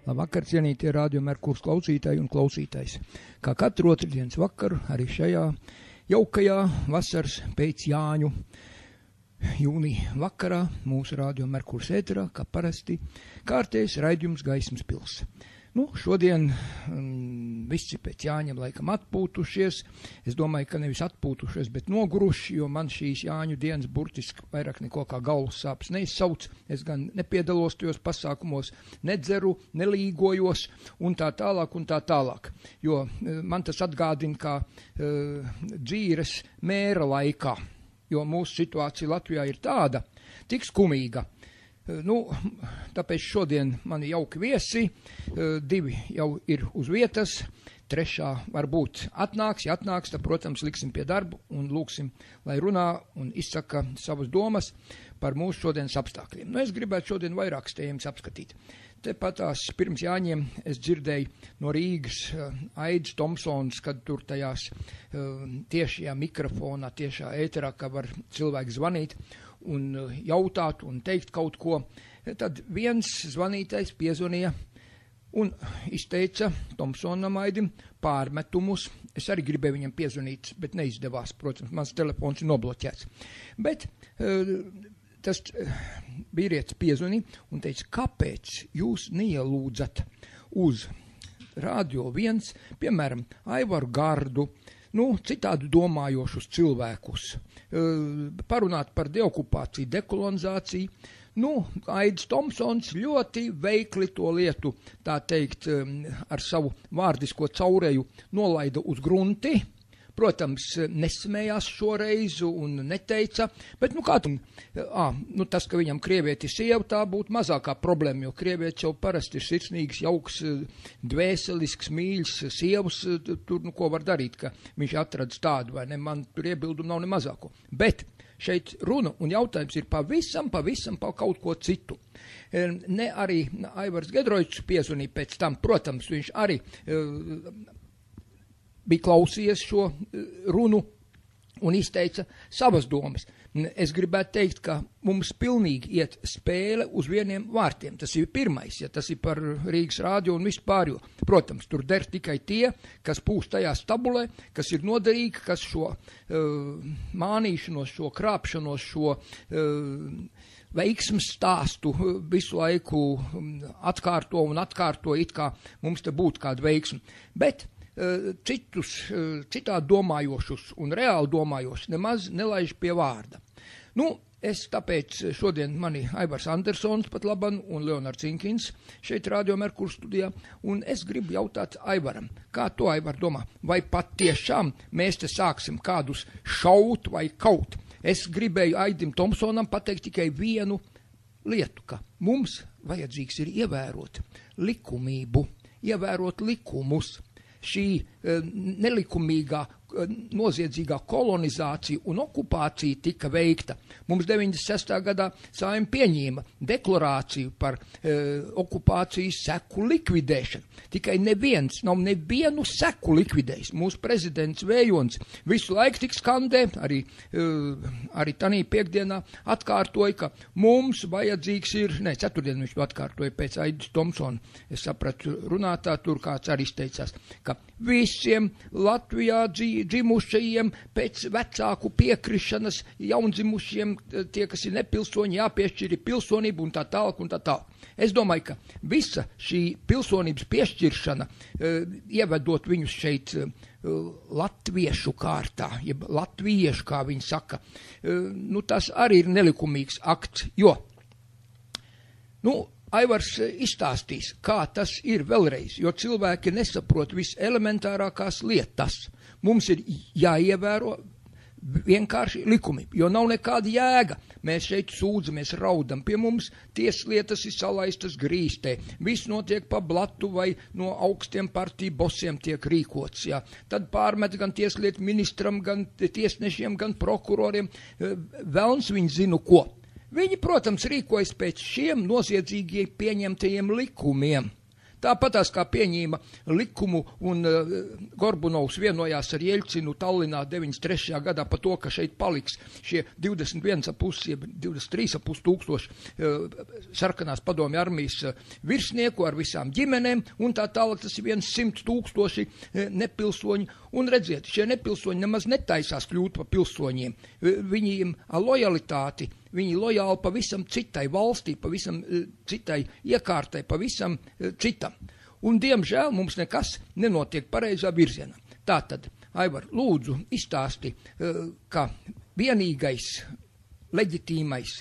Labvakar, cienītie Radio Merkurs klausītāji un klausītājs. Kā katru otrdienas vakaru, arī šajā jaukajā vasaras pēc Jāņu jūnija vakarā mūsu Radio Merkurs ēterā, kā parasti, kārtējs raidījums Gaismas pils. Šodien visi pēc Jāņiem laikam atpūtušies. Es domāju, ka nevis atpūtušies, bet noguruši, jo man šīs Jāņu dienas burtiski vairāk neko kā galvas sāpes neizsauc. Es gan nepiedalos tajos pasākumos, nedzeru, nelīgojos un tā tālāk. Jo man tas atgādina kā dzīves mēra laikā, jo mūsu situācija Latvijā ir tāda, tik skumīga. Tāpēc šodien mani jauki viesi, 2 jau ir uz vietas, 3. varbūt atnāks, ja atnāks, tad, protams, liksim pie darbu un lūksim, lai runā un izsaka savas domas par mūsu šodienas apstākļiem. Es gribētu šodien vairākas tēmas apskatīt. Tepatās pirms Jāņiem es dzirdēju no Rīgas Aidis Tomsons, kad tur tajās tiešajā mikrofonā, tiešā ēterā, ka var cilvēki zvanīt un jautāt un teikt kaut ko. Tad viens zvanītais piezvanīja un izteica Tomsonam Aidim pārmetumus. Es arī gribēju viņam piezvanīt, bet neizdevās. Protams, mans telefons ir nobloķēts. Bet tas vīrietis piezvanīja un teica, kāpēc jūs neielūdzat uz Radio 1, piemēram, Aivaru Gardu, citādi domājošus cilvēkus, parunāt par deokupāciju, dekolonizāciju. Aidis Tomsons ļoti veikli to lietu, tā teikt, ar savu vārdisko caureju nolaida uz grunti. Protams, nesmējās šoreiz un neteica, bet tas, ka viņam krievieti sieva, tā būtu mazākā problēma, jo krievietis jau parasti ir sirsnīgs, jauks, dvēselisks, mīļs sievas, tur ko var darīt, ka viņš atradz tādu, vai ne, man tur iebildumu nav ne mazāko. Bet šeit runa un jautājums ir pavisam pa kaut ko citu. Ne arī Aivars Gedroļs piezvanīja pēc tam, protams, viņš arī bija klausījies šo runu un izteica savas domas. Es gribētu teikt, ka mums pilnīgi iet spēle uz vieniem vārtiem. Tas ir pirmais, ja tas ir par Rīgas rādio un vispār, jo, protams, tur der tikai tie, kas pūst tajā stabulē, kas ir noderīgi, kas šo mānīšanos, šo krāpšanos, šo veiksmes stāstu visu laiku atkārto, it kā mums te būtu kāda veiksme. Bet citādi domājošus un reāli domājošus nemaz nelaiž pie vārda. Es tāpēc šodien mani Aivars Andersons pat laban un Leonards Inkins šeit Radio Merkurs studijā, un es gribu jautāt Aivaram, kā to Aivar domā, vai pat tiešām mēs te sāksim kādus šaut vai kaut. Es gribēju Aidim Tomsonam pateikt tikai vienu lietu, ka mums vajadzīgs ir ievērot likumību, ievērot likumus. Šī nelikumīgā, noziedzīgā kolonizācija un okupācija tika veikta. Mums 96. gadā Saeima pieņēma deklarāciju par okupācijas seku likvidēšanu. Tikai nav nevienu seku likvidējis. Mūsu prezidents Vējons visu laiku tik skandē, arī tanī piekdienā atkārtoja, ka mums vajadzīgs ir, ceturtdien viņš to atkārtoja pēc Aidis Tomsona. Es sapratu runātā, tur kāds arī izteicās, ka visiem Latvijā dzimušajiem pēc vecāku piekrišanas jaundzimušiem, tie, kas ir nepilsoņi, jāpiešķir pilsonību un tā tālāk. Es domāju, ka visa šī pilsonības piešķiršana, ievedot viņus šeit latviešu kārtā, jeb latviešu, kā viņi saka, tas arī ir nelikumīgs akts, jo, Aivars izstāstīs, kā tas ir vēlreiz, jo cilvēki nesaprot viselementārākās lietas. Mums ir jāievēro vienkārši likumi, jo nav nekāda jēga. Mēs šeit sūdzamies, raudam, pie mums tieslietas ir salaistas grīstē, viss notiek pa blatu vai no augstiem partiju bosiem tiek rīkots. Jā. Tad pārmet gan tieslietu ministram, gan tiesnešiem, gan prokuroriem, velns viņi zinu ko. Viņi, protams, rīkojas pēc šiem noziedzīgi pieņemtajiem likumiem. Tāpatās kā pieņēma likumu un Gorbunovs vienojās ar Jeļcinu Tallinā 93. gadā par to, ka šeit paliks šie 21,5, 23,5 tūkstoši sarkanās padomju armijas virsnieku ar visām ģimenēm, un tā tālāk tas ir 100 tūkstoši nepilsoņu. Un redziet, šie nepilsoņi nemaz netaisās kļūt par pilsoņiem. Viņiem lojalitāti, viņi lojāli pavisam citai valstī, pavisam citai iekārtai, pavisam citam. Un, diemžēl, mums nekas nenotiek pareizā virzienā. Tātad, Aivar, lūdzu, izstāsti, ka vienīgais leģitīmais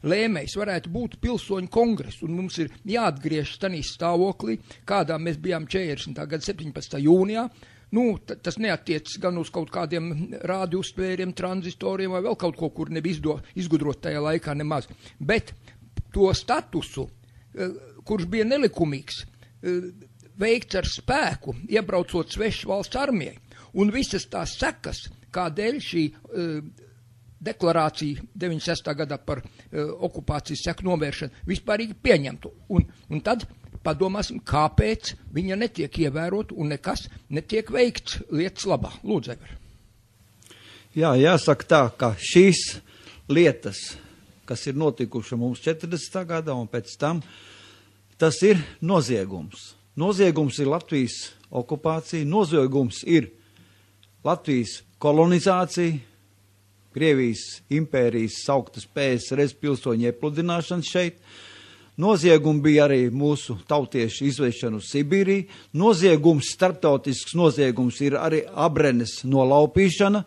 lēmējs varētu būt pilsoņu kongress, un mums ir jāatgriež tanī stāvoklī, kādā mēs bijām 40. gada 17. jūnijā. Tas neatiec gan uz kaut kādiem rādījustvēriem, tranzistoriem vai vēl kaut ko, kur nebija izgudrot tajā laikā nemaz. Bet to statusu, kurš bija nelikumīgs, veikts ar spēku, iebraucot svešu valsts armijai, un visas tās sekas, kādēļ šī deklarācija 96. gadā par okupācijas seku novēršanu vispārīgi pieņemtu. Un tad padomāsim, kāpēc viņa netiek ievērot un nekas netiek veikts lietas labā. Lūdzu, Aivar. Jā, jāsaka tā, ka šīs lietas, kas ir notikuši mums 40. gadā un pēc tam, tas ir noziegums. Noziegums ir Latvijas okupācija, noziegums ir Latvijas kolonizācija, Krievijas impērijas sauktas PSRS pilsoņu iepludināšana šeit. Noziegumi bija arī mūsu tautiešu izvešana uz Sibīriju. Noziegums, starptautisks noziegums ir arī Abrenes nolaupīšana.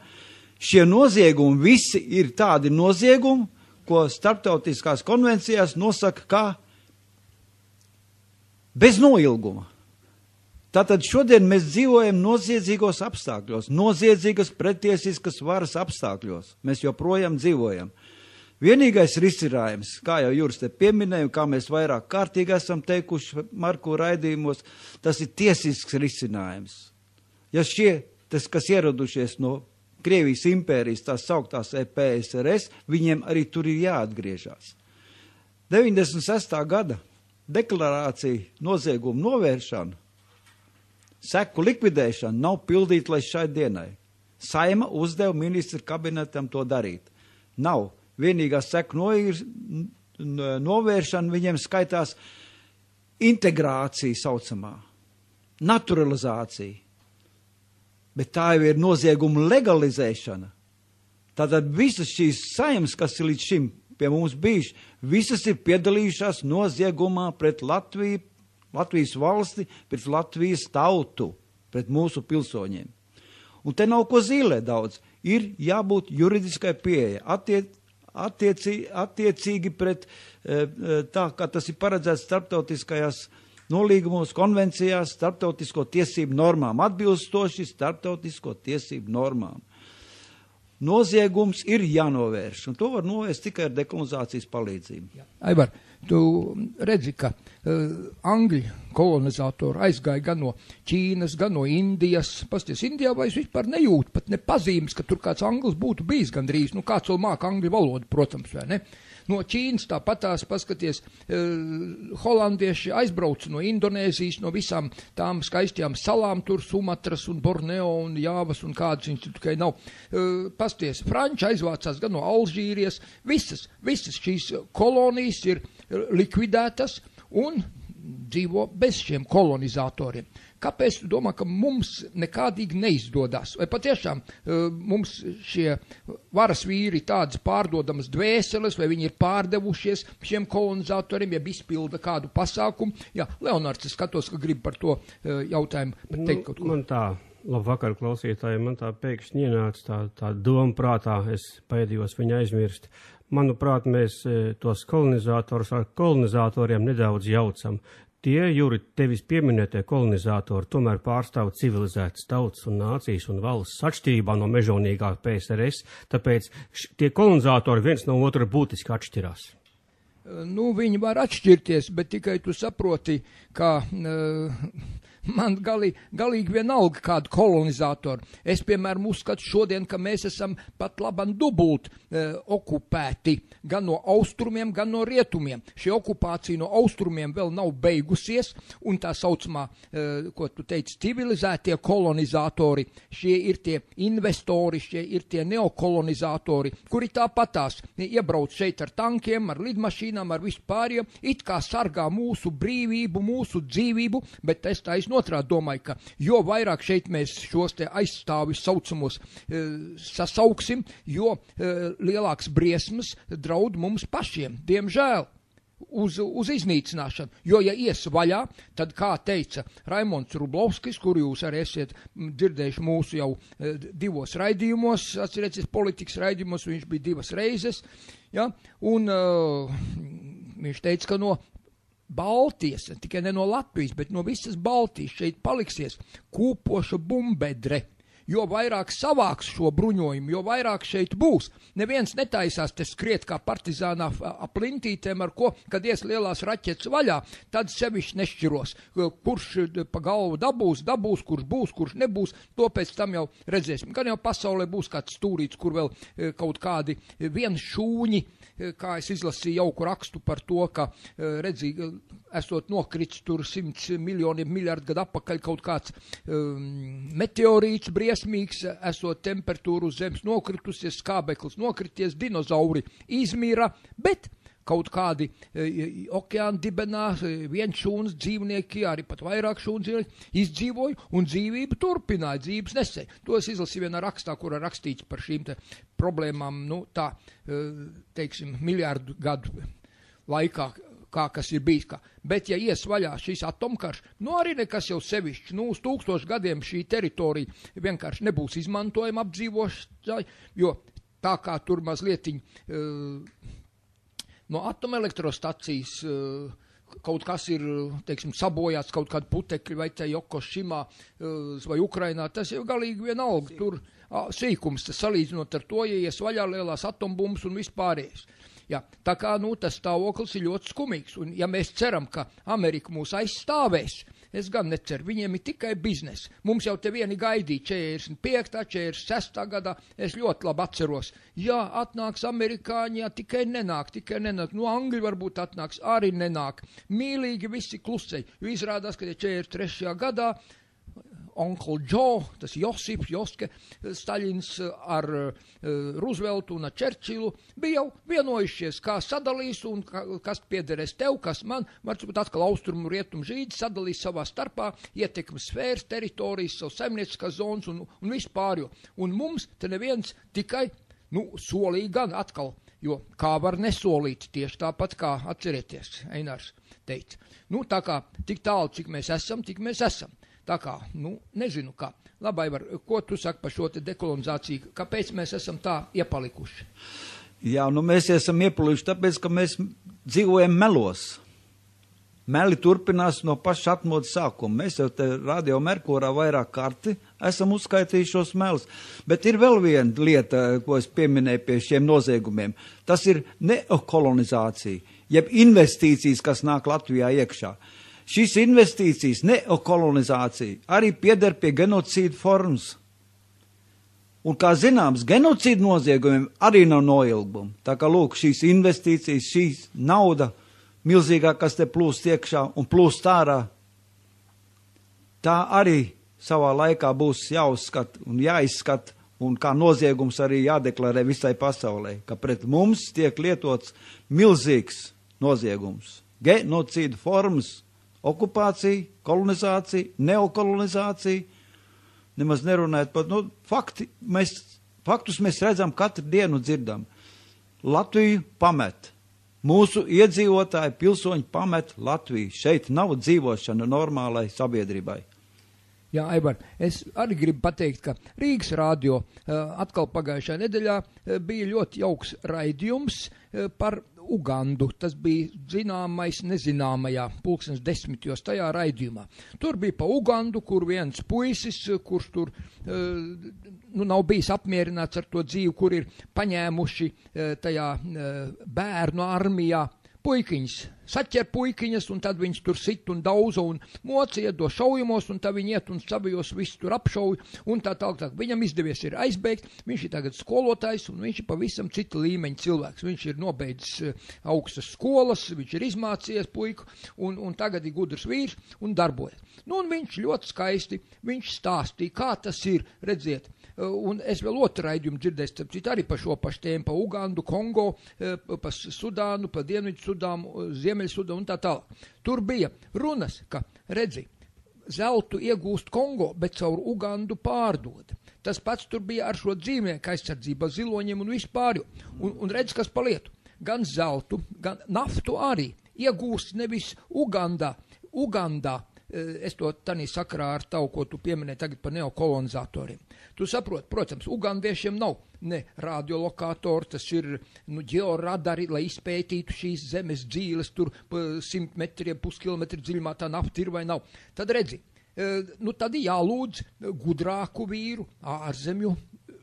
Šie noziegumi visi ir tādi noziegumi, ko starptautiskās konvencijās nosaka kā bez noilguma. Tātad šodien mēs dzīvojam noziedzīgos apstākļos, noziedzīgas pretiesiskas varas apstākļos. Mēs joprojām dzīvojam. Vienīgais risinājums, kā jau Juris te pieminēja, kā mēs vairāk kārtīgi esam teikuši Marku raidījumos, tas ir tiesisks risinājums. Ja tas, kas ieradušies no Krievijas impērijas, tās sauktās PSRS, viņiem arī tur ir jāatgriežas. 96. gada deklarācija noziegumu novēršana, seku likvidēšana nav pildīta līdz šai dienai. Saima uzdeva ministra kabinetam to darīt. Nav. Vienīgā seku novēršana viņiem skaitās integrācija saucamā, naturalizācija. Bet tā jau ir nozieguma legalizēšana. Tātad visas šīs saimas, kas ir līdz šim pie mums bijuši, visas ir piedalījušās noziegumā pret Latviju, Latvijas valsti, pret Latvijas tautu, pret mūsu pilsoņiem. Un te nav ko zīlēt daudz. Ir jābūt juridiskai pieeja, attiecīgi pret tā, kā tas ir paredzēts starptautiskajās nolīgumos, konvencijās, starptautisko tiesību normām, atbilstoši starptautisko tiesību normām. Noziegums ir jānovērš, un to var novērst tikai ar dekolonizācijas palīdzību. Aivar, tu redzi, ka Angļu kolonizatori aizgāja gan no Ķīnas, gan no Indijas. Pasties, Indijā vairs vispār nejūt, pat nepazīmes, ka tur kāds anglis būtu bijis gandrīz. Kāds vēl māk angļu valodu, protams, vai ne? No Ķīnas tāpatās, paskaties, holandieši aizbrauc no Indonēzijas, no visām tām skaistajām salām, tur Sumatras un Borneo un Jāvas un kādas viņas tikai nav. Pasties, Franči aizvācās gan no Alžīrijas, visas šīs kolonijas ir likvidētas un dzīvo bez šiem kolonizatoriem. Kāpēc tu domā, ka mums nekādīgi neizdodas? Vai patiešām mums šie varas vīri tādas pārdodamas dvēseles, vai viņi ir pārdevušies šiem kolonizatoriem, ja izpilda kādu pasākumu? Jā, Leonards, es skatos, ka grib par to jautājumu teikt kaut ko. Man tā, labvakar klausītāji, man tā pēkšņi ienāca tā doma prātā, es paēdījos viņu aizmirst. Manuprāt, mēs tos kolonizatorus ar kolonizatoriem nedaudz jaucam. Tie, Juri, tevis pieminētie kolonizatori tomēr pārstāv civilizētas tautas un nācijas un valsts atšķirībā no mežonīgā PSRS, tāpēc tie kolonizatori viens no otra būtiski atšķirās. Nu, viņi var atšķirties, bet tikai tu saproti, ka man galīgi vienalga kādu kolonizatoru. Es, piemēram, uzskatu šodien, ka mēs esam pat labam dubult okupēti gan no austrumiem, gan no rietumiem. Šī okupācija no austrumiem vēl nav beigusies, un tā saucamā, ko tu teici, civilizētie kolonizatori, šie ir tie investori, šie ir tie neokolonizatori, kuri tāpatās iebrauc šeit ar tankiem, ar lidmašīnām, ar vispāriem, it kā sargā mūsu brīvību, mūsu dzīvību, bet es taisnu otrādi domāju, ka jo vairāk šeit mēs šos te aizstāvis saucamos sasauksim, jo lielāks briesmas draud mums pašiem, diemžēl, uz iznīcināšanu. Jo, ja ies vaļā, tad, kā teica Raimonds Rublovskis, kur jūs arī esiet dzirdējuši mūsu jau 2 raidījumos, atcerieties, politikas raidījumos, viņš bija 2 reizes, ja, un viņš teica, ka no Baltijas, tikai ne no Latvijas, bet no visas Baltijas šeit paliksies kūpoša bumbedre. Jo vairāk savāks šo bruņojumu, jo vairāk šeit būs. Neviens netaisās te skriet kā partizānā ap lintītēm, ar ko, kad ies lielās raķetes vaļā, tad sevišķi nešķiros. Kurš pa galvu dabūs, kurš būs, kurš nebūs, to pēc tam jau redzēsim. Gan jau pasaulē būs kāds stūrīts, kur vēl kaut kādi vien šūņi, kā es izlasīju jauku rakstu par to, ka, redzīgi, esot nokrits tur 100 miljoniem miljardu gadu atpakaļ kaut kāds meteorīts briesmīgs, esot temperatūru uz zemes nokritusies, skābeklis nokrities, dinozauri izmīra, bet kaut kādi okeāna dibenā viens šūnas dzīvnieki, arī pat vairāk šūnas dzīvnieki izdzīvoja un dzīvību turpināja, dzīvības nesēja. To es izlasīju vienā rakstā, kurā rakstīts par šīm te problēmām, nu tā, teiksim, miljardu gadu laikā, kā kas ir bijis. Bet ja ies vaļā šīs atomkarš, nu arī nekas jau sevišķi, nu uz 1000 gadiem šī teritorija vienkārši nebūs izmantojama apdzīvošanai, jo tā kā tur mazlietiņ no atomelektrostacijas kaut kas ir, teiksim, sabojāts, kaut kādi putekļi vai te Jokošimā vai Ukrainā, tas jau galīgi vienalga, tur sīkums, tas salīdzinot ar to, ja ies vaļā lielās atombumbas un vispārējais. Ja, tā kā, nu, tas stāvoklis ir ļoti skumīgs, un ja mēs ceram, ka Amerika mūs aizstāvēs, es gan neceru, viņiem ir tikai biznes. Mums jau te vieni gaidīja 45. 46. gadā, es ļoti labi atceros. Jā, atnāks amerikāņi, jā, tikai nenāk. Nu, angļi varbūt atnāks, arī nenāk. Mīlīgi visi klusēji, jo izrādās, ka 43. gadā Uncle Joe, tas Joske, Staļins ar Rooseveltu un ar Čerčilu bija jau vienojušies, kā sadalīs un kas piederēs tev, kas man, varbūt atkal austrumu rietumu žīdi sadalīs savā starpā, ietekmes sfēras, teritorijas, savu saimnieciskās zonas un vispār, un mums te neviens tikai, nu, solīja gan atkal, jo kā var nesolīt, tieši tāpat kā atcerieties, Einārs teica. Nu, tā kā tik tālu, cik mēs esam, tik mēs esam. Tā kā, nu, nezinu kā. Labai var, ko tu saki par šo te dekolonizāciju? Kāpēc mēs esam tā iepalikuši? Jā, nu mēs esam iepalikuši tāpēc, ka mēs dzīvojam melos. Meli turpinās no paša atmodas sākuma. Mēs jau te Radio Merkurā vairāk karti esam uzskaitījuši šos melus. Bet ir vēl viena lieta, ko es pieminēju pie šiem noziegumiem. Tas ir neokolonizācija, jeb investīcijas, kas nāk Latvijā iekšā. Šīs investīcijas, neokolonizācija, arī pieder pie genocīda formas. Un, kā zināms, genocīda noziegumiem arī nav noilguma. Tā kā, lūk, šīs investīcijas, šīs nauda milzīgā, kas te plūst iekšā un plūst ārā, tā arī savā laikā būs jāuzskata un jāizskata, un kā noziegums arī jādeklarē visai pasaulē, ka pret mums tiek lietots milzīgs noziegums. Genocīda formas, okupācija, kolonizācija, neokolonizācija, nemaz nerunājot par, nu, faktus mēs redzam katru dienu dzirdam. Latviju pamet. Mūsu iedzīvotāji, pilsoņi pamet Latviju. Šeit nav dzīvošana normālai sabiedrībai. Jā, Aivar, es arī gribu pateikt, ka Rīgas radio atkal pagājušajā nedēļā bija ļoti jauks raidījums par Ugandu. Tas bija zināmais nezināmajā 10:00 tajā raidījumā. Tur bija pa Ugandu, kur viens puisis, kurš tur nu, nav bijis apmierināts ar to dzīvi, kur ir paņēmuši tajā bērnu armijā, puikiņas, saķer puikiņas, un tad viņš tur sit un dauza un moca iet do šaujumos, un tad viņi iet un savijos visu tur apšauj, un tā tālāk. Viņam izdevies ir aizbeigt, viņš ir tagad skolotājs, un viņš ir pavisam cita līmeņa cilvēks. Viņš ir nobeidzis augstas skolas, viņš ir izmācījies puiku, un tagad ir gudrs vīrs un darbojas. Nu, un viņš ļoti skaisti, viņš stāstīja, kā tas ir, redziet. Un es vēl otru raidījumu dzirdēju, arī par šo pašu tēmu, pa Ugandu, Kongo, pa Sudānu, pa Dienvidu Sudānu, Ziemeļsudānu un tā tālāk. Tur bija runas, ka, redzi, zeltu iegūst Kongo, bet caur Ugandu pārdod. Tas pats tur bija ar šo dzīvnieku aizsardzību, ziloņiem un vispār. Un redz, kas pa lietu. Gan zeltu, gan naftu arī iegūst nevis Ugandā. Es to tanī sakarā ar tavu, ko tu pieminēji tagad par neokolonizatoriem. Tu saproti, protams, ugandiešiem nav ne radiolokātori, tas ir ģeoradari, lai izpētītu šīs zemes dzīles, tur 100 metriem, puskilometri dziļumā tā nafta ir vai nav. Tad redzi, tad jālūdz gudrāku vīru, ārzemju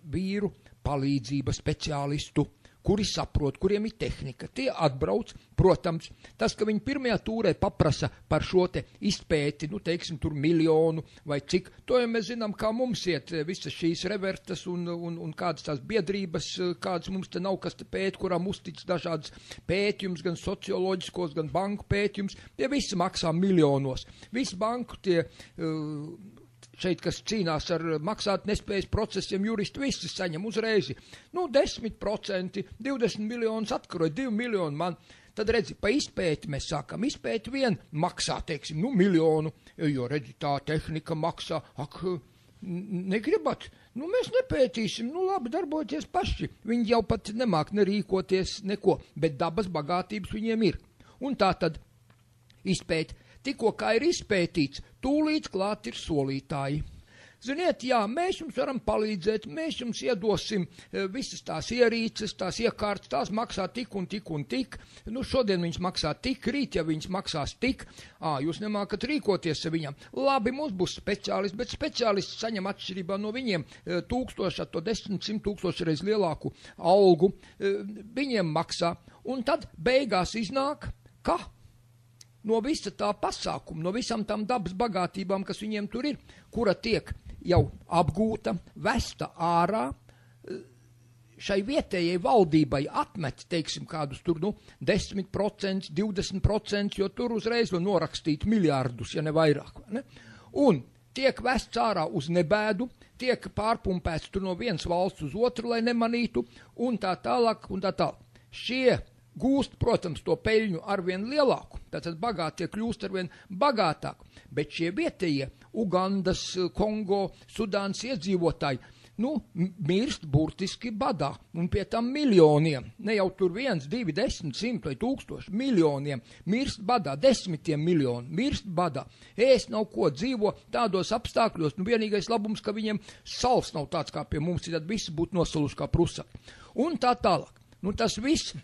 vīru, palīdzība speciālistu, kuri saprot, kuriem ir tehnika. Tie atbrauc, protams, tas, ka viņi pirmajā tūrē paprasa par šo te izpēti, teiksim, tur 1 miljonu vai cik, to jau mēs zinām, kā mums iet visas šīs revertas un kādas tās biedrības, kādas mums te nav, kas te pēt, kurām uztic dažādas pētījums, gan socioloģiskos, gan banku pētījums, tie visi maksā miljonos. Visi banku tie šeit, kas cīnās ar maksāt nespējas procesiem, juristi visi saņem uzreizi. 10%, 20 miljonus atkaroja, 2 miljoni man. Tad redzi, pa izpēti mēs sākam. Izpēti vien maksā, teiksim, 1 miljonu, jo redzi, tā tehnika maksā. Ak, negribat? Mēs nepētīsim, labi, darboties paši. Viņi jau pat nemāk nerīkoties neko, bet dabas bagātības viņiem ir. Un tā tad izpēti. Tikko kā ir izpētīts, tūlīt klāt ir solītāji. Ziniet, jā, mēs jums varam palīdzēt, mēs jums iedosim visas tās ierīces, tās iekārtas, tās maksā tik un tik un tik. Šodien viņas maksā tik, rīt, ja viņas maksās tik, jūs nemākat rīkoties ar viņam. Labi, mums būs speciālisti, bet speciālisti saņem atšķirībā no viņiem 1000, to 10, 100 tūkstoši reiz lielāku algu. Viņiem maksā, un tad beigās iznāk, ka no visa tā pasākuma, no visam tām dabas bagātībām, kas viņiem tur ir, kura tiek jau apgūta, vesta ārā, šai vietējai valdībai atmet, teiksim, kādus tur, 10%, 20%, jo tur uzreiz var norakstīt miljārdus, ja ne vairāk. Ne? Un tiek vests ārā uz nebēdu, tiek pārpumpēts tur no vienas valsts uz otru, lai nemanītu, un tā tālāk, un tā tālāk. Šie gūst, protams, to peļņu arvien lielāku, tātad bagātie kļūst arvien bagātāku, bet šie vietējie Ugandas, Kongo, Sudānas iedzīvotāji, mirst burtiski badā, un pie tam miljoniem, ne jau tur 1, 2, 10, 100 vai 1000, miljoniem, mirst badā, 10 miljoni, mirst badā, ēst nav ko, dzīvo tādos apstākļos, vienīgais labums, ka viņiem sals nav tāds kā pie mums, tad visi būtu nosaluši kā prusaki, un tā tālāk. Tas viss,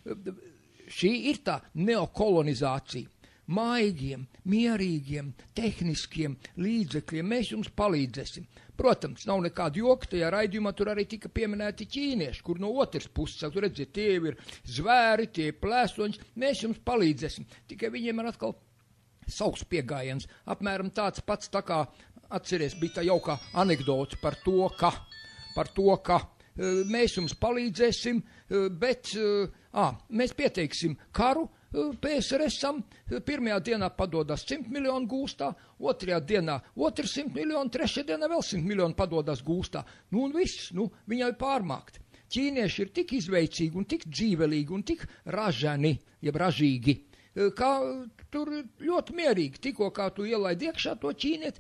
šī ir tā neokolonizācija. Maigiem, mierīgiem, tehniskiem līdzekļiem mēs jums palīdzēsim. Protams, nav nekāda joka, tajā raidījumā tur arī tika pieminēti ķīnieši, kur no otras puses, tur redziet, tie ir zvēri, tie ir plēsoņi, mēs jums palīdzēsim. Tikai viņiem ir atkal savs piegājiens, apmēram tāds pats, tā kā, atceries, bija tā jaukā anekdote par to, ka mēs jums palīdzēsim, bet mēs pieteiksim karu PSRS-am, pirmajā dienā padodas 100 miljonu gūstā, otrajā dienā 100 miljonu, trešajā dienā vēl 100 miljonu padodas gūstā. Un viss, viņai pārmākt. Ķīnieši ir tik izveicīgi un tik dzīvelīgi un tik ražani, jeb ražīgi, kā tur ļoti mierīgi, tikko kā tu ielaidi iekšā to ķīnieti.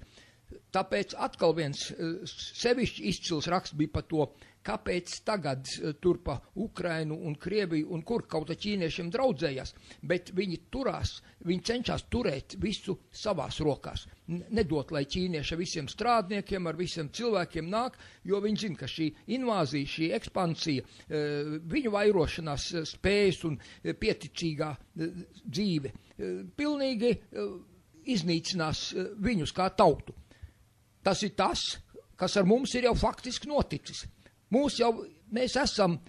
Tāpēc atkal viens sevišķi izcils raksts bija par to, kāpēc tagad tur pa Ukrainu un Krieviju un kur kaut kā ķīniešiem draudzējās, bet viņi cenšas turēt visu savās rokās. Nedot, lai ķīnieši ar visiem strādniekiem, ar visiem cilvēkiem nāk, jo viņi zina, ka šī invāzija, šī ekspansija, viņu vairošanās spējas un pieticīgā dzīve pilnīgi iznīcinās viņus kā tautu. Tas ir tas, kas ar mums ir jau faktiski noticis. Mēs esam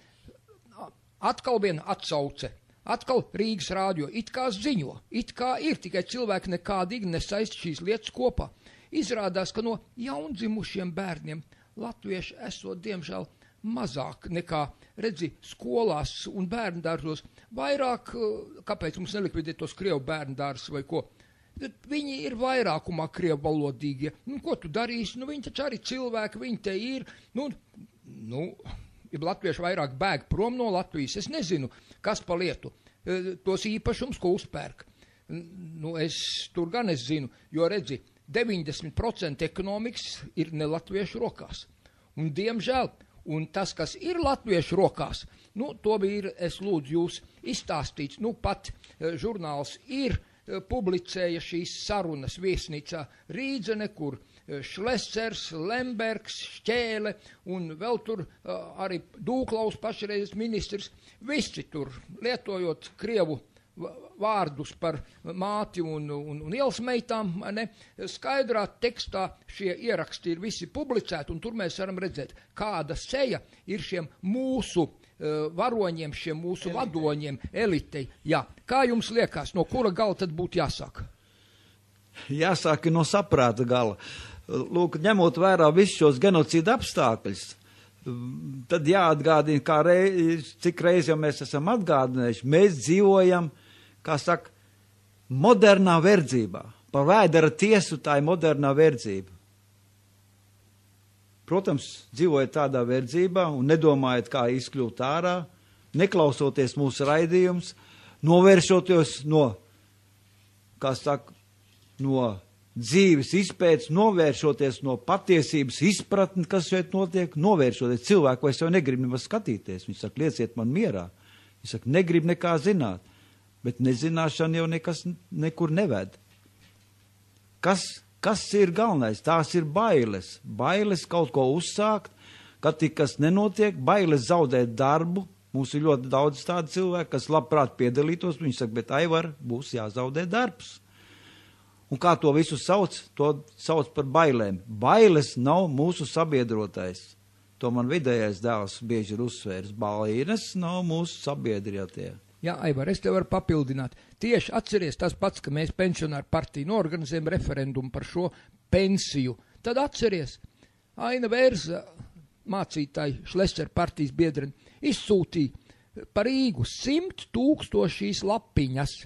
atkal viena atsauce Atkal Rīgas rādio it kā ziņo, it kā ir, tikai cilvēki nekādīgi nesaist šīs lietas kopā. Izrādās, ka no jaundzimušiem bērniem latvieši esot, diemžēl, mazāk nekā, redzi, skolās un bērndārzos, vairāk, kāpēc mums nelikvidēt tos krievu bērndārzus vai ko? Viņi ir vairākumā krievu valodīgie. Nu, ko tu darīsi? Nu, viņi taču arī cilvēki, viņi te ir. Ja latvieši vairāk bēg prom no Latvijas, es nezinu, kas pa lietu. Tos īpašums, ko uzpērk. Es tur gan es zinu, jo redzi, 90% ekonomikas ir ne latviešu rokās. Un, diemžēl, un tas, kas ir latviešu rokās, to ir, es lūdzu jūs izstāstīts, pat žurnāls ir publicēja šīs sarunas viesnīcā Rīdzene, kur Šlesers, Lembergs, Šķēle un vēl tur arī Dūklaus pašreiz ministrs, visi tur lietojot krievu vārdus par māti un ielas meitām, skaidrā tekstā šie ieraksti ir visi publicēti, un tur mēs varam redzēt, kāda seja ir šiem mūsu varoņiem, šiem mūsu vadoņiem, elitei. Jā. Kā jums liekas, no kura gala tad būtu jāsāk? Jāsāk no saprāta gala. Lūk, ņemot vērā visus šos genocīda apstākļus, tad jāatgādina, cik reiz jau mēs esam atgādinājuši, mēs dzīvojam, kā saka, modernā verdzībā. Par vēdera tiesu tā ir modernā verdzība. Protams, dzīvojat tādā verdzībā un nedomājat, kā izkļūt ārā, neklausoties mūsu raidījums, novēršoties no, kā saka, no dzīves izpētes, novēršoties no patiesības izpratni, kas šeit notiek, novēršoties. Cilvēku vairs jau negrib nemaz skatīties. Viņi saka, lieciet man mierā. Viņi saka, negrib nekā zināt. Bet nezināšana jau nekas nekur neved. Kas ir galvenais? Tās ir bailes. Bailes kaut ko uzsākt, kad kas nenotiek, bailes zaudēt darbu. Mums ir ļoti daudz tādu cilvēku, kas labprāt piedalītos. Viņi saka, bet Aivar, būs jāzaudē darbs. Un kā to visu sauc? To sauc par bailēm. Bailes nav mūsu sabiedrotais. To man vidējais dēls bieži ir uzsvērs. Bailes nav mūsu sabiedrietie. Jā, Aivar, es te varu papildināt. Tieši atceries tas pats, ka mēs pensionāru partiju norganizējam referendumu par šo pensiju. Tad atceries, Aina Vērza, mācītāji, Šlesera partijas biedreni, izsūtīja par Rīgu 100 000 lapiņas.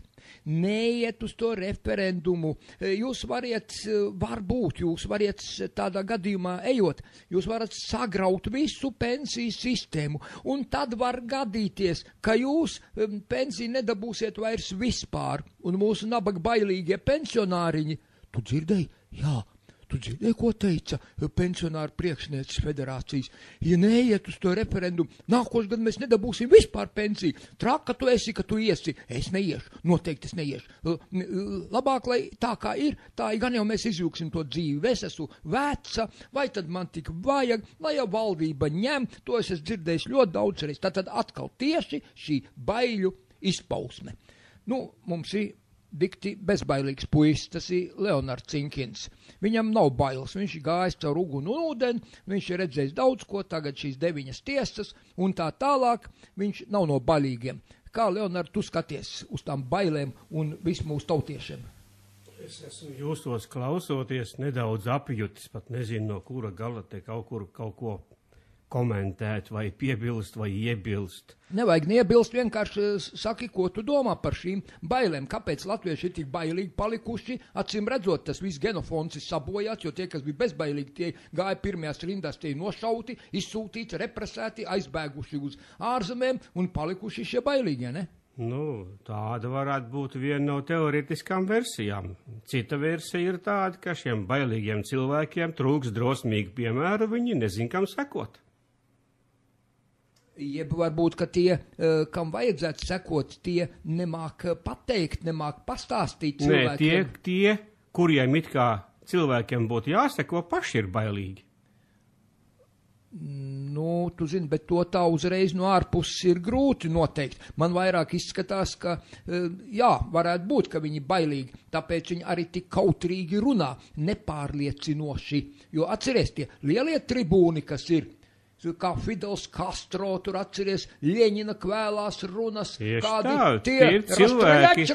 Neiet uz to referendumu. Jūs variet, varbūt jūs variet tādā gadījumā ejot, jūs varat sagraut visu pensiju sistēmu, un tad var gadīties, ka jūs pensiju nedabūsiet vairs vispār, un mūsu nabaga bailīgie pensionāriņi, tu dzirdēji? Jā. Tu dzirdēji, ko teica pensionāru priekšnieces federācijas? Ja neiet uz to referendumu, nākošais gadu mēs nedabūsim vispār pensiju. Traka tu esi, ka tu iesi. Es neiešu, noteikti es neiešu. Labāk, lai tā kā ir, tā gan jau mēs izjūksim to dzīvi. Es esmu veca, vai tad man tik vajag, lai jau valdība ņem. To es esmu dzirdējis ļoti daudz reiz. Tātad atkal tieši šī baiļu izpausme. Mums ir dikti bezbailīgs puisis, tas ir Leonards Cinkins. Viņam nav bailes, viņš ir gājis caur uguni un ūdeni, viņš ir redzējis daudz ko, tagad šīs 9 tiesas un tā tālāk, viņš nav no bailīgiem. Kā, Leonard, tu skaties uz tām bailēm un visu mūsu tautiešiem? Es esmu jūsos klausoties nedaudz apjutis, pat nezinu, no kura gala te kaut ko komentēt, vai piebilst, vai iebilst. Nevajag neiebilst, vienkārši saki, ko tu domā par šīm bailēm. Kāpēc latvieši ir tik bailīgi palikuši? Acīm redzot, tas viss genofons ir sabojāts, jo tie, kas bija bezbailīgi, tie gāja pirmajās rindās, tie nošauti, izsūtīti, represēti, aizbēguši uz ārzemēm un palikuši šie bailīgie, ne? Tāda varētu būt viena no teoretiskām versijām. Cita versija ir tāda, ka šiem bailīgiem cilvēkiem trūks drosmīgi piemēru, viņi nezin, kam sekot. Jeb varbūt, ka tie, kam vajadzētu sekot, tie nemāk pateikt, nemāk pastāstīt cilvēkiem. Nē, tie, kuriem it kā cilvēkiem būtu jāseko, paši ir bailīgi. Tu zini, bet to tā uzreiz no ārpuses ir grūti noteikt. Man vairāk izskatās, ka, varētu būt, ka viņi bailīgi, tāpēc viņi arī tik kautrīgi runā, nepārliecinoši. Jo atceries tie lielie tribūni, kas ir, kā Fidels Castro, tur atceries Ļeņina kvēlās runas, Tieši kādi tā, tie tie ir cilvēki,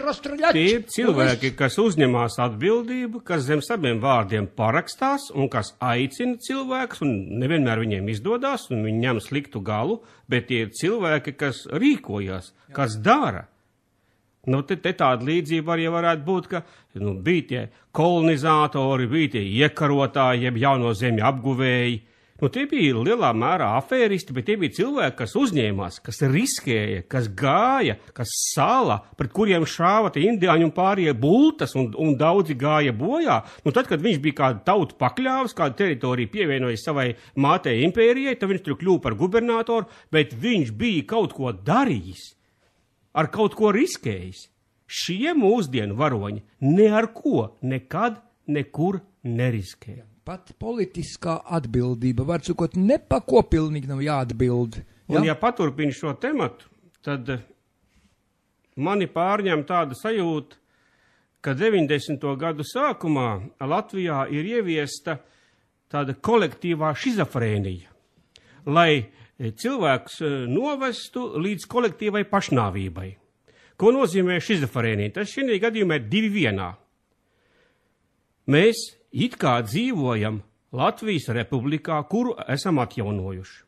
rastraļači. tie ir cilvēki, kas uzņemās atbildību, kas zem saviem vārdiem parakstās un kas aicina cilvēkus, un nevienmēr viņiem izdodās, un viņi ņem sliktu galu, bet tie ir cilvēki, kas rīkojas, kas dara. Nu, te tāda līdzība arī varētu būt, ka bija tie kolonizatori, bija tie iekarotāji, jeb jauno zemju apguvēji. Tie bija lielā mērā afēristi, bet tie bija cilvēki, kas uzņēmās, kas riskēja, kas gāja, kas sala, pret kuriem šāva tie indiāņi un pārējie bultas, un daudzi gāja bojā. Tad, kad viņš bija kādu tautu pakļāvis, kādu teritoriju pievienojas savai mātei impērijai, tad viņš tur kļuva par gubernatoru, bet viņš bija kaut ko darījis. Ar kaut ko riskējis. Šie mūsdienu varoņi ne ar ko, nekad, nekur neriskēja. Pat politiskā atbildība, var sakot, ne pa ko pilnīgi nav jāatbild. Ja? Un ja paturpini šo tematu, tad mani pārņem tāda sajūta, ka 90. gadu sākumā Latvijā ir ieviesta tāda kolektīvā šizofrēnija, lai cilvēks novestu līdz kolektīvai pašnāvībai. Ko nozīmē šizofrēnija? Tas šī gadījumā ir 2-1. Mēs it kā dzīvojam Latvijas republikā, kuru esam atjaunojuši.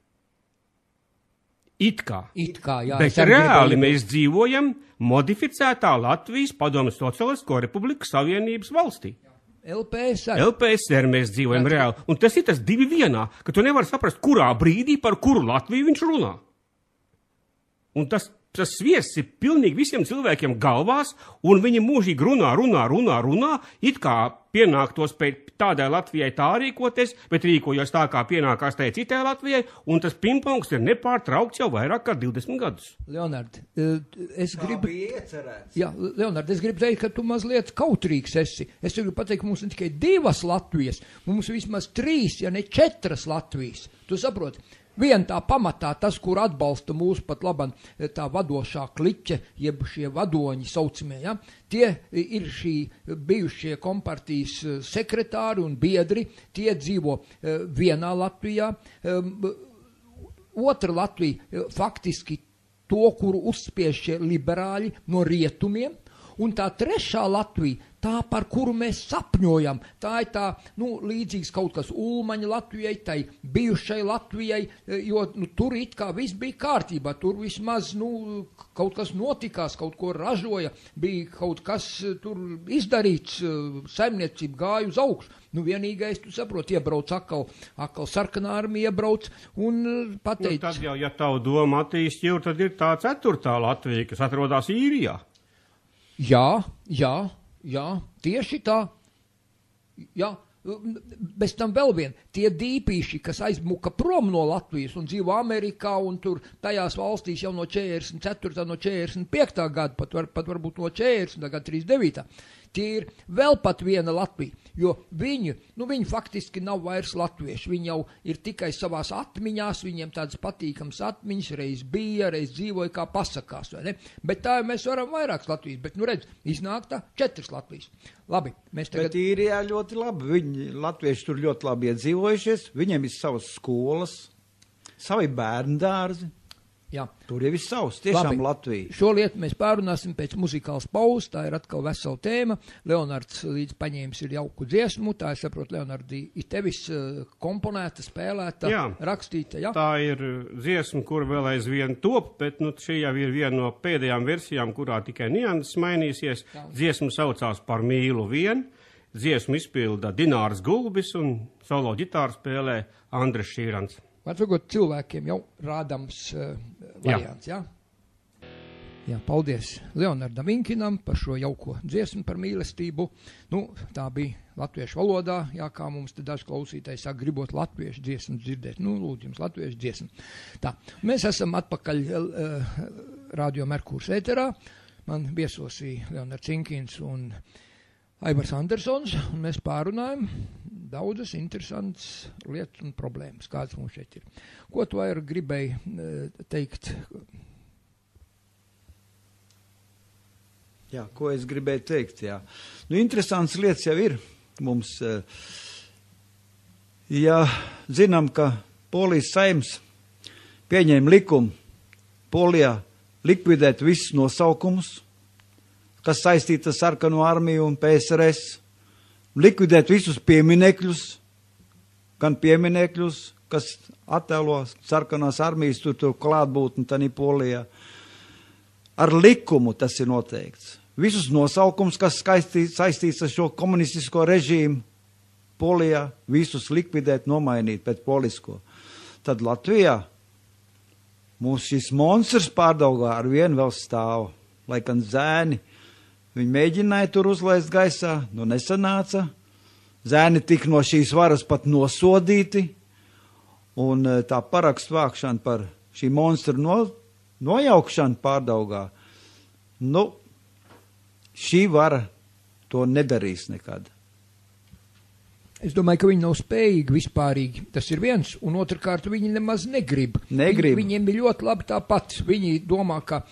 It kā, jā, bet reāli mēs dzīvojam modificētā Latvijas Padomju Socialistisko Republiku Savienības valstī. LPSR mēs dzīvojam reāli. Un tas ir tas 2-1, ka tu nevari saprast, kurā brīdī par kuru Latviju viņš runā. Un tas sviests ir pilnīgi visiem cilvēkiem galvās, un viņi mūžīgi runā, it kā pienāktos pēc tādai Latvijai tā rīkoties, bet rīkojos tā, kā pienākās tai citai Latvijai, un tas pingpongs ir nepārtraukts jau vairāk kā 20 gadus. Leonard, es gribu teikt, ka tu mazliet kautrīgs esi. Es gribu pateikt, ka mums ne tikai 2 Latvijas, mums vismaz 3, ja ne 4 Latvijas. Tu saproti? Vien tā pamatā tas, kur atbalsta mūsu pat laban tā vadošā kliķe, jeb šie vadoņi saucamie, ja? Tie ir šī bijušie kompartijas sekretāri un biedri, tie dzīvo vienā Latvijā. Otra Latvija faktiski to, kuru uzspiež šie liberāļi no rietumiem, un tā trešā Latvija, tā, par kuru mēs sapņojam, tā ir tā, līdzīgs kaut kas Ulmaņa Latvijai, tai bijušai Latvijai, jo tur it kā viss bija kārtībā, tur vismaz, kaut kas notikās, kaut ko ražoja, bija kaut kas tur izdarīts, saimniecība gāja uz augšu. Vienīgais, tu saproti, iebrauc atkal sarkanā armija iebrauc un pateic. Tad jau, ja tavu domu attīstīju, tad ir tā 4. Latvija, kas atrodas Īrijā. Jā, tieši tā. Jā, bez tam vēl vien, tie dīpīši, kas aizmuka prom no Latvijas un dzīvo Amerikā un tur tajās valstīs jau no 44. no 45. gada, pat varbūt no 40. gada 39. Tie ir vēl pat viena Latvija, jo viņi faktiski nav vairs latvieši, viņi jau ir tikai savās atmiņās, viņiem tādas patīkams atmiņas, reiz bija, reiz dzīvoja, kā pasakās, vai ne? Bet tā mēs varam vairākas Latvijas, bet, redz, iznāk tā 4 Latvijas. Labi, mēs tagad... Bet Īrijā ļoti labi, viņi latvieši tur ļoti labi iedzīvojušies, viņiem ir savas skolas, savi bērndārzi. Jā. Tur jau ir savs, tiešām Latvija. Šo lietu mēs pārunāsim pēc muzikālas pauzes, tā ir atkal vesela tēma. Leonards līdz paņēmis ir jauku dziesmu, tā es saprotu, Leonardi, ir tevis komponēta, spēlēta, rakstīta, jā? Tā ir dziesma, kur vēl aizvien top, bet šī jau ir viena no pēdējām versijām, kurā tikai nianses mainīsies. Dziesma saucās Par mīlu vien, dziesmu izpilda Dinārs Gulbis un solo ģitāru spēlē Andris Šīrans. Varbūt cilvēkiem jau rādams variants, jā? Jā, paldies Leonardam Vinkinam par šo jauko dziesmu par mīlestību. Tā bija latviešu valodā, jā, kā mums te daži klausītāji saka, gribot latviešu dziesmu dzirdēt. Lūdzu, jums latviešu dziesmu. Tā, mēs esam atpakaļ Radio Merkurs ēterā. Man viesosīja Leonards Vinkins un Aivars Andersons, un mēs pārunājam daudzas interesantas lietas un problēmas, kādas mums šeit ir. Ko tu vairāk gribēji teikt? Jā, ko es gribēju teikt, jā. Interesants lietas jau ir mums. Ja zinām, ka Polijas Saeims pieņēma likumu Polijā likvidēt visus nosaukumus, kas saistīti ar Sarkano armiju un PSRS, likvidēt visus pieminekļus, gan pieminekļus, kas attēlo Sarkanās armijas tur klātbūtni tanī Polijā. Ar likumu tas ir noteikts. Visus nosaukums, kas saistīts ar šo komunistisko režīmu Polijā, visus likvidēt, nomainīt pēc polisko. Tad Latvijā mūs šis monstrs Pārdaugā ar vienu vēl stāv, lai gan zēni, viņi mēģināja tur uzlaist gaisā, nesanāca. Zēni tika no šīs varas pat nosodīti, un tā parakstu vākšana par šī monstra nojaukšanu Pārdaugā, šī vara to nedarīs nekad. Es domāju, ka viņi nav spējīgi vispārīgi. Tas ir viens, un otrkārt viņi nemaz negrib. Viņiem ir ļoti labi tāpat. Viņi domā, ka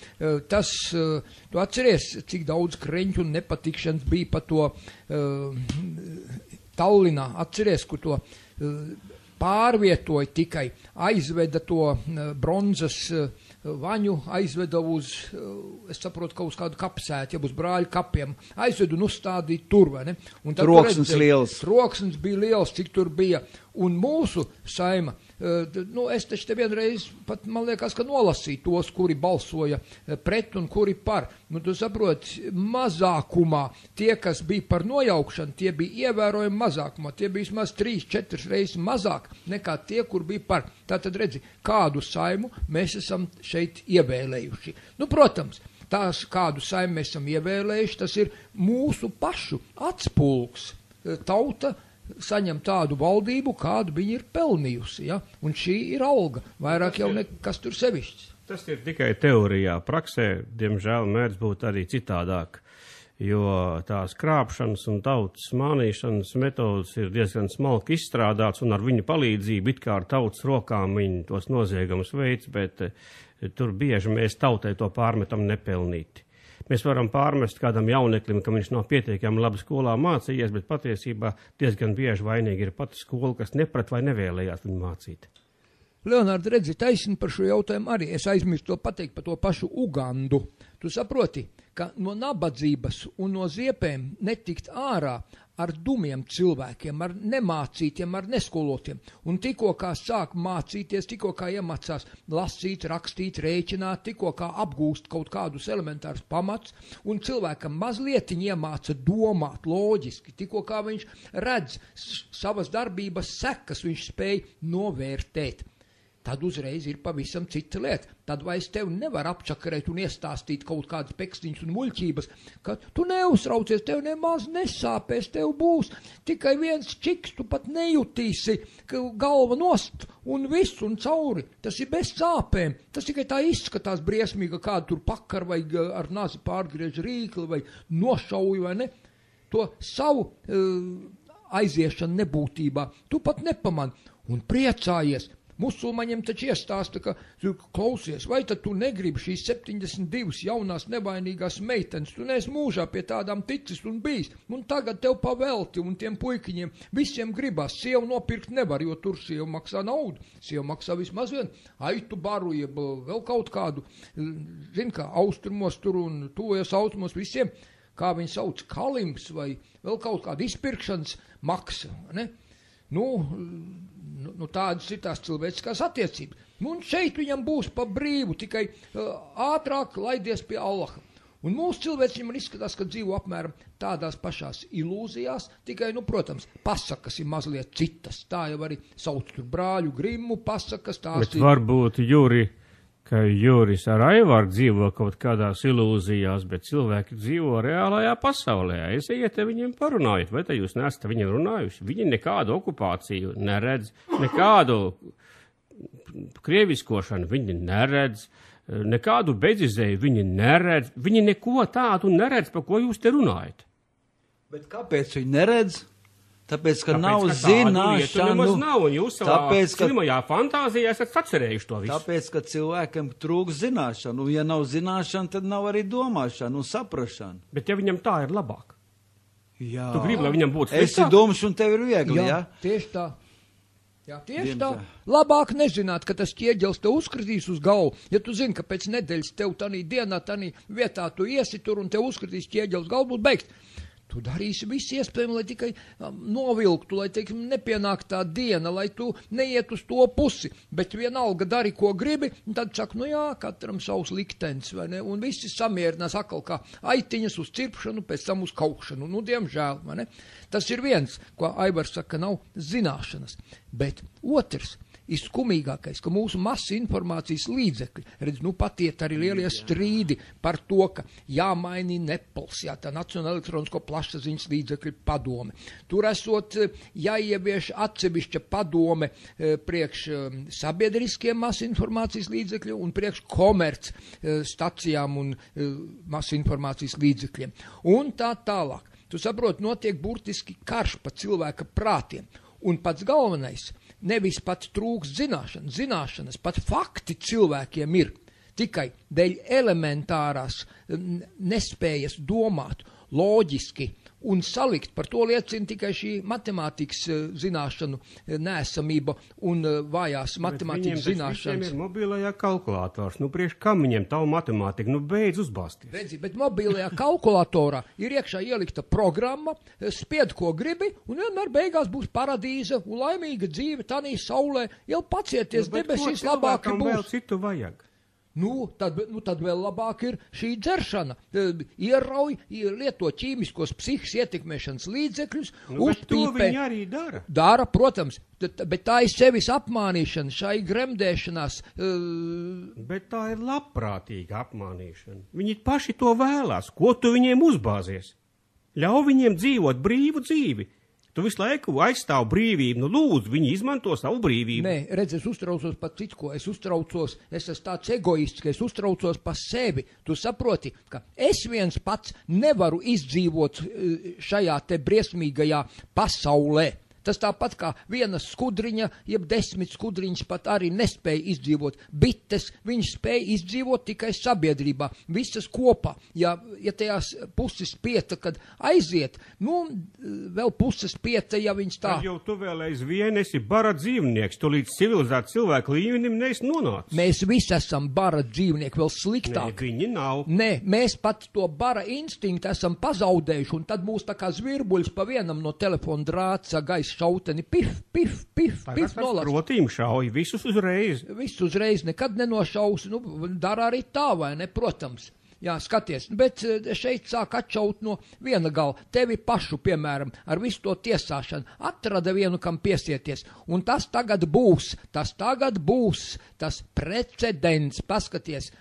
tas, tu atceries, cik daudz kreņķu un nepatikšanas bija pa to Tallinā. Atceries, kur to pārvietoja tikai, aizveda to bronzas vaņu, aizveda uz, es saprotu, ka uz kādu kapsētu, ja uz brāļu kapiem, aizvedu un uzstādīja tur, vai ne? Un troksnis liels. Troksnis bija liels, cik tur bija. Un mūsu Saima, es taču te vienreiz pat, man liekas, ka nolasīju tos, kuri balsoja pret un kuri par. Tu saproti, mazākumā tie, kas bija par nojaukšanu, tie bija ievērojami mazākumā. Tie bija vismaz 3-4 reizes mazāk nekā tie, kur bija par. Tātad redzi, kādu Saimu mēs esam šeit ievēlējuši. Protams, tās, kādu Saimu mēs esam ievēlējuši, tas ir mūsu pašu atspulks. Tauta saņem tādu valdību, kādu viņi ir pelnījusi, ja? Un šī ir alga, vairāk jau nekas tur sevišķis. Tas ir tikai teorijā, praksē, diemžēl, mēdz būt arī citādāk, jo tās krāpšanas un tautas mānīšanas metodas ir diezgan smalki izstrādāts, un ar viņu palīdzību it kā ar tautas rokām viņi tos noziegumus veids, bet tur bieži mēs tautai to pārmetam nepelnīti. Mēs varam pārmest kādam jauneklim, ka viņš nav pietiekami labi skolā mācījies, bet patiesībā diezgan bieži vainīgi ir pati skola, kas neprat vai nevēlējās viņu mācīt. Leonārd, redzi, taisni par šo jautājumu arī. Es aizmirstu to pateikt par to pašu Ugandu. Tu saproti, ka no nabadzības un no ziepēm netikt ārā ar dumiem cilvēkiem, ar nemācītiem, ar neskolotiem. Un tikko kā sāk mācīties, tikko kā iemācās lasīt, rakstīt, rēķināt, tikko kā apgūst kaut kādus elementārus pamats, un cilvēkam mazliet iemāca domāt loģiski, tikko kā viņš redz savas darbības sekas, viņš spēj novērtēt. Tad uzreiz ir pavisam cita lieta. Tad vairs tev nevar apčakarēt un iestāstīt kaut kādas pekstiņas un muļķības, ka tu neuztraucies, tev nemaz nesāpēs, tev būs tikai viens čiks, tu pat nejutīsi, ka galva nost un viss un cauri. Tas ir bez sāpēm. Tas tikai tā izskatās briesmīgi, kādu tur pakar vai ar nazi pārgriež rīkli vai nošauju vai ne. To savu aiziešanu nebūtībā tu pat nepamani un priecājies. Musulmaņiem taču iestāsta, ka klausies, vai tad tu negribi šīs 72 jaunās nevainīgās meitenes, tu neesi mūžā pie tādām ticis un bijis, un tagad tev pavelti, un tiem puikiņiem visiem gribās, sievu nopirkt nevar, jo tur sievu maksā naudu, sievu maksā vismaz vien aitu baru, jeb vēl kaut kādu, kā austrumos tur un tuvojas austrumos visiem, kā viņi sauc, kalims vai vēl kaut kāda izpirkšanas maksa, ne? Tādas ir tās cilvēciskās attiecības. Un šeit viņam būs pa brīvu, tikai ātrāk laidies pie Allaha. Un mūsu cilvēks viņam izskatās, ka dzīvo apmēram tādās pašās ilūzijās, tikai, protams, pasakas ir mazliet citas. Tā jau arī sauc tur brāļu Grimmu pasakas. Bet varbūt Juris ar Aivaru dzīvo kaut kādās ilūzijās, bet cilvēki dzīvo reālajā pasaulē. Aiziet, viņiem parunājiet, vai te jūs neesat viņiem runājuši? Viņi nekādu okupāciju neredz, nekādu krieviskošanu viņi neredz, nekādu bezizēju viņi neredz, viņi neko tādu neredz, par ko jūs te runājat. Bet kāpēc viņi neredz? Tāpēc, ka nav zināšanu, nav, un jūs savā slimajā fantāzijā esat atcerējuši to visu. Tāpēc, ka cilvēkiem trūks zināšanu, un ja nav zināšana, tad nav arī domāšana un saprašana. Bet ja viņam tā ir labāk? Jā. Tu gribi, lai viņam būtu sliktāk? Esi domš un tev ir viegli, jā? Tieši tā. Jā, tieši tā. Labāk nezināt, ka tas ķieģels te uzskritīs uz galvu. Ja tu zini, ka pēc nedēļas tev tanī dienā, tanī vietā tu iesi tur un tev uzskritīs ķieģels galvu, būs beigts. Tu darīsi visu iespējami, lai tikai novilktu, lai, teiksim, nepienāk tā diena, lai tu neiet uz to pusi, bet vienalga dari, ko gribi, un tad saka, nu jā, katram savs liktenis, vai ne, un visi samierinās atkal kā aitiņas uz cirpšanu, pēc tam uz kaukšanu, nu, diemžēl, vai ne. Tas ir viens, ko Aivars saka, nav zināšanas, bet otrs, ir skumīgākais, ka mūsu masu informācijas līdzekļi, redz, nu patiet arī lielie strīdi par to, ka jāmaini Nepals, jā, tā Nacionāla elektronisko plašsaziņas līdzekļu padome. Tur esot jāievieš atsevišķa padome priekš sabiedriskiem masu informācijas līdzekļiem un priekš komerc stacijām un masu informācijas līdzekļiem. Un tā tālāk. Tu saproti, notiek burtiski karš pa cilvēka prātiem. Un pats galvenais, nevis pat trūks zināšanas, pat fakti cilvēkiem ir. Tikai dēļ elementārās nespējas domāt loģiski un salikt. Par to liecina tikai šī matemātikas zināšanu neesamība un vājās matemātikas zināšanas. Viņiem ir mobilajā kalkulators. Nu, priekš kam viņiem tavu matemātiku? Nu, beidz uzbāzties. Redzi, bet mobilajā kalkulatorā ir iekšā ielikta programma, spied, ko gribi, un vienmēr beigās būs paradīze un laimīga dzīve tanī saulē. Jau pacieties, debesīs labāk būs. Vēl citu vajag? Nu, tad vēl labāk ir šī dzeršana. Ierauj, lieto ķīmiskos psihas ietekmēšanas līdzekļus, uzpīpē. To viņi arī dara. Dara, protams, bet tā ir sevis apmānīšana, šai gremdēšanās. Bet tā ir labprātīga apmānīšana. Viņi paši to vēlās. Ko tu viņiem uzbāzies? Ļauj viņiem dzīvot brīvu dzīvi. Tu visu laiku aizstāv brīvību, nu lūdzu, viņi izmanto savu brīvību. Nē, redz, es uztraucos par citu, ko es uztraucos, es esmu tāds egoists, ka es uztraucos par sevi. Tu saproti, ka es viens pats nevaru izdzīvot šajā te briesmīgajā pasaulē. Tas tāpat kā viena skudriņa, jeb 10 skudriņas pat arī nespēja izdzīvot. Bites, viņas spēja izdzīvot tikai sabiedrībā, visas kopā. Ja tajās puses pieta, kad aiziet, nu, vēl puses pieta, ja viņas tā. Tad jau tu vēl aizvien esi bara dzīvnieks, tu līdz civilizētu cilvēku līmenim neesi nonācis. Mēs visi esam bara dzīvnieki, vēl sliktāk. Nē, viņi nav. Nē, mēs pat to bara instinktu esam pazaudējuši, un tad mūs tā kā zvirbuļs pa vienam no telefona drāca gaisa šauteni, pif, pif, pif, pif, nolast. Protīm šauj, visus uzreiz. Visus uzreiz, nekad nenošaus, nu, dara arī tā, vai ne, protams. Jā, skaties, bet šeit sāk atšaut no viena gala. Tevi pašu, piemēram, ar visu to tiesāšanu, atrada vienu, kam piesieties. Un tas tagad būs, tas precedents. Paskaties,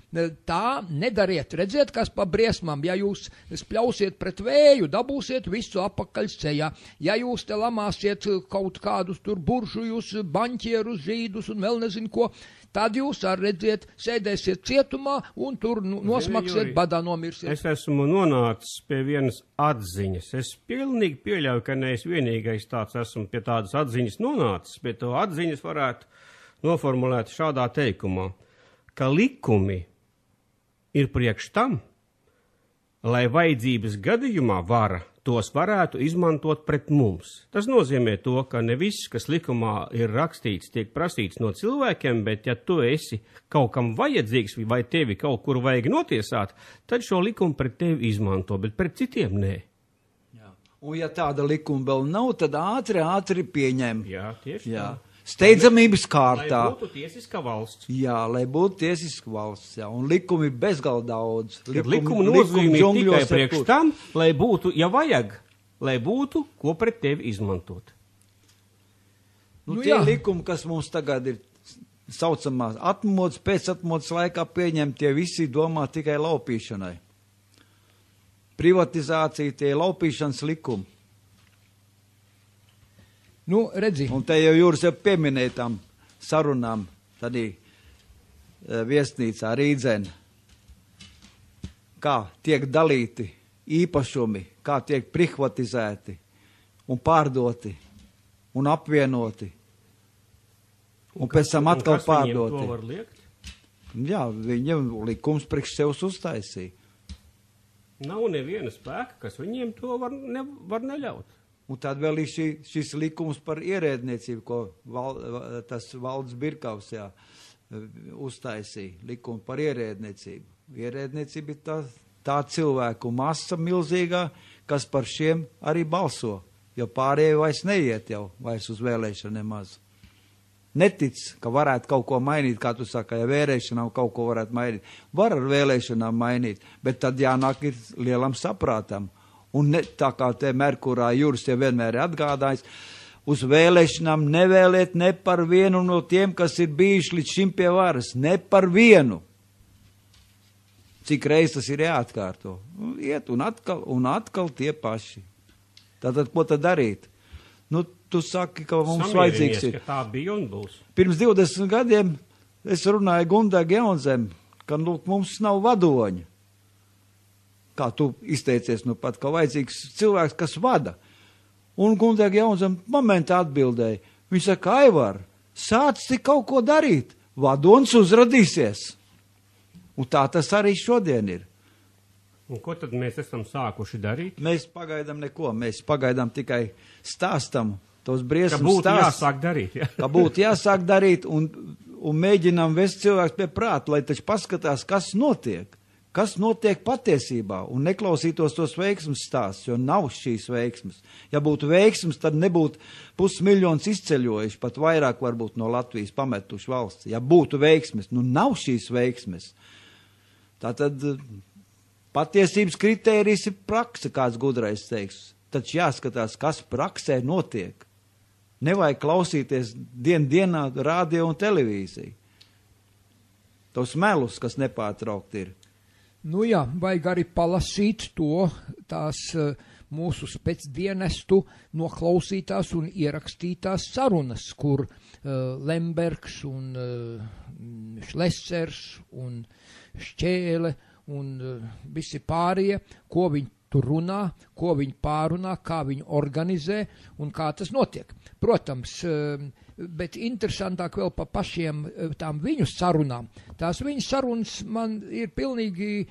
tā nedariet. Redziet, kas pa briesmām. Ja jūs spļausiet pret vēju, dabūsiet visu apakaļ sejā. Ja jūs te lamāsiet kaut kādus tur buržujus, baņķierus, žīdus un vēl nezinu ko, tad jūs arī redziet, sēdēsiet cietumā un tur nosmaksiet, badā nomirsiet. Es esmu nonācis pie vienas atziņas. Es pilnīgi pieļauju, ka ne es vienīgais tāds esmu pie tādas atziņas nonācis, bet to atziņas varētu noformulēt šādā teikumā, ka likumi ir priekš tam, lai vajadzības gadījumā vara tos varētu izmantot pret mums. Tas nozīmē to, ka ne viss, kas likumā ir rakstīts, tiek prasīts no cilvēkiem, bet ja tu esi kaut kam vajadzīgs vai tevi kaut kur vajag notiesāt, tad šo likumu pret tevi izmanto, bet pret citiem nē. Jā. Un ja tāda likuma vēl nav, tad ātri pieņem. Jā, tieši tā. Steidzamības kārtā. Lai būtu tiesiska valsts. Jā, lai būtu tiesiska valsts, jā. Un likumi bezgalīgi daudz. Likuma nozīmē tikai priekš tam, lai būtu, ja vajag, lai būtu, ko pret tevi izmantot. Nu, tie likumi, kas mums tagad ir saucamās atmodas, pēc atmodas laikā pieņem, tie visi domā tikai laupīšanai. Privatizācija, tie laupīšanas likumi. Nu, redzi. Un te jau Jūras jau pieminēja tām sarunām, tādī viesnīcā Rīdzen, kā tiek dalīti īpašumi, kā tiek privatizēti un pārdoti un apvienoti. Un pēc tam atkal pārdoti. To var liekt? Jā, viņam likums priekš sevs uztaisīja. Nav neviena spēka, kas viņiem to var neļaut. Un tad vēl ir šis likums par ierēdniecību, ko tas Valds Birkaus uztaisīja, likumu par ierēdniecību. Ierēdniecība ir tā cilvēku masa milzīgā, kas par šiem arī balso, jo pārējie vairs neiet jau vairs uz vēlēšanu nemaz. Netic, ka varētu kaut ko mainīt, kā tu saka, ja vēlēšanām kaut ko varētu mainīt. Var ar vēlēšanām mainīt, bet tad jānāk ir lielam saprātam. Un ne, tā kā te Merkurā Juris jau vienmēr ir atgādājis, uz vēlēšanām nevēliet ne par vienu no tiem, kas ir bijuši līdz šim pie varas, ne par vienu. Cik reiz tas ir jāatkārto. Iet un atkal tie paši. Tātad, ko tad darīt? Nu, tu saki, ka mums vajadzīgs ir. Ka tā bija un būs. Pirms 20 gadiem es runāju Gundai Jaunzem, ka mums nav vadoņa. Kā tu izteicies nu pat, ka vajadzīgs cilvēks, kas vada. Un Gundai Jaunzem momentā atbildēja. Viņš saka, Aivar, sāc kaut ko darīt, vadons uzradīsies. Un tā tas arī šodien ir. Un ko tad mēs esam sākuši darīt? Mēs pagaidām neko, mēs pagaidām tikai stāstam tos briesmas stāstus. Ka būtu stāst, jāsāk darīt. Ja? Ka būtu jāsāk darīt un mēģinām vest cilvēks pie prāta, lai taču paskatās, kas notiek patiesībā un neklausītos tos veiksmes stāstus, jo nav šīs veiksmes. Ja būtu veiksmes, tad nebūtu 500 000 izceļojuši, pat vairāk varbūt no Latvijas pametuši valsts. Ja būtu veiksmes, nu nav šīs veiksmes. Tātad patiesības kritērijs ir praksa, kāds gudrais teiks. Taču jāskatās, kas praksē notiek. Nevajag klausīties dienā radio un televīziju. Tos melus, kas nepārtraukt ir. Nu jā, vajag arī palasīt tās mūsu spēcdienestu noklausītās un ierakstītās sarunas, kur Lembergs un Šlesers un Šķēle un visi pārējie, ko viņi tur runā, ko viņi pārunā, kā viņi organizē un kā tas notiek. Protams, bet interesantāk vēl pa pašiem tām viņu sarunām. Tās viņu sarunas man ir pilnīgi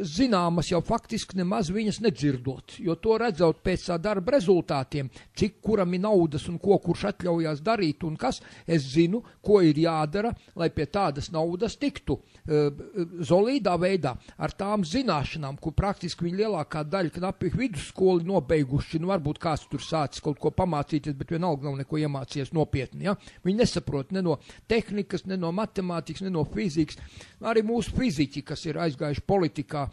zināmas jau faktiski nemaz viņas nedzirdot, jo to redzot pēc tā darba rezultātiem, cik kuram ir naudas un ko kurš atļaujās darīt un kas, es zinu, ko ir jādara, lai pie tādas naudas tiktu solīdā veidā ar tām zināšanām, kur praktiski viņa lielākā daļa knapi vidusskoli nobeiguši, nu varbūt kāds tur sācis kaut ko pamācīties, bet vienalga nav neko iemācījies nopietni, ja? Viņi nesaprot ne no tehnikas, ne no matemātikas, ne no fizikas, arī mūsu fiziķi, kas ir aizgājuši politikā,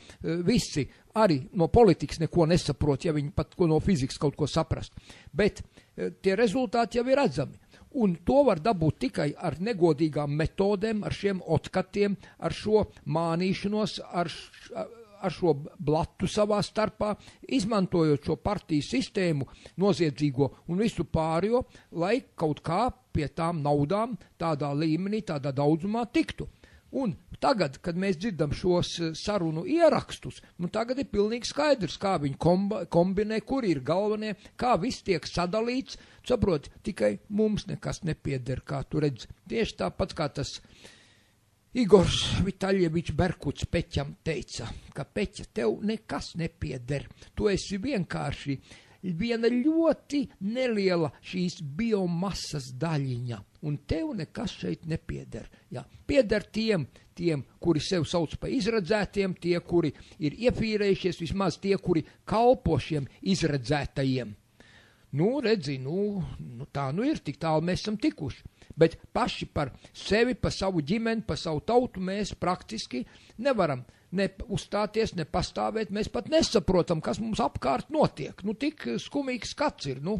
visi arī no politikas neko nesaprot, ja viņi pat no fizikas kaut ko saprast. Bet tie rezultāti jau ir redzami. Un to var dabūt tikai ar negodīgām metodēm, ar šiem otkatiem, ar šo mānīšanos, ar šo blatu savā starpā, izmantojot šo partiju sistēmu, noziedzīgo un visu pārējo, lai kaut kā pie tām naudām tādā līmenī, tādā daudzumā tiktu. Un tagad, kad mēs dzirdam šos sarunu ierakstus, nu tagad ir pilnīgi skaidrs, kā viņi kombinē, kur ir galvenie, kā viss tiek sadalīts. Saprot, tikai mums nekas nepieder, kā tu redzi. Tieši tāpat kā tas Igors Vitaļevičs Berkuts Peķam teica, ka Peķa, tev nekas nepieder. Tu esi vienkārši viena ļoti neliela šīs biomasas daļiņa, un tev nekas šeit nepieder. Jā, pieder tiem, kuri sev sauc pa izredzētiem, tie, kuri ir iefīrējušies, vismaz tie, kuri kalpo šiem izredzētajiem. Nu, redzi, tā ir, tik tālu mēs esam tikuši. Bet paši par sevi, par savu ģimeni, par savu tautu mēs praktiski nevaram ne uzstāties, ne pastāvēt. Mēs pat nesaprotam, kas mums apkārt notiek. Nu, tik skumīgs skats ir, nu.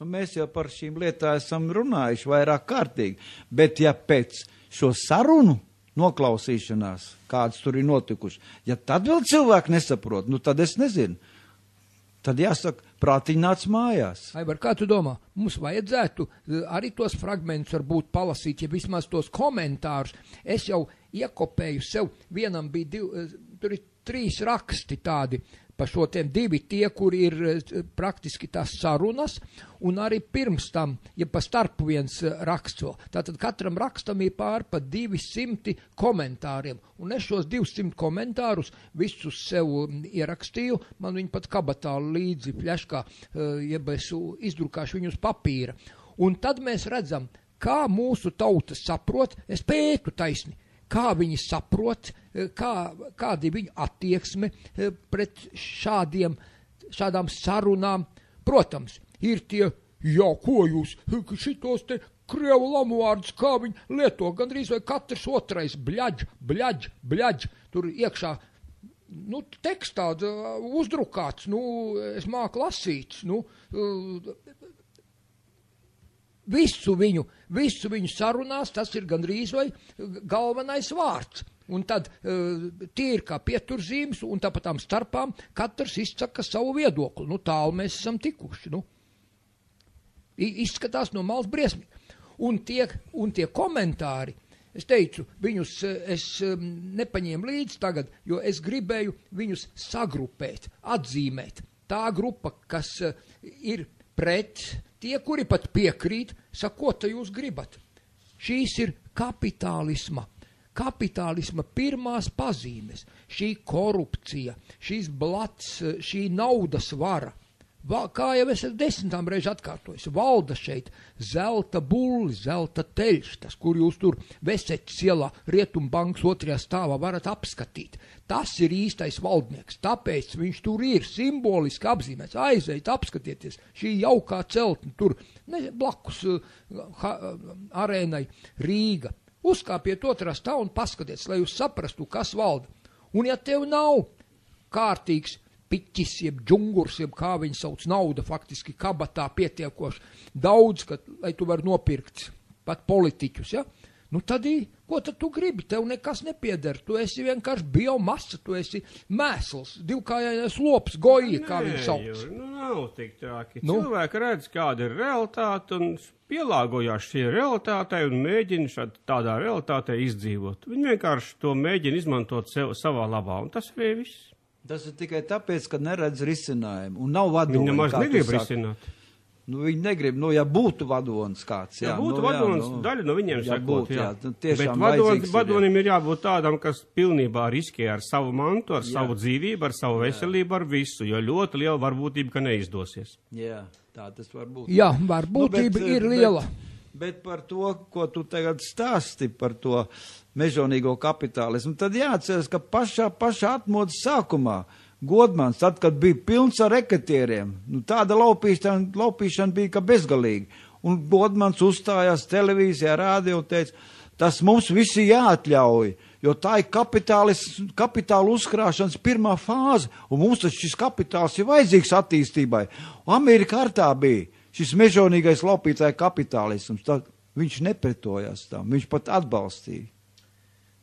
Mēs jau par šīm lietām esam runājuši vairāk kārtīgi. Bet ja pēc šo sarunu noklausīšanās, kādas tur ir notikuši, ja tad vēl cilvēki nesaprot, nu tad es nezinu. Tad jāsaka, prātiņ nāc mājās. Aivar, kā tu domā? Mums vajadzētu arī tos fragmentus varbūt palasīt, ja vismaz tos komentārus. Es jau iekopēju sev, vienam bija tur ir 3 raksti tādi pa šo tiem divi tie, kuri ir praktiski tās sarunas, un arī pirms tam, ja pa starpu viens raksts vēl. Tātad katram rakstam ir pār pa 200 komentāriem, un es šos 200 komentārus visus sev ierakstīju, man viņi pat kabatā līdzi fļeškā, jeb es izdrukāšu viņu uz papīra. Un tad mēs redzam, kā mūsu tauta saprot, es pētu taisni, kā viņi saprot, kādi viņu attieksme pret šādām sarunām. Protams, ir tie, jā, ko jūs, šitos te krievu lamuvārdus, kā viņi lieto, gandrīz vai katrs otrais, bļaģ, tur iekšā, tekstā uzdrukāts, es māku lasīts, Visu viņu sarunās, tas ir gandrīz vai galvenais vārds. Un tad tie ir kā pieturzīmes, un tāpat tām starpām katrs izsaka savu viedokli. Tālu mēs esam tikuši. Izskatās no malas briesmīgi. Un tie komentāri, es teicu, viņus es nepaņēmu līdzi tagad, jo es gribēju viņus sagrupēt, atzīmēt. Tā grupa, kas ir pret, tie, kuri pat piekrīt, saka, ko te jūs gribat? Šīs ir kapitālisma pirmās pazīmes, šī korupcija, šīs blats, šī naudas vara. Kā jau es 10 reizi atkārtoju, valda šeit zelta bulli, zelta teļš, tas, kur jūs tur Veseķis ielā Rietumbankas 2. stāvā varat apskatīt. Tas ir īstais valdnieks, tāpēc viņš tur ir simboliski apzīmēts. Aiziet, apskatieties, šī jaukā celtne tur blakus arēnai Rīga. Uzkāpiet 2. stāvu un paskatieties, lai jūs saprastu, kas valda. Un ja tev nav kārtīgs piķis, jeb džungurs, jeb kā viņi sauc, nauda faktiski kabatā pietiekoši daudz, lai tu var nopirkt pat politiķus, ja? Tad, ko tad tu gribi? Tev nekas nepieder, tu esi vienkārši biomasa, tu esi mēsls, divkājais lops, goji, kā viņi sauc. Nav tik traki. Cilvēki redz, kāda ir realitāte un pielāgojās šī realitātei un mēģina tādā realitātei izdzīvot. Viņi vienkārši to mēģina izmantot savā labā, un tas ir viss. Tas ir tikai tāpēc, ka neredz risinājumu un nav vadonis. Viņi nemaz negrib risināt. Viņi negrib, ja būtu vadonis kāds. Ja būtu vadonis, daļa no viņiem sekot, Bet vadonim ir jābūt tādam, kas pilnībā riskē ar savu mantu, ar savu dzīvību, ar savu veselību, ar visu, jo ļoti liela varbūtība, ka neizdosies. Jā, tā tas var būt. Jā, varbūtība ir liela. Bet par to, ko tu tagad stāsti par to mežonīgo kapitālismu, tad jāatceras, ka pašā atmodas sākumā Godmans, tad, kad bija pilns ar reketieriem, tāda laupīšana bija ka bezgalīgi. Un Godmans uzstājās televīzijā, rādio un teica, tas mums visi jāatļauj, jo tā ir kapitāla uzkrāšanas pirmā fāze, un mums tas šis kapitāls ir vajadzīgs attīstībai. Un Amerikā ar tā bija. Šis mežonīgais laupītāja kapitālisms, tad viņš nepretojās tam, viņš pat atbalstīja.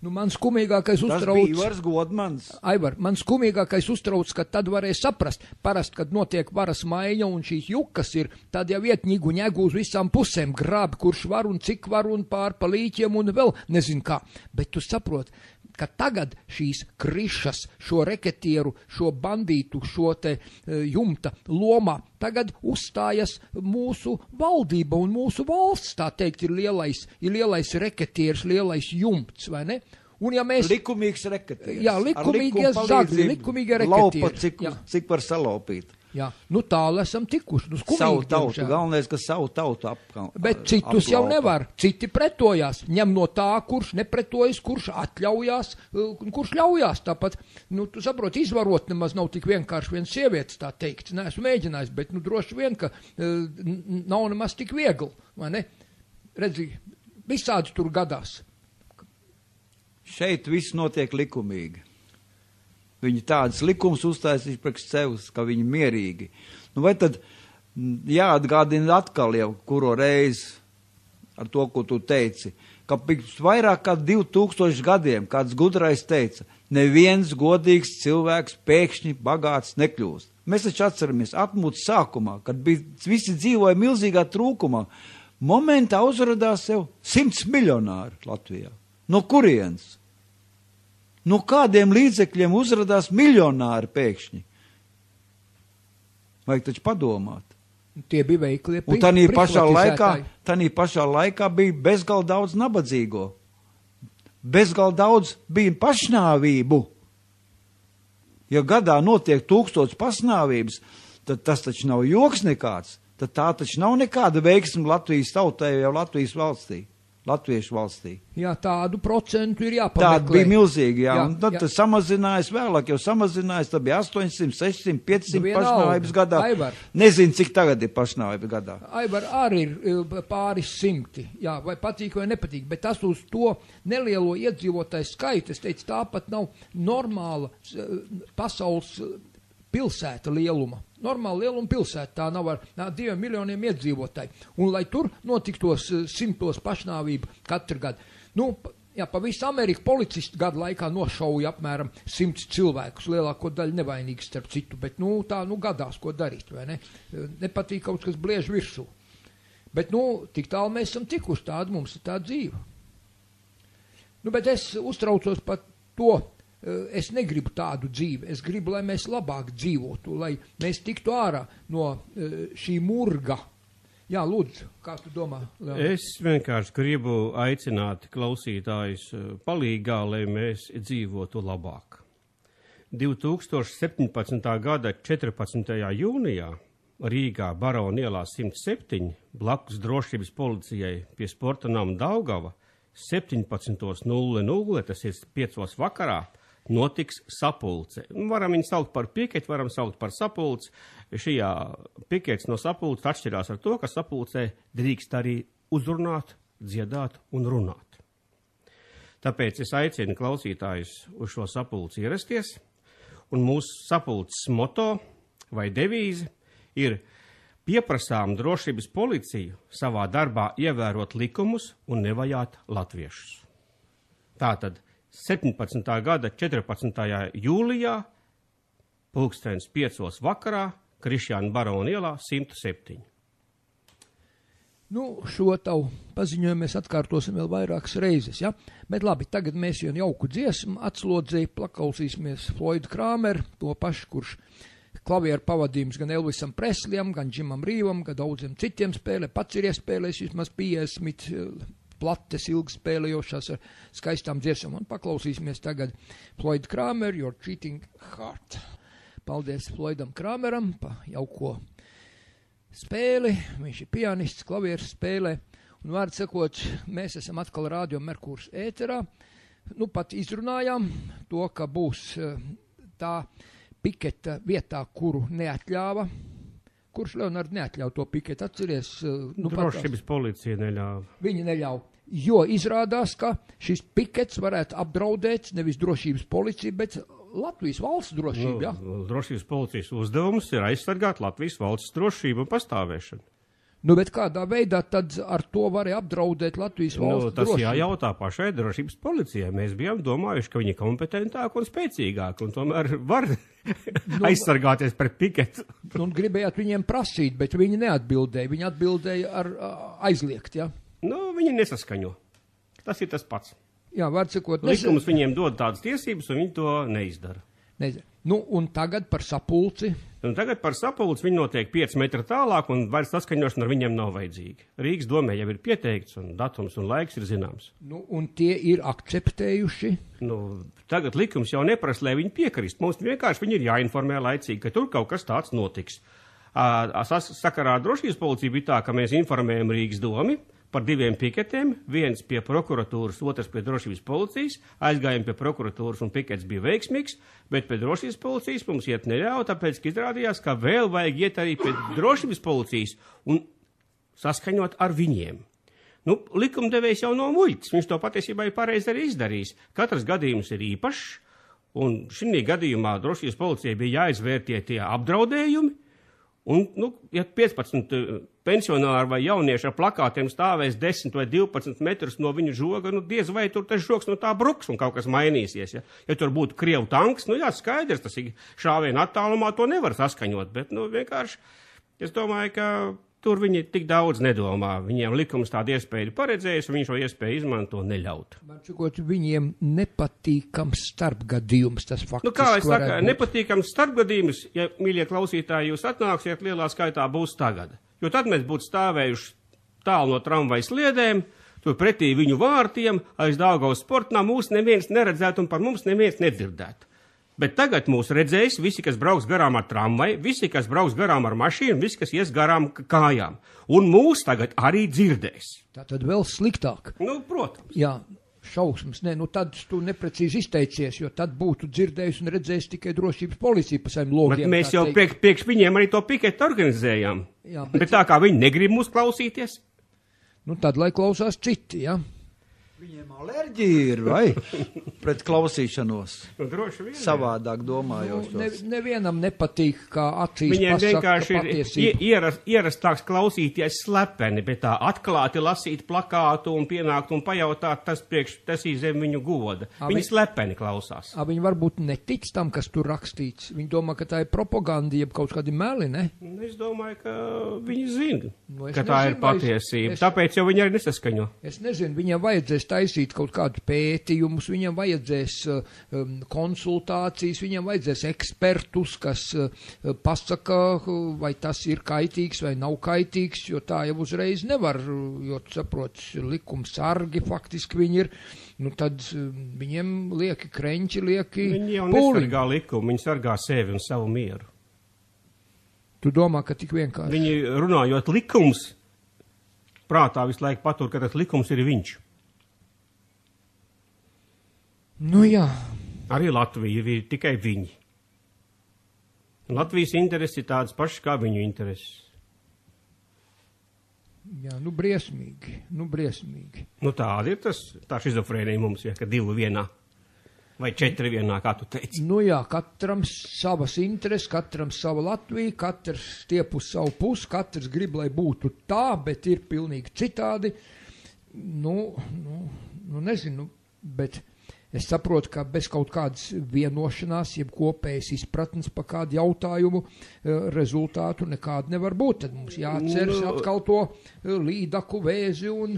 Man skumīgākais uztrauc... Tas bija Ivars Godmans. Aivar, man skumīgākais uztrauc, ka tad varēja saprast, parasti, kad notiek varas maiņa un šīs jukas ir, tad jau vietņigu ņegu uz visām pusēm grāb, kurš var un cik var un pār pa līķiem un vēl nezin kā. Bet tu saprot, ka tagad šīs krišas, šo reketieru, šo bandītu, šo te jumta lomā, tagad uzstājas mūsu valdība un mūsu valsts, tā teikt, ir lielais reketieris, lielais jumts, vai ne? Un ja mēs... Likumīgs reketieris. Jā, likumīgie zagļi, likumīgie reketieri. Laupa, cik var salaupīt. Jā, tālu esam tikuši. Savu tautu, galvenais, ka savu tautu apkalpa. Bet citus jau nevar, citi pretojās. Ņem no tā, kurš nepretojas, kurš atļaujās, kurš ļaujās tāpat. Tu saproti, izvarot nemaz nav tik vienkārši viens sievietes, tā teikt. Neesmu mēģinājis, bet droši vien, ka nav nemaz tik viegli, vai ne? Redzi, visādi tur gadās. Šeit viss notiek likumīgi. Viņi tādas likums uztaisīja priekš sevis, ka viņi mierīgi. Vai tad jāatgādina atkal jau, kuro reizi ar to, ko tu teici, ka pirms vairāk kā 2000 gadiem kāds gudrais teica, neviens godīgs cilvēks pēkšņi bagāts nekļūst. Mēs taču atceramies atmodas sākumā, kad visi dzīvoja milzīgā trūkumā. Momentā uzradās sev 100 miljonāri Latvijā. No kurienes? No kādiem līdzekļiem uzradās miljonāri pēkšņi? Vajag taču padomāt. Tie bija veiklie Un tanī pašā laikā bija bezgalīgi daudz nabadzīgo. Bezgalīgi daudz bija pašnāvību. Ja gadā notiek 1000 pašnāvības, tad tas taču nav joks nekāds. Tad tā taču nav nekāda veiksme Latvijas tautai jau Latviešu valstī. Jā, tādu procentu ir jāpameklē. Tāda bija milzīga, jā. Un tad tas samazinājās vēlāk, jau samazinājās, tad bija 800, 600, 500 pašnāvības gadā. Aivar. Nezinu, cik tagad ir pašnāvība gadā. Aivar, arī ir pāris simti, jā, vai patīk vai nepatīk, bet tas uz to nelielo iedzīvotāju skaitu, es teicu, tāpat nav normāla pasaules pilsēta lieluma. Normāla lieluma pilsēta, tā nav ar 2 miljoniem iedzīvotāji. Un lai tur notiktos 100 pašnāvību katru gadu. Nu, jā, pa visu Ameriku policistu gadu laikā nošauja apmēram 100 cilvēkus, lielāko daļu nevainīgs starp citu, bet, tā, gadās, ko darīt, vai ne? Nepatīk kaut kas bliež virsū. Bet, tik tālu mēs esam tikuši, tāda mums ir tā dzīve. Bet es uztraucos par to, es negribu tādu dzīvi, es gribu, lai mēs labāk dzīvotu, lai mēs tiktu ārā no šī murga. Jā, lūdzu, kā tu domā, Leon? Es vienkārši gribu aicināt klausītājus palīgā, lai mēs dzīvotu labāk. 2017. gada 14. jūnijā Rīgā Barona ielā 107 blakus drošības policijai pie sporta nama Daugava 17:00, tas ir 5 vakarā, notiks sapulce. Varam viņu saukt par piketi, varam saukt par sapulci. Šajā pikets no sapulces atšķirās ar to, ka sapulcē drīkst arī uzrunāt, dziedāt un runāt. Tāpēc es aicinu klausītājus uz šo sapulci ierasties, un mūsu sapulces moto vai devīze ir pieprasām drošības policiju savā darbā ievērot likumus un nevajāt latviešus. Tātad 17. gada 14. jūlijā, 5:00 vakarā, Krišjāna Barona ielā 107. Šo tavu paziņojumu mēs atkārtosim vēl vairākas reizes, ja? Bet labi, tagad mēs jau jauku dziesmu atslodzēji, paklausīsimies Floydu Krāmeru, to pašu, kurš klavieru pavadījums gan Elvisam Preslijam, gan Džimam Rīvam, gan daudziem citiem spēlē, pats ir iespēlējis vismaz 50 plates ilgi spēlējošās ar skaistām dziesmām. Un paklausīsimies tagad Floydu Krāmeru, Your Cheating Heart. Paldies Floydam Krāmeram pa jauko spēli. Viņš ir pianists, klavieru spēlē. Un vārds sakot, mēs esam atkal Radio Merkurs ēterā. Pat izrunājām to, ka būs tā piketa vietā, kuru neatļāva. Kurš, Leonard, neatļauj to piketu? Atceries? Drošības policija neļāva. Viņi neļauj. Jo izrādās, ka šis pikets varētu apdraudēt nevis drošības policiju, bet Latvijas valsts drošību. Ja? Drošības policijas uzdevums ir aizsargāt Latvijas valsts drošību un pastāvēšanu. Bet kādā veidā tad ar to varēja apdraudēt Latvijas valsts tas drošību? jājautā pašai drošības policijai. Mēs bijām domājuši, ka viņi ir kompetentāki un spēcīgāki, un tomēr var aizsargāties pret piketu. Un gribējāt viņiem prasīt, bet viņi neatbildēja. Viņi atbildēja ar aizliegt, ja? Viņi nesaskaņo. Tas ir tas pats. Jā, vārds sakot, likums viņiem dod tādas tiesības, un viņi to neizdara. Un tagad par sapulci? Tagad par sapulci viņi notiek 5 metri tālāk, un vairs saskaņošana ar viņiem nav vajadzīga. Rīgas domē jau ir pieteikts, un datums un laiks ir zināms. Un tie ir akceptējuši? Tagad likums jau neprasa, lai viņi piekrist. Mums vienkārši viņi ir jāinformē laicīgi, ka tur kaut kas tāds notiks. Sakarā ar drošības policiju bija tā, ka mēs informējam Rīgas domi par 2 piketiem, viens pie prokuratūras, otrs pie drošības policijas, aizgājām pie prokuratūras un pikets bija veiksmīgs, bet pie drošības policijas mums iet neļauj, tāpēc, ka izrādījās, ka vēl vajag iet arī pie drošības policijas un saskaņot ar viņiem. Likumdevējs jau nav muļķis, viņš to patiesībā ir pareizi arī izdarījis. Katrs gadījums ir īpašs, un šī gadījumā drošības policijai bija jāizvērtie tie apdraudējumi, un, ja 15 pensionāri vai jaunieši ar plakātiem stāvēs 10 vai 12 metrus no viņu žoga, diez vai tur tas žogs no tā bruks un kaut kas mainīsies. Ja tur būtu Krievu tanks, skaidrs, tas ir šāvienu attālumā, to nevar saskaņot, bet, vienkārši, es domāju, ka tur viņi tik daudz nedomā. Viņiem likums tādu iespēju ir paredzējis, un viņi šo iespēju izmanto neļaut. Man cikot, viņiem nepatīkams starpgadījums, tas faktiski Nu, kā es saku, nepatīkams starpgadījums, ja, mīļie klausītāji, jūs atnāksiet lielā skaitā būs tagad. Jo tad mēs būtu stāvējuši tālu no tramvajas sliedēm, tur pretī viņu vārtiem, aiz Daugavas sportnā mūs neviens neredzētu un par mums neviens nedzirdētu. Bet tagad mūs redzēs visi, kas brauks garām ar tramvaju, visi, kas brauks garām ar mašīnu, visi, kas ies garām kājām. Un mūs tagad arī dzirdēs. Tā tad vēl sliktāk. Nu, protams. Jā, šausmas, nē, nu tad tu neprecīzi izteicies, jo tad būtu dzirdējis un redzējis tikai drošības policija pa saviem logiem. Bet mēs jau priekš viņiem arī to piketu organizējām. Jā, bet tā kā viņi negrib mūs klausīties. Nu tad, lai klausās citi, jā. Viņiem alerģija ir, vai? Pret klausīšanos. Nu, droši vien. Savādāk domājošos. Nevienam nepatīk, kā acīs viņiem pasaka vienkārši ir ierastāks klausīties slepeni, bet tā atklāti lasīt plakātu un pienākt un pajautāt, tas izem viņu goda. Viņi slepeni klausās. Viņi varbūt netic tam, kas tur rakstīts. Viņi domā, ka tā ir propaganda, jeb kaut kādi meli, ne? Es domāju, ka viņi zina, ka tā nezinu, ir patiesība. Tāpēc jau viņi arī nesaskaņo. Es nezinu, viņiem vajadzēs taisīt kaut kādu pētījumus, viņiem vajadzēs konsultācijas, viņiem vajadzēs ekspertus, kas pasaka, vai tas ir kaitīgs vai nav kaitīgs, jo tā jau uzreiz nevar, jo, saprot, likums sargi faktiski viņi ir, nu tad viņiem lieki krenķi, lieki pūliņi. Viņi jau nesargā likumu, viņi sargā sevi un savu mieru. Tu domā, ka tik vienkārši? Viņi runājot likums, prātā visu laiku patur, ka tas likums ir viņš. Nu jā. Arī Latvija ir tikai viņi. Latvijas intereses ir tādas pašas kā viņu intereses. Jā, nu briesmīgi, nu briesmīgi. Nu tāda ir tā šizofrēnija mums, ja, ka 2 vienā. Vai 4 vienā, kā tu teici. Nu jā, katram savas intereses, katram sava Latvija, katrs stiep uz savu pusi, katrs grib, lai būtu tā, bet ir pilnīgi citādi. Nu nezinu, bet es saprotu, ka bez kaut kādas vienošanās, jeb kopējas izpratnes par kādu jautājumu rezultātu nekādu nevar būt. Tad mums jāatceras atkal to līdaku vēzi un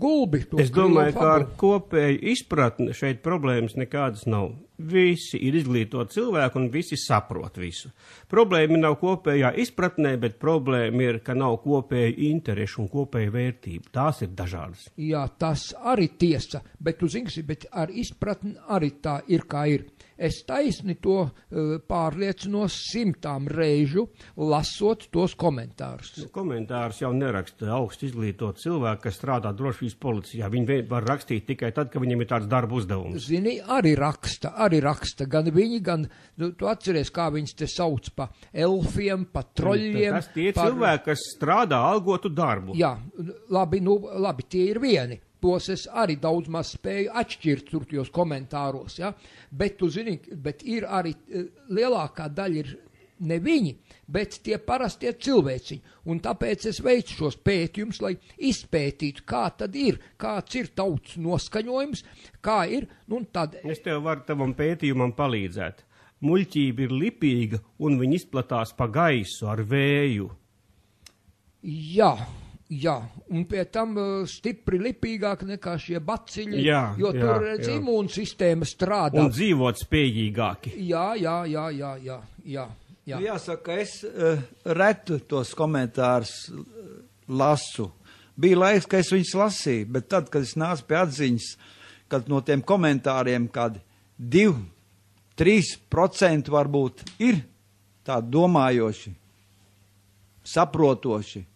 gulbi. Es domāju, ka ar kopēju izpratni šeit problēmas nekādas nav. Visi ir izglītoti cilvēki un visi saprot visu. Problēma nav kopējā izpratnē, bet problēma ir, ka nav kopēju interešu un kopēju vērtību. Tās ir dažādas. Jā, tas arī tiesa, bet tu zini, bet ar izpratni arī tā ir, kā ir. Es taisni to pārliecinos 100 reižu, lasot tos komentārus. Komentārus jau neraksta augstu izglītot cilvēki, kas strādā drošības policijā. Viņi var rakstīt tikai tad, kad viņiem ir tāds darba uzdevums. Zini, arī raksta. Gan viņi, gan, tu atceries, kā viņus te sauc pa elfiem, pa troļļiem. Tas tie cilvēki, kas strādā algotu darbu. Jā, labi, tie ir vieni. Tos es arī daudz maz spēju atšķirt tur tajos komentāros, ja? Bet tu zini, bet ir arī lielākā daļa ir ne viņi, bet tie parastie cilvēciņi. Un tāpēc es veicu šos pētījumus, lai izpētītu, kā tad ir, kāds ir tautas noskaņojums, kā ir, nu tad... Es tev varu tavam pētījumam palīdzēt. Muļķība ir lipīga un viņi izplatās pa gaisu ar vēju. Jā, un pie tam stipri lipīgāk nekā šie baciļi, jo tur imūnsistēma strādā. Un dzīvot spējīgāki. Jā. Jāsaka, es retu tos komentārus lasu. Bija laiks, ka es viņus lasīju, bet tad, kad es nācu pie atziņas, kad no tiem komentāriem kādi 2–3% varbūt ir tādi domājoši, saprotoši,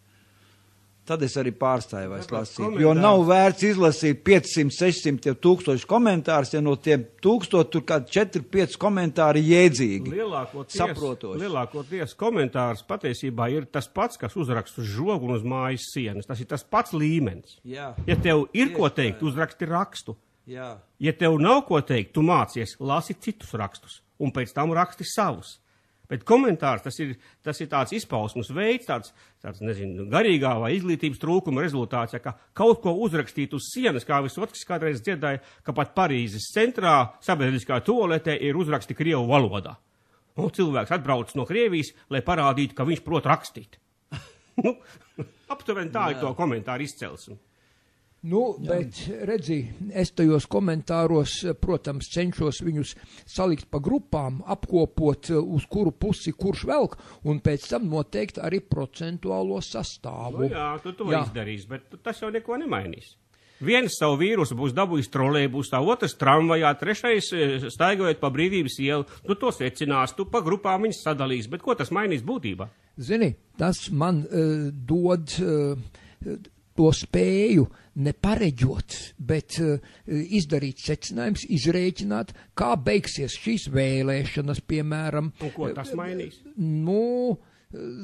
tad es arī pārstāju vairs lasīt. Jo nav vērts izlasīt 500, 600, 1000 komentārus, ja no tiem 1000 tur kādi 4–5 komentāri jēdzīgi, saprotoši. Lielākoties komentārs patiesībā ir tas pats, kas uzrakst uz žogu un uz mājas sienas. Tas ir tas pats līmenis. Jā. Ja tev ir ko teikt, uzraksti rakstu. Jā. Ja tev nav ko teikt, tu mācies, lasi citus rakstus un pēc tam raksti savus. Bet komentārs, tas ir tāds izpausmes veids, tāds nezinu, garīgā vai izglītības trūkuma rezultāts, ja ka kaut ko uzrakstīt uz sienas, kā Visockis kādreiz dziedāja, ka pat Parīzes centrā sabiedriskā toaletē ir uzraksti krievu valodā. Un cilvēks atbrauc no Krievijas, lai parādītu, ka viņš prot rakstīt. Nu, aptuveni tā ir to komentāru izcelsme. Nu, bet, redzi, es tajos komentāros, protams, cenšos viņus salikt pa grupām, apkopot, uz kuru pusi kurš velk, un pēc tam noteikti arī procentuālo sastāvu. Nu jā, tu to izdarīs, bet tas jau neko nemainīs. Viens savu vīrusu būs dabūjis trolejbusā, otrs tramvajā, trešais staigājot pa Brīvības ielu. Tu to secinās, tu pa grupām viņus sadalīs, bet ko tas mainīs būtībā? Zini, tas man dod to spēju nepareģot, bet izdarīt secinājums, izrēķināt, kā beigsies šīs vēlēšanas, piemēram. Un ko tas mainīs? Nu,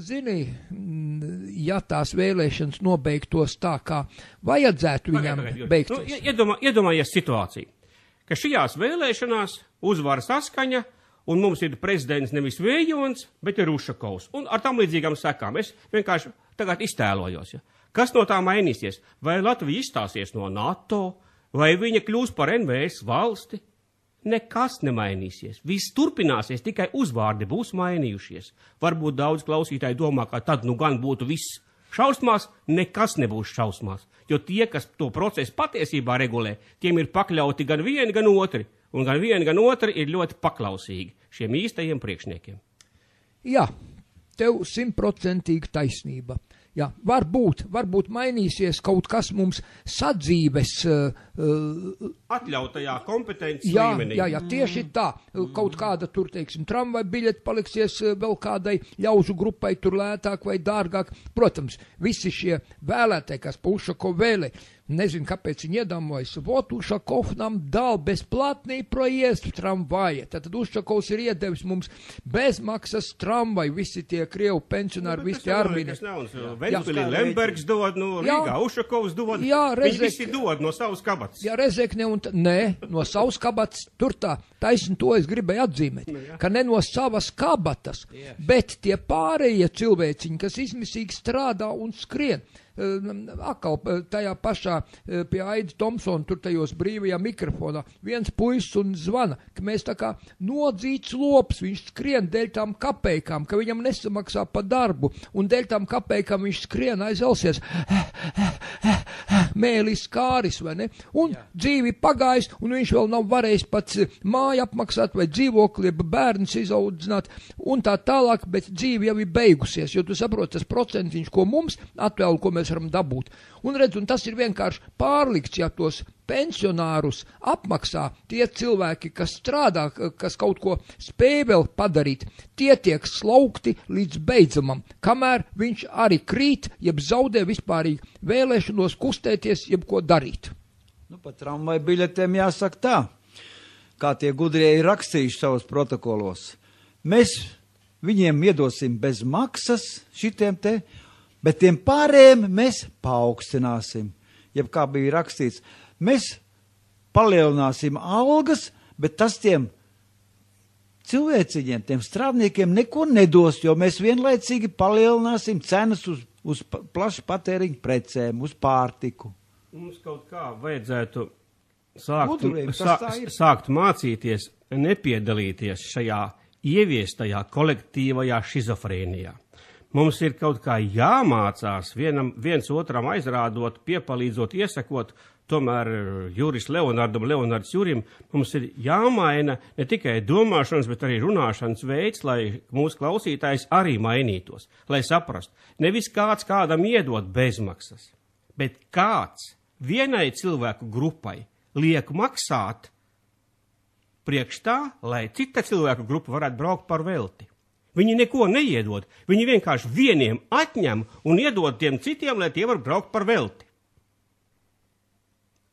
zini, ja tās vēlēšanas nobeigtos tā, kā vajadzētu viņam beigties. Nu, iedomājies situāciju, ka šajās vēlēšanās uzvara saskaņa, un mums ir prezidents nevis Vējons, bet ir Ušakovs. Un ar tam līdzīgām sekām. Es vienkārši tagad iztēlojos, ja. Kas no tā mainīsies? Vai Latvija izstāsies no NATO, vai viņa kļūs par NVS valsti? Nekas nemainīsies. Viss turpināsies, tikai uzvārdi būs mainījušies. Varbūt daudz klausītāji domā, ka tad nu gan būtu viss šausmās, nekas nebūs šausmās. Jo tie, kas to procesu patiesībā regulē, tiem ir pakļauti gan vieni, gan otri. Un gan vieni, gan otri ir ļoti paklausīgi šiem īstajiem priekšniekiem. Jā, tev 100% taisnība. Jā, varbūt mainīsies kaut kas mums sadzīves atļautajā kompetences līmenī. Jā, tieši tā. Kaut kāda tur, teiksim, tramvai biļete paliksies vēl kādai ļaužu grupai tur lētāk vai dārgāk. Protams, visi šie vēlētāji, kas pa Ušakovu vēlē, nezinu, kāpēc viņi iedomājas, vot Ušakov nam dal bezplātnī projiest v tramvaje. Tātad Ušakovs ir iedevis mums bezmaksas tramvaju, visi tie Krievu pensionāri, visi tie armīni. Ventspilī Lembergs dod, Rīgā Ušakovs dod, viņi visi dod no savas kabatas. Jā, Rezekne no savas kabatas, tur tā, taisni to es gribēju atzīmēt, ka ne no savas kabatas, bet tie pārējie cilvēciņi, kas izmisīgi strādā un skrien, atkal tajā pašā pie Aida Tomsona, tur tajos brīvajā mikrofonā, viens puisis un zvana, ka mēs tā kā nodzīts lops, viņš skrien dēļ tām kapeikām, ka viņam nesamaksā pa darbu, un dēļ tām kapeikām viņš skrien aizelsies, mēlis kāris, vai ne? Un dzīvi pagājis, un viņš vēl nav varējis pats māju apmaksāt, vai dzīvokli, bērns izaudzināt, un tā tālāk, bet dzīve jau ir beigusies, jo tu saproti, tas procentiņš, ko mums atvēl, ko mēs varam dabūt. Un redz, un tas ir vienkārši pārlikts, ja tos pensionārus apmaksā tie cilvēki, kas strādā, kas kaut ko spēj vēl padarīt, tie tiek slaukti līdz beidzamam, kamēr viņš arī krīt, jeb zaudē vispārīgi vēlēšanos kustēties, jeb ko darīt. Nu, pa tramvaju biļetēm jāsaka tā, kā tie gudrie ir rakstījuši savos protokolos. Mēs viņiem iedosim bez maksas šitiem te, bet tiem pārējiem mēs paaugstināsim. Jeb kā bija rakstīts, mēs palielināsim algas, bet tas tiem cilvēciņiem, tiem strādniekiem neko nedos, jo mēs vienlaicīgi palielināsim cenas uz plašu patēriņu precēm, uz pārtiku. Mums kaut kā vajadzētu sākt mācīties, nepiedalīties šajā ieviestajā kolektīvajā šizofrēnijā. Mums ir kaut kā jāmācās viens otram aizrādot, piepalīdzot, iesakot, tomēr Juris Leonards Jurim, mums ir jāmaina ne tikai domāšanas, bet arī runāšanas veids, lai mūsu klausītājs arī mainītos, lai saprastu. Nevis kāds kādam iedot bezmaksas, bet kāds vienai cilvēku grupai liek maksāt priekš tā, lai cita cilvēku grupa varētu braukt par velti. Viņi neko neiedod, viņi vienkārši vieniem atņem un iedod tiem citiem, lai tie var braukt par velti.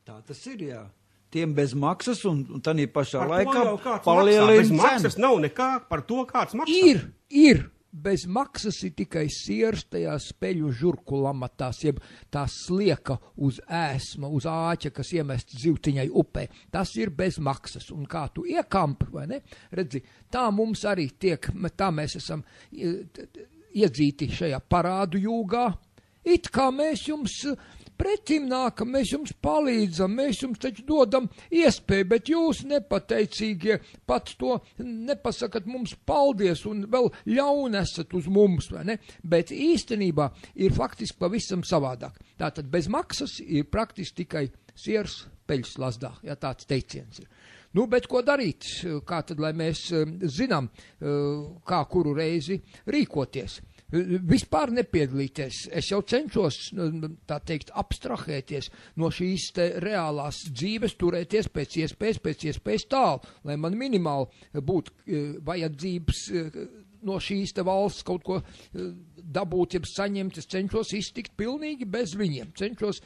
Tā tas ir, jā. Tiem bez maksas un tādā pašā par laikā palielina bez maksas nav nekā par to, kāds maksā. Ir. Bez maksas ir tikai siers tajā speļu žurku lamatās, jeb tā slieka uz ēsma, uz āķa, kas iemest zivtiņai upē. Tas ir bez maksas. Un kā tu iekampi, vai ne? Redzi, tā mums arī tiek, tā mēs esam iedzīti šajā parādu jūgā. It kā mēs jums pretim nākam, mēs jums palīdzam, mēs jums taču dodam iespēju, bet jūs nepateicīgie pat to nepasakat mums paldies un vēl ļauni esat uz mums, vai ne? Bet īstenībā ir faktiski pavisam savādāk. Tātad bez maksas ir praktiski tikai siers peļas lazdā, ja tāds teiciens ir. Nu, bet ko darīt? Kā tad, lai mēs zinām, kā kuru reizi rīkoties? Vispār nepiedalīties. Es jau cenšos, tā teikt, abstrahēties no šīs te reālās dzīves, turēties pēc iespējas tālu, lai man minimāli būtu vajadzības no šīs te valsts kaut ko dabūt, ja saņemt. Es cenšos iztikt pilnīgi bez viņiem. Cenšos,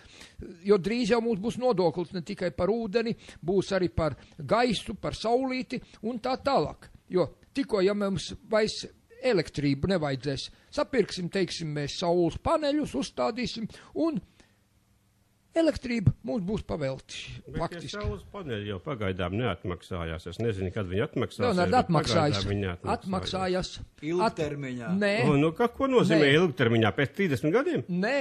jo drīz jau mums būs nodoklis ne tikai par ūdeni, būs arī par gaisu, par saulīti un tā tālāk. Jo tikko, ja mums vairs elektrību nevajadzēs, sapirksim, teiksim, mēs saules paneļus uzstādīsim un elektrība mums būs pavelti. Bet tie saules paneļi jau pagaidām neatmaksājās. Es nezinu, kad viņi atmaksās. Leonard, atmaksājās. Ilgtermiņā. Nē. Nu, ko nozīmē ilgtermiņā? Pēc 30 gadiem? Nē,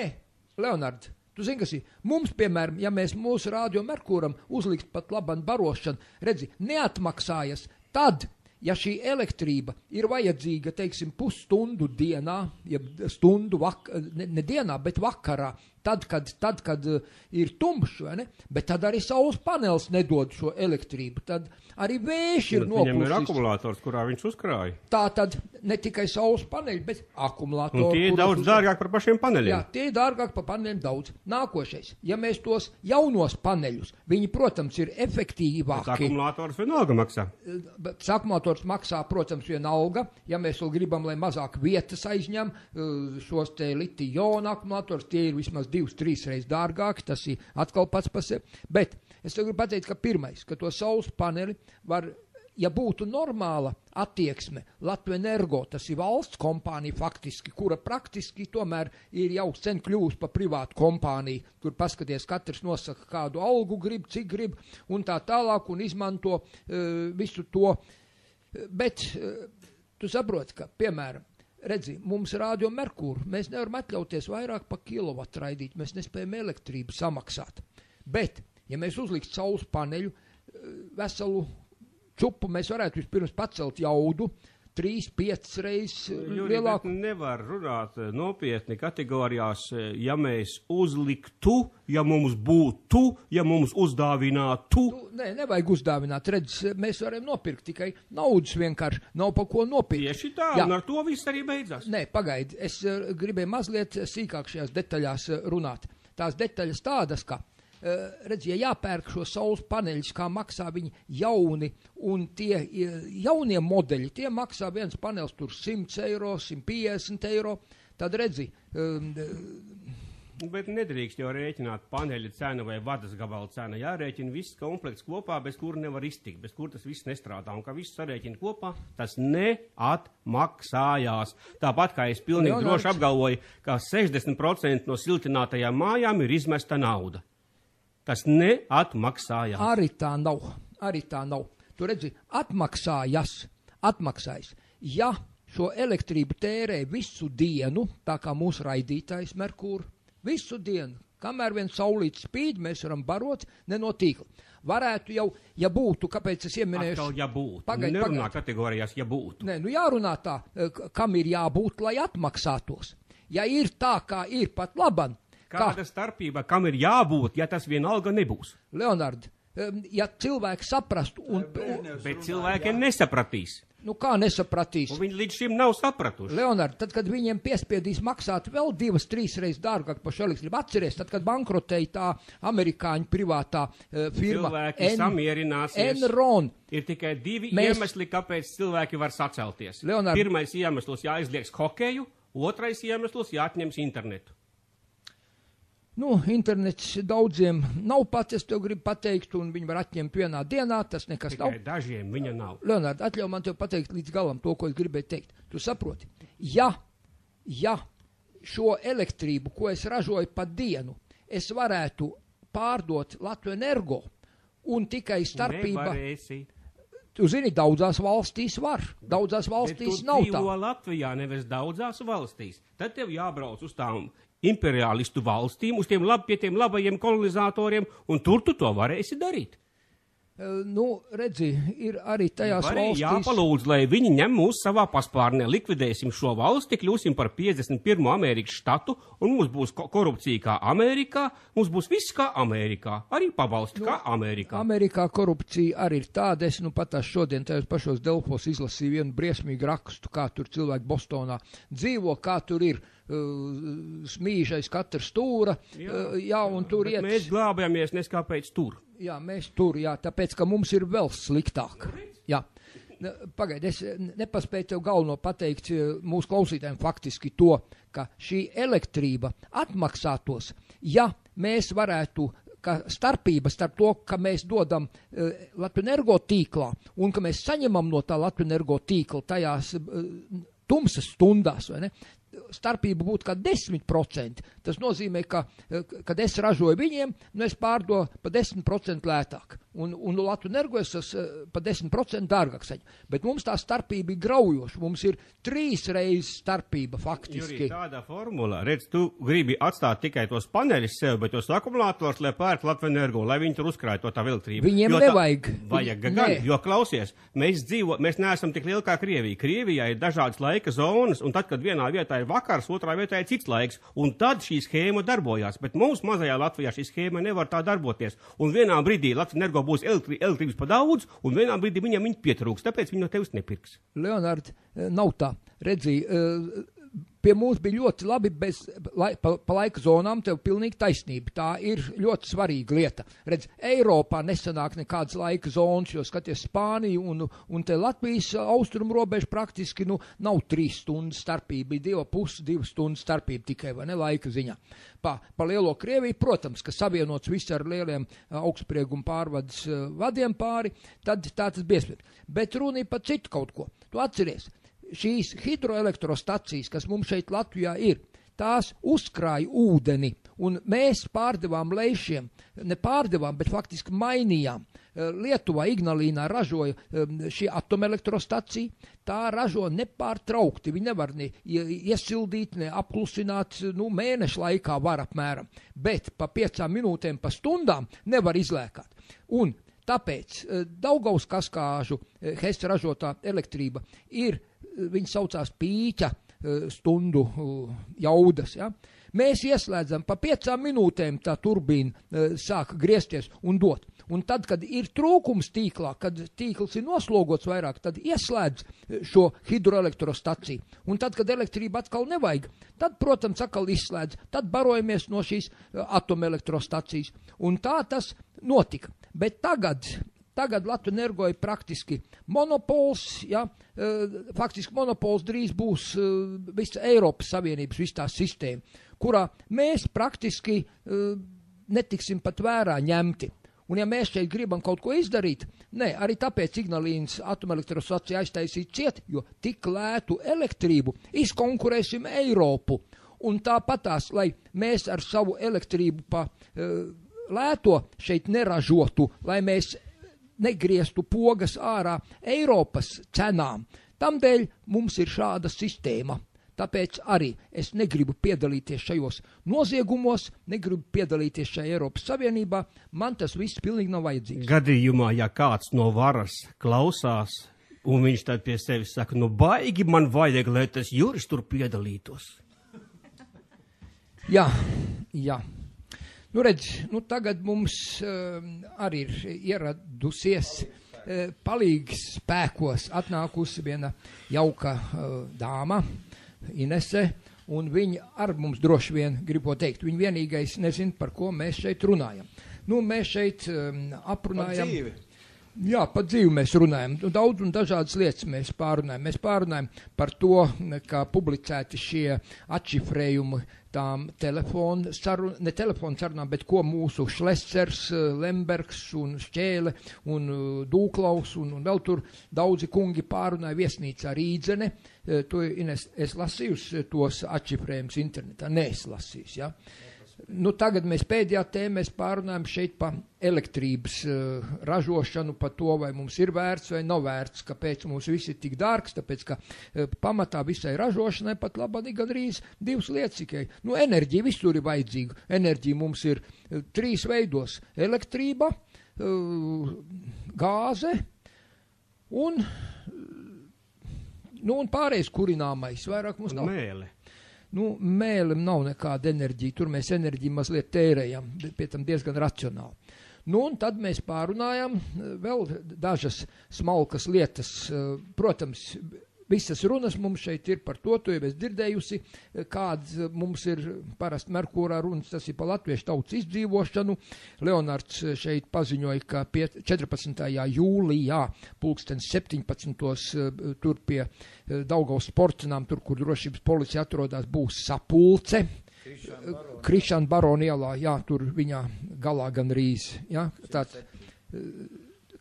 Leonard. Tu zini, kas ir? Mums, piemēram, ja mēs mūsu Radio Merkūram uzlikt pat laban barošanu, redzi, neatmaksājas tad, ja šī elektrība ir vajadzīga, teiksim, pusstundu dienā, ja stundu ne dienā, bet vakarā, tad, kad ir tumšs, vai ne? Bet tad arī saules panelis nedod šo elektrību, tad arī vējš ir nopūstis. Viņam ir akumulators, kurā viņš uzkrāja. Tā tad ne tikai saules paneļi, bet akumulatori. Un tie ir daudz dārgāk par pašiem paneļiem. Jā, tie ir dārgāk par paneļiem daudz. Nākošais, ja mēs tos jaunos paneļus, viņi, protams, ir efektīvāki. Bet akumulators vienalga maksā. Akumulators maksā, protams, vienalga. Ja mēs vēl gribam, lai mazāk vietas aizņem šos te litiju-ionu akumulators, tie ir vismaz 2-3 reizes dārgāki, tas ir atkal pats par sevi. Bet es gribu pateikt, ka pirmais, ka to saules paneli var, ja būtu normāla attieksme, Latvenergo, tas ir valsts kompānija faktiski, kura praktiski tomēr ir jau sen kļūst par privātu kompāniju, kur paskaties, katrs nosaka kādu algu grib, cik grib, un tā tālāk, un izmanto visu to. Bet tu saproti, ka, piemēram, redzi, mums Radio Merkūru, mēs nevaram atļauties vairāk pa kilovatu raidīt, mēs nespējam elektrību samaksāt. Bet, ja mēs uzlikt saules paneļu, veselu čupu, mēs varētu vispirms pacelt jaudu, 3-5 reizes lielāku. Nevar runāt nopietni kategorijās, ja mēs uzliktu, ja mums būtu, ja mums uzdāvinātu. Nevajag uzdāvināt, redz, mēs varam nopirkt tikai naudas vienkārši, nav pa ko nopirkt. Tieši tā, jā. Un ar to viss arī beidzās. Nē, pagaidi, es gribēju mazliet sīkāk šajās detaļās runāt. Tās detaļas tādas, ka redz, ja jāpērk šo saules paneļus, kā maksā viņi jauni, un tie jaunie modeļi, tie maksā viens panelis tur 100 eiro, 150 eiro, tad redzi. Bet nedrīkst jau rēķināt paneļa cenu vai vadas gabala cenu. Jārēķina viss komplekts kopā, bez kura nevar iztikt, bez kur tas viss nestrādā. Un kā viss sarēķina kopā, tas neatmaksājās. Tāpat kā es pilnīgi droši apgalvoju, ka 60% no siltinātajām mājām ir izmesta nauda. Tas neatmaksājās. Arī tā nav. Tu redzi, atmaksājas. Ja šo elektrību tērē visu dienu, tā kā mūsu raidītājs Merkūra, visu dienu, kamēr vien saulīts spīd, mēs varam barot ne no tīkla. Varētu jau, ja būtu, kāpēc es ieminēšu? Atkal, ja būtu. Nerunā kategorijās, ja būtu. Nē, jārunā tā, kam ir jābūt, lai atmaksātos. Ja ir tā, kā ir pat laban, kāda starpība, kam ir jābūt, ja tas vienalga nebūs? Leonard, ja cilvēki saprastu Bet cilvēki nesapratīs. Nu kā nesapratīs? Un viņi līdz šim nav sapratuši. Leonard, tad, kad viņiem piespiedīs maksāt vēl 2-3 reizes dārgāk par šo elektrību, atceries, tad, kad bankrotēja tā amerikāņu privātā firma cilvēki samierināsies. Enron. Ir tikai divi iemesli, kāpēc cilvēki var sacelties. Leonard. Pirmais iemesls jāizlieks hokeju, otrais iemesls jāatņems internetu. Internets daudziem nav pat, es tev gribu pateikt, un viņi var atņemt vienā dienā, tas nekas nav. Tikai dažiem viņa nav. Leonard, atļauj man tev pateikt līdz galam to, ko es gribēju teikt. Tu saproti, ja šo elektrību, ko es ražoju pa dienu, es varētu pārdot Latvenergo, un tikai starpība... Nevarēsi. Tu zini, daudzās valstīs var, daudzās valstīs nav tā. Bet tu dzīvo Latvijā, nevis daudzās valstīs. Tad tev jābrauc uz tām imperialistu valstīm, uz pie tiem labajiem kolonizatoriem, un tur tu to varēsi darīt. Nu, redzi, ir arī tajās valstīs... Jāpalūdz, lai viņi ņem mūs savā paspārnē, likvidēsim šo valsti, kļūsim par 51. Amerikas štatu, un mums būs korupcija kā Amerikā, mums būs viss kā Amerikā, arī pabalsti kā Amerikā. Amerikā korupcija arī ir tāda, es pat šodien tajos pašos Delfos izlasīju vienu briesmīgu rakstu, kā tur cilvēki Bostonā dzīvo, kā tur ir smīžais katra stūra, un tur iet... Mēs glābjamies neskāpēc tur. Jā, mēs tur, tāpēc, ka mums ir vēl sliktāk. Jā. Pagaid, es nepaspēju tev galveno pateikt mūsu klausītājiem faktiski to, ka šī elektrība atmaksātos, ja mēs varētu, ka starpība starp to, ka mēs dodam Latvenergo tīklā un ka mēs saņemam no tā Latvenergo tīkla tajās tumsas stundās, vai ne? Starpība būtu kā 10%. Tas nozīmē, ka, kad es ražoju viņiem, es pārdodu pa 10% lētāk. Un Latvenergo es pa 10% dārgāk saņem. Bet mums tā starpība ir graujoša. Mums ir 3 reizes starpība faktiski. Jurī, tādā formulā, redz, tu gribi atstāt tikai tos paneļus sev, bet tos akumulators, lai pērk Latvenergo, lai viņi tur uzkrāj to tā elektrību. Viņiem nevajag. Vajag gan, jo klausies, mēs neesam tik lieli kā Krievija. Krievijā ir dažādas laika zonas, un tad, kad vienā vietā ir vakars, otrā vietā ir cits laiks, un tad šī schēma darbojās. Bet mums mazajā Latvijā šī schēma nevar tā darboties. Un vienā brīdī Latvenergo būs elektrības pa daudz, un vienā brīdī viņam viņa pietrūks, tāpēc viņi no tevis nepirks. Leonard, nav tā. Redzi, pie mums bija ļoti labi pa laika zonām, tev pilnīgi taisnība. Tā ir ļoti svarīga lieta. Redz, Eiropā nesanāk nekādas laika zonas, jo skaties Spāniju un te Latvijas austrumu robežu praktiski nav 3 stundas starpība, ir 2,5 stundas starpība tikai, vai ne, laika ziņā. Pa lielo Krieviju, protams, ka savienots viss ar lieliem augstsprieguma pārvades vadiem pāri, tad tā tas biespēj. Bet runa ir par citu kaut ko. Tu atceries. Šīs hidroelektrostacijas, kas mums šeit Latvijā ir, tās uzkrāja ūdeni, un mēs pārdevām lejšiem, ne pārdevām, bet faktiski mainījām. Lietuvā Ignalīnā ražoja šī atomelektrostacija, tā ražo nepārtraukti, viņi nevar ne iesildīt, ne apklusināt, mēnešu laikā var apmēram, bet pa 5 minūtēm, pa stundām nevar izlēkāt. Un tāpēc Daugavas kaskāžu Hess ražotā elektrība ir, viņi saucās pīķa stundu jaudas. Ja? Mēs ieslēdzam pa 5 minūtēm, tā turbīna sāk griezties un dot. Un tad, kad ir trūkums tīklā, kad tīkls ir noslogots vairāk, tad ieslēdz šo hidroelektrostaciju. Un tad, kad elektrība atkal nevajag, tad, protams, atkal izslēdz. Tad barojamies no šīs atomelektrostacijas. Un tā tas notika. Bet tagad Latvenergo ir praktiski monopols, ja, faktiski monopols drīz būs visa Eiropas Savienības, viss tā sistēma, kurā mēs praktiski netiksim pat vērā ņemti. Un ja mēs šeit gribam kaut ko izdarīt, arī tāpēc Ignalīnas atomelektrostacija aiztaisīt ciet, jo tik lētu elektrību izkonkurēsim Eiropu. Un tāpatās, lai mēs ar savu elektrību pa lēto šeit neražotu, lai mēs negrieztu pogas ārā Eiropas cenām. Tamdēļ mums ir šāda sistēma. Tāpēc arī es negribu piedalīties šajos noziegumos, negribu piedalīties šajā Eiropas Savienībā, man tas viss pilnīgi nav vajadzīgs. Gadījumā, ja kāds no varas klausās, un viņš tad pie sevis saka, baigi man vajag, lai tas Juris tur piedalītos. Jā. Redz, tagad mums arī ir ieradusies palīgs spēkos atnākusi viena jauka dāma, Inese, un viņa ar mums droši vien gribo teikt. Viņa vienīgais nezina, par ko mēs šeit runājam. Mēs šeit aprunājam. Par dzīvi. Jā, par dzīvi mēs runājam. Daudz un dažādas lietas mēs pārunājam. Mēs pārunājam par to, kā publicēti šie atšifrējumi tām telefonu sarunām, bet ko mūsu Šlesers, Lembergs un Šķēle un Dūklaus un vēl tur daudzi kungi pārunāja viesnīcā Rīdzene. To, Ines, es lasījusi tos atšifrējumus internetā? Nē, es lasījusi, ja? Nu, tagad mēs pēdējā tēmā pārunājam šeit pa elektrības ražošanu, pa to, vai mums ir vērts vai nav vērts, kāpēc mums viss ir tik dārgs, tāpēc, ka pamatā visai ražošanai pat labāk gandrīz 2 lietas tikai. Nu, enerģija visur ir vajadzīga. Enerģija mums ir 3 veidos - elektrība, gāze un pārējais kurināmais. Vairāk mums nav. Mēle. Nu, mēlim nav nekāda enerģija, tur mēs enerģiju mazliet tērējam, pie tam diezgan racionāli. Nu, un tad mēs pārunājam vēl dažas smalkas lietas. Protams, visas runas mums šeit ir par to, tu jau esi dzirdējusi, kāds mums ir parasti Merkūrā runas, tas ir pa latviešu tautas izdzīvošanu. Leonards šeit paziņoja, ka 14. jūlijā, 17. tur pie Daugavas sportcenām, tur, kur drošības policija atrodas, būs sapulce. Krišāna Barona ielā, jā, tur viņā galā gandrīz, jā, tāds,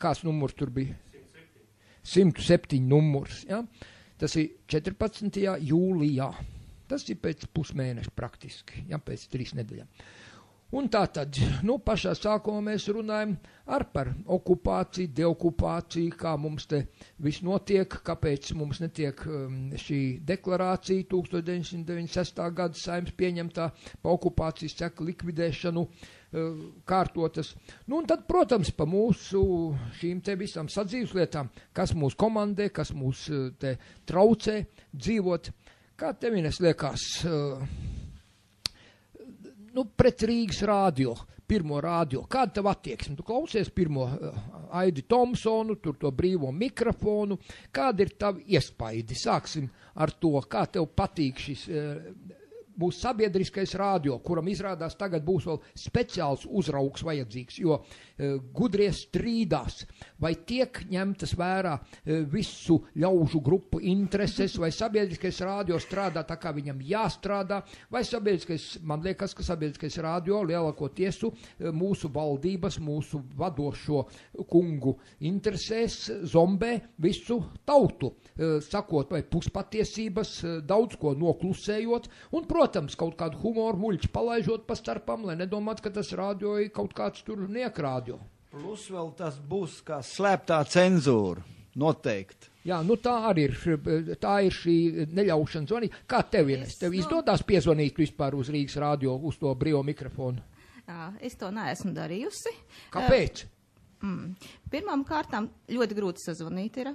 kāds numurs tur bija? 107 numurs, jā. Tas ir 14. jūlijā. Tas ir pēc pusmēneša praktiski, ja, pēc 3 nedēļām. Un tā tad, nu, pašā sākumā mēs runājam par okupāciju, deokupāciju, kā mums te viss notiek, kāpēc mums netiek šī deklarācija 1996. gada Saeimas pieņemtā pa okupācijas seku likvidēšanu kārtotas. Nu, un tad, protams, pa mūsu šīm te visām sadzīveslietām, kas mūs komandē, kas mūs te traucē dzīvot, kā tev Ines liekas, nu, pret Rīgas radio, pirmo radio, kāda tev attieksme? Tu klausies pirmo Aidi Tomsonu, tur to brīvo mikrofonu, kāda ir tavi iespaidi? Sāksim ar to, kā tev patīk šis būs sabiedriskais radio, kuram izrādās tagad būs vēl speciāls uzraugs vajadzīgs, jo gudrie strīdās, vai tiek ņemtas vērā visu ļaužu grupu intereses, vai sabiedriskais radio strādā tā, kā viņam jāstrādā, vai sabiedriskais, man liekas, ka sabiedriskais radio lielāko tiesu mūsu valdības, mūsu vadošo kungu interesēs zombē visu tautu, sakot vai puspatiesības, daudz ko noklusējot, un, protams, kaut kādu humoru muļķi palaižot pa starpam, lai nedomātu, ka tas radio ir kaut kāds tur niekrādio. Plus vēl tas būs kā slēptā cenzūra, noteikti. Jā, nu tā arī ir, tā ir šī neļaušana zvanīt. Kā tev, Ines? Tev izdodās piezvanīt vispār uz Rīgas radio, uz to brīvo mikrofonu? Jā, es to neesmu darījusi. Kāpēc? Pirmām kārtām ļoti grūti sazvanīt ir.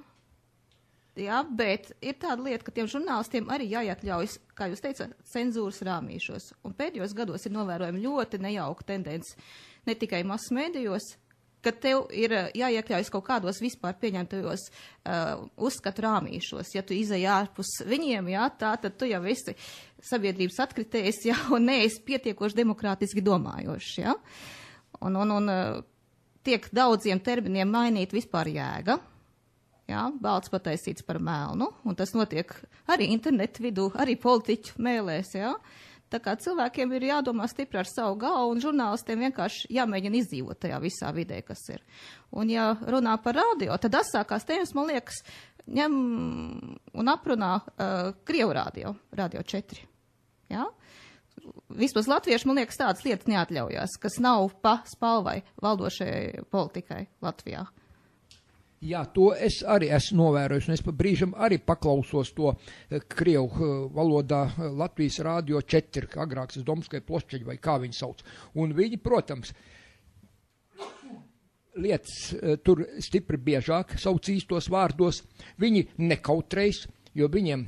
Jā, bet ir tāda lieta, ka tiem žurnālistiem arī jāiekļaujas, kā jūs teicat, cenzūras rāmīšos. Un pēdējos gados ir novērojama ļoti nejauka tendence ne tikai masu mēdījos, ka tev ir jāiekļaujas kaut kādos vispār pieņemtajos uzskatu rāmīšos. Ja tu izej ārpus viņiem, jā, tā, tad tu jau esi sabiedrības atkritējis, jā, un neesi pietiekoši demokrātiski domājošs, jā. Un tiek daudziem terminiem mainīt vispār jēga. Jā, balts pataisīts par melnu, un tas notiek arī internetu vidū, arī politiķu mēlēs, jā. Tā kā cilvēkiem ir jādomā stipri ar savu galvu, un žurnālistiem vienkārši jāmēģina izdzīvot tajā visā vidē, kas ir. Un ja runā par radio, tad asākās tēmas, man liekas, ņem un aprunā Krievu radio, Radio 4, jā. Vismaz latvieši, man liekas, tādas lietas neatļaujās, kas nav pa spalvai valdošai politikai Latvijā. Jā, to es arī esmu novērojis, un es pa brīžam arī paklausos to Krievu valodā Latvijas radio 4, agrāks Domskai plošķeļi, vai kā viņi sauc. Un viņi, protams, lietas tur stipri biežāk sauc īstos vārdos, viņi nekautrējas, jo viņiem,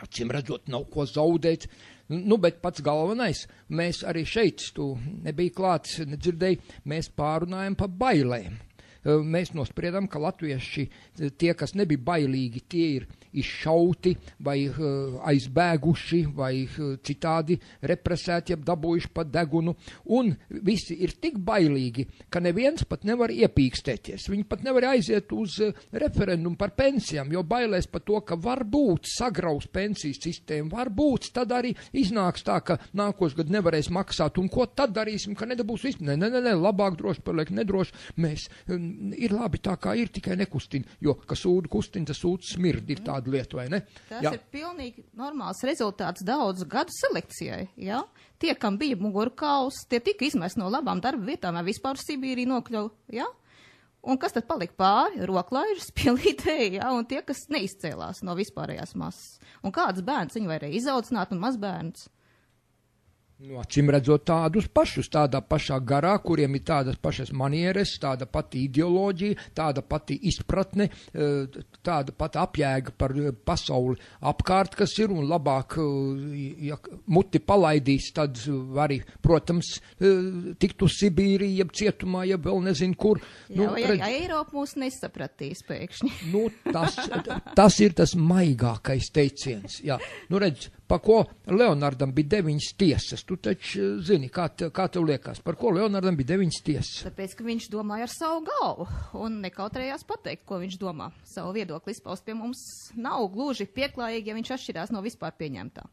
acīm redzot, nav ko zaudēt. Nu, bet pats galvenais, mēs arī šeit, tu nebija klāts, nedzirdēji, mēs pārunājam pa bailēm. Mēs nospriedam, ka latvieši, tie, kas nebija bailīgi, tie ir izšauti vai aizbēguši vai citādi represēti, jeb dabūjuši pa degunu, un visi ir tik bailīgi, ka neviens pat nevar iepīkstēties. Viņi pat nevar aiziet uz referendumu par pensijām, jo bailēs par to, ka varbūt sagraus pensijas sistēmu, varbūt tad arī iznāks tā, ka nākošais gadu nevarēs maksāt, un ko tad darīsim, ka nedabūs visu? Nē, labāk droši paliek nedroši, mēs ir labi tā kā ir, tikai nekustina, jo, ka sūdu kustina, tas sūds smird, ir tāda lieta, vai ne? Tas ir pilnīgi normāls rezultāts daudzu gadu selekcijai, jā. Tie, kam bija mugurkauls, tie tika izmest no labām darba vietām, vai vispār Sibīrija nokļuva, jā. Un kas tad palika pāri? Roklaižas, pielītēji, jā, un tie, kas neizcēlās no vispārējās masas. Un kāds bērns viņi varēja izaudzināt un mazbērns? Nu, acīm redzot tādus pašus, tādā pašā garā, kuriem ir tādas pašas manieres, tāda pati ideoloģija, tāda pati izpratne, tāda pati apjēga par pasauli apkārt, kas ir, un labāk, ja muti palaidīs, tad arī, protams, tikt uz Sibīriju, jeb cietumā, jeb vēl nezinu kur. Jā, ja Eiropa mūs nesapratīs pēkšņi. Nu, tas ir tas maigākais teiciens, jā. Nu, redz, pa ko Leonardam bija 9 tiesas. Tu taču zini, kā tev liekas, par ko Leonardam bija 9 tiesas? Tāpēc, ka viņš domāja ar savu galvu un nekautrējās pateikt, ko viņš domā. Savu viedokli izpaust pie mums nav gluži pieklājīgi, ja viņš atšķirās no vispār pieņemtā.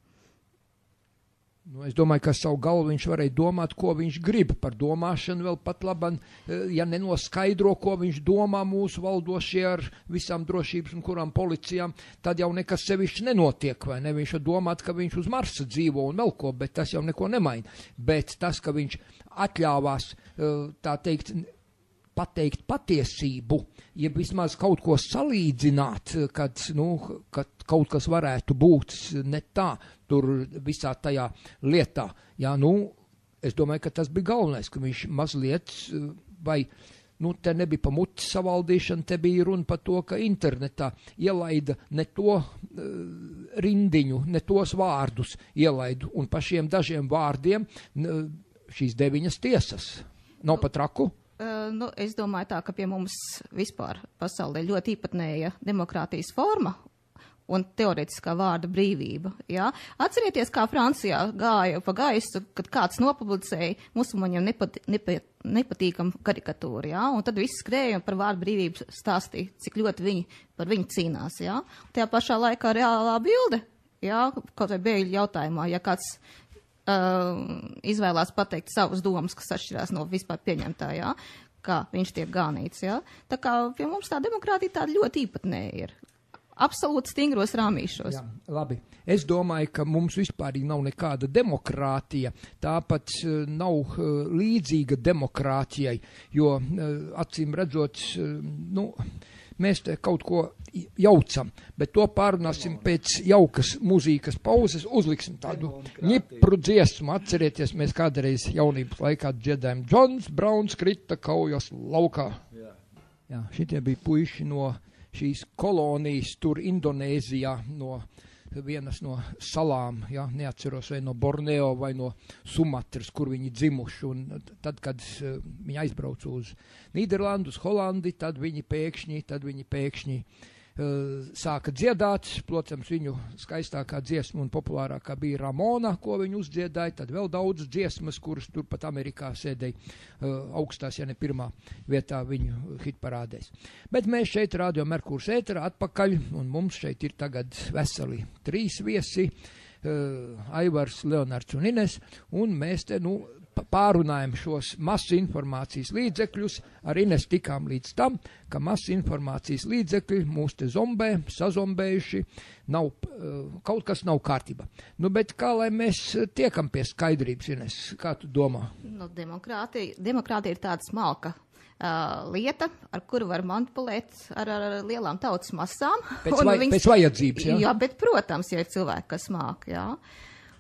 Nu, es domāju, ka savu galvu viņš varēja domāt, ko viņš grib par domāšanu vēl pat laban, ja nenoskaidro, ko viņš domā mūsu valdošie ar visām drošības un kurām policijām, tad jau nekas sevišķi nenotiek, vai ne? Viņš var domāt, ka viņš uz Marsa dzīvo un vēl ko, bet tas jau neko nemaina. Bet tas, ka viņš atļāvās, tā teikt, pateikt patiesību, ja vismaz kaut ko salīdzināt, kad kaut kas varētu būt ne tā, tur visā tajā lietā. Jā, es domāju, ka tas bija galvenais, ka viņš mazliet, vai, te nebija pa muti savaldīšana, te bija runa par to, ka internetā ielaida ne to rindiņu, ne tos vārdus ielaidu, un pa šiem dažiem vārdiem šīs 9 tiesas. Nav pat traku? Es domāju tā, ka pie mums vispār pasaulē ļoti īpatnēja demokrātijas forma un teoretiskā vārda brīvība. Jā? Atcerieties, kā Francijā gāja pa gaisu, kad kāds nopublicēja musulmaņiem nepatīkamu karikatūru, jā? Un tad visi skrēja un par vārdu brīvību stāstīja, cik ļoti viņi par viņu cīnās. Jā? Tajā pašā laikā reālā bilde, jā? Kaut vai bēgļu jautājumā, ja kāds izvēlās pateikt savus domas, kas atšķirās no vispār pieņemtā, jā, kā viņš tiek gānīts, jā. Tā kā pie mums tā demokrātija tāda ļoti īpatnēja ir. Absolūti stingros rāmīšos. Jā, labi. Es domāju, ka mums vispār nav nekāda demokrātija, tāpat nav līdzīga demokrātijai, jo acīm redzot, mēs te kaut ko jaucam, bet to pārunāsim pēc jaukas mūzīkas pauzes, uzliksim tādu ņipru dziesmu. Atcerieties, mēs kādreiz jaunības laikā dziedājam Džons Brauns krita kaujas laukā. Jā, šitie bija puiši no šīs kolonijas tur Indonēzijā, no vienas no salām, ja, neatceros vai no Borneo vai no Sumatras, kur viņi dzimuši, un tad, kad viņi aizbrauca uz Nīderlandu, uz Holandi, tad viņi pēkšņi sāka dziedāt, protams, viņu skaistākā dziesma un populārākā bija Ramona, ko viņi uzdziedāja, tad vēl daudz dziesmas, kuras tur pat Amerikā sēdēja augstās, ja ne pirmā vietā viņu hitparādēs. Bet mēs šeit Radio Merkurs ēterā atpakaļ, un mums šeit ir tagad veseli 3 viesi, Aivars, Leonards un Ines, un mēs te, pārunājam šos masu informācijas līdzekļus, ar Ines tikām līdz tam, ka masu informācijas līdzekļi mūs te zombē, sazombējuši, kaut kas nav kārtībā. Bet kā lai mēs tiekam pie skaidrības, Ines, kā tu domā? Demokrātija ir tāda smalka lieta, ar kuru var manipulēt ar lielām tautas masām. Pēc vajadzības, jā? Jā, bet, protams, ja ir cilvēki, kas māk, jā.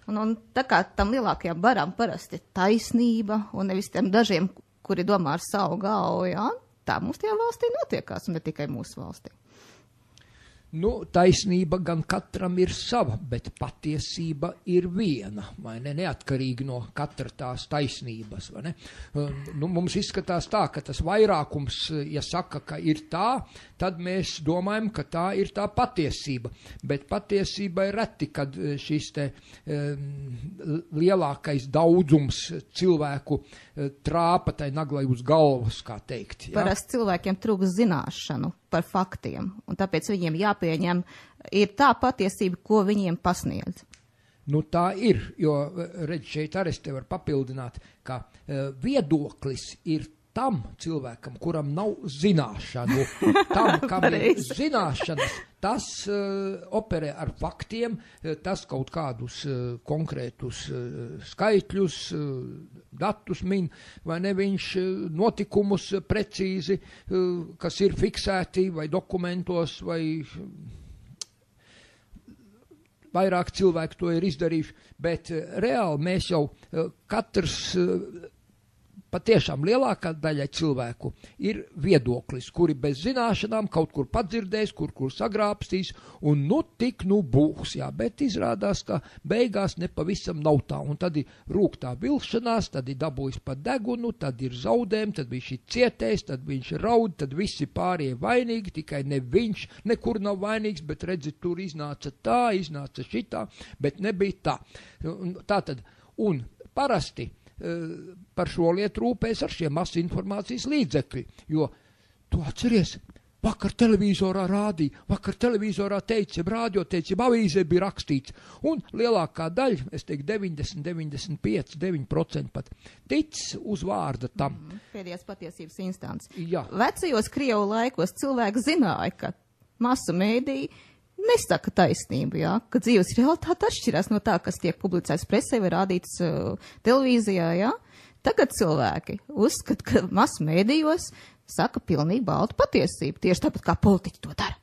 Un tā kā tam lielākajām barām parasti ir taisnība, un nevis tiem dažiem, kuri domā ar savu galvu, jā, tā mums tajā valstī notiekās, un ne tikai mūsu valstī. Taisnība gan katram ir sava, bet patiesība ir viena, vai ne, neatkarīgi no katra tās taisnības, vai ne? Mums izskatās tā, ka tas vairākums, ja saka, ka ir tā, tad mēs domājam, ka tā ir tā patiesība, bet patiesība ir reti, kad šis te lielākais daudzums cilvēku trāpa tai naglai uz galvas, kā teikt. Ja? Parasti cilvēkiem trūks zināšanu par faktiem, un tāpēc viņiem jāpieņem ir tā patiesība, ko viņiem pasniedz. Tā ir, jo, redz, šeit arī te var papildināt, ka viedoklis ir tam cilvēkam, kuram nav zināšanu, tam, kam ir zināšanas, tas operē ar faktiem, tas kaut kādus konkrētus skaitļus, datus min, vai ne viņš notikumus precīzi, kas ir fiksēti vai dokumentos, vai vairāk cilvēki to ir izdarījuši, bet reāli mēs jau katrs patiešām lielākā daļa cilvēku ir viedoklis, kuri bez zināšanām kaut kur padzirdēs, kur sagrābstīs, un tik būs, jā, bet izrādās, ka beigās nepavisam nav tā, un tad ir rūktā vilšanās, tad ir dabūjis pa degunu, tad ir zaudējumi, tad viņš ir cietējis, tad viņš raud, tad visi pārējie vainīgi, tikai ne viņš nekur nav vainīgs, bet redzi, tur iznāca tā, iznāca šitā, bet nebija tā. Tātad, un parasti par šo lietu rūpēs ar šiem masu informācijas līdzekļi, jo tu atceries, vakar televizorā rādīja, vakar televizorā teica, rādio teica, avīzē bija rakstīts, un lielākā daļa, es teiktu 90, 95, 9% pat, tic uz vārda tam. Pēdējās patiesības instants. Jā. Vecajos Krievu laikos cilvēki zināja, ka masu mēdīji nesaka taisnību, jā, ka dzīves realitāte atšķirās no tā, kas tiek publicēts presē vai rādīts televīzijā, jā. Tagad cilvēki uzskata, ka masu mēdījos saka pilnīgi baltu patiesību, tieši tāpat kā politiķi to dara.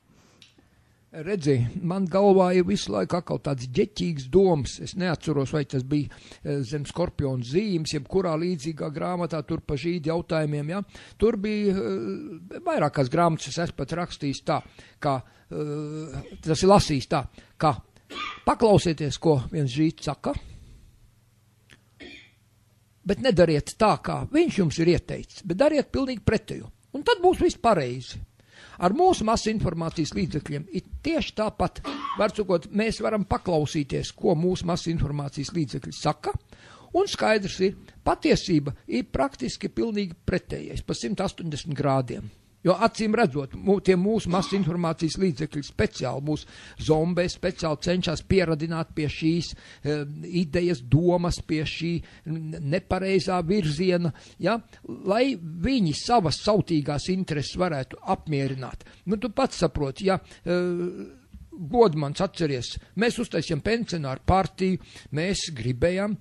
Redzi, man galvā ir visu laiku atkal tāds ģeķīgs domas, es neatceros, vai tas bija zem Skorpiona zīmes, jeb kurā līdzīgā grāmatā tur pa žīdi jautājumiem, ja? Tur bija vairākās grāmatas, es esmu pat rakstījis tā, ka, tas ir lasījis tā, ka paklausieties, ko viens žīds saka, bet nedariet tā, kā viņš jums ir ieteicis, bet dariet pilnīgi pretējo, un tad būs viss pareizi. Ar mūsu masu informācijas līdzekļiem ir tieši tāpat, var sakot, mēs varam paklausīties, ko mūsu masu informācijas līdzekļi saka, un skaidrs ir, patiesība ir praktiski pilnīgi pretējais, pa 180 grādiem. Jo acīm redzot, tie mūsu masu informācijas līdzekļi speciāli, mūsu zombē speciāli cenšas pieradināt pie šīs idejas, domas, pie šī nepareizā virziena, ja, lai viņi savas sautīgās intereses varētu apmierināt. Nu, tu pats saproti, ja Godmans atceries, mēs uztaisījām pensionāru partiju, mēs gribējām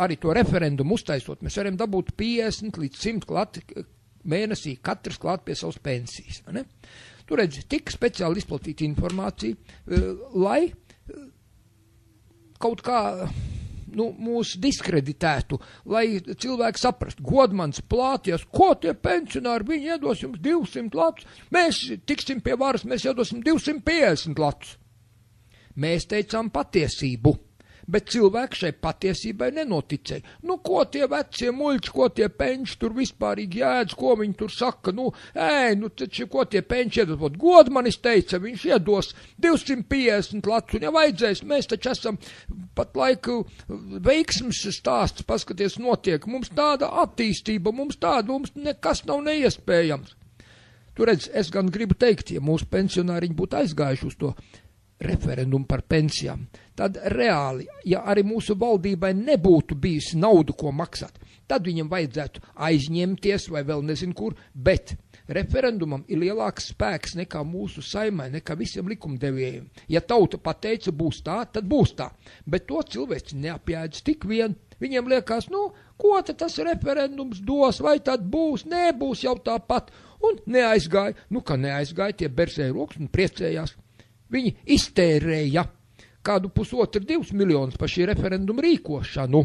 arī to referendumu uztaisot, mēs varam dabūt 50 līdz 100 klāt mēnesī katrs klāt pie savas pensijas. Ne? Tu redzi, tik speciāli izplatīta informācija, lai kaut kā mūs diskreditētu, lai cilvēki saprastu, Godmans plāties, ko tie pensionāri, viņi iedos jums 200 latus, mēs tiksim pie varas, mēs iedosim 250 latus. Mēs teicām patiesību. Bet cilvēki šai patiesībai nenoticēja. Nu, ko tie vecie muļķi, ko tie penči tur vispārīgi jēdz, ko viņi tur saka, taču, ko tie penči iedos. Godmanis teica, viņš iedos 250 latu, un ja vajadzēs, mēs taču esam pat laiku veiksmes stāsts, paskaties, notiek. Mums tāda attīstība, mums nekas nav neiespējams. Tu redz, es gan gribu teikt, ja mūsu pensionāriņi būtu aizgājuši uz to referendumu par pensijām, tad reāli, ja arī mūsu valdībai nebūtu bijis naudu, ko maksāt, tad viņam vajadzētu aizņemties vai vēl nezinu kur, bet referendumam ir lielāks spēks nekā mūsu saimai, nekā visiem likumdevējiem. Ja tauta pateica būs tā, tad būs tā, bet to cilvēci neapjēdz tik vien. Viņiem liekas, ko tad tas referendums dos, vai tad būs, nebūs jau tāpat, un neaizgāja, ka neaizgāja, tie bersēja rokas un priecējās. Viņi iztērēja kādu 1,5–2 miljonus par šī referenduma rīkošanu,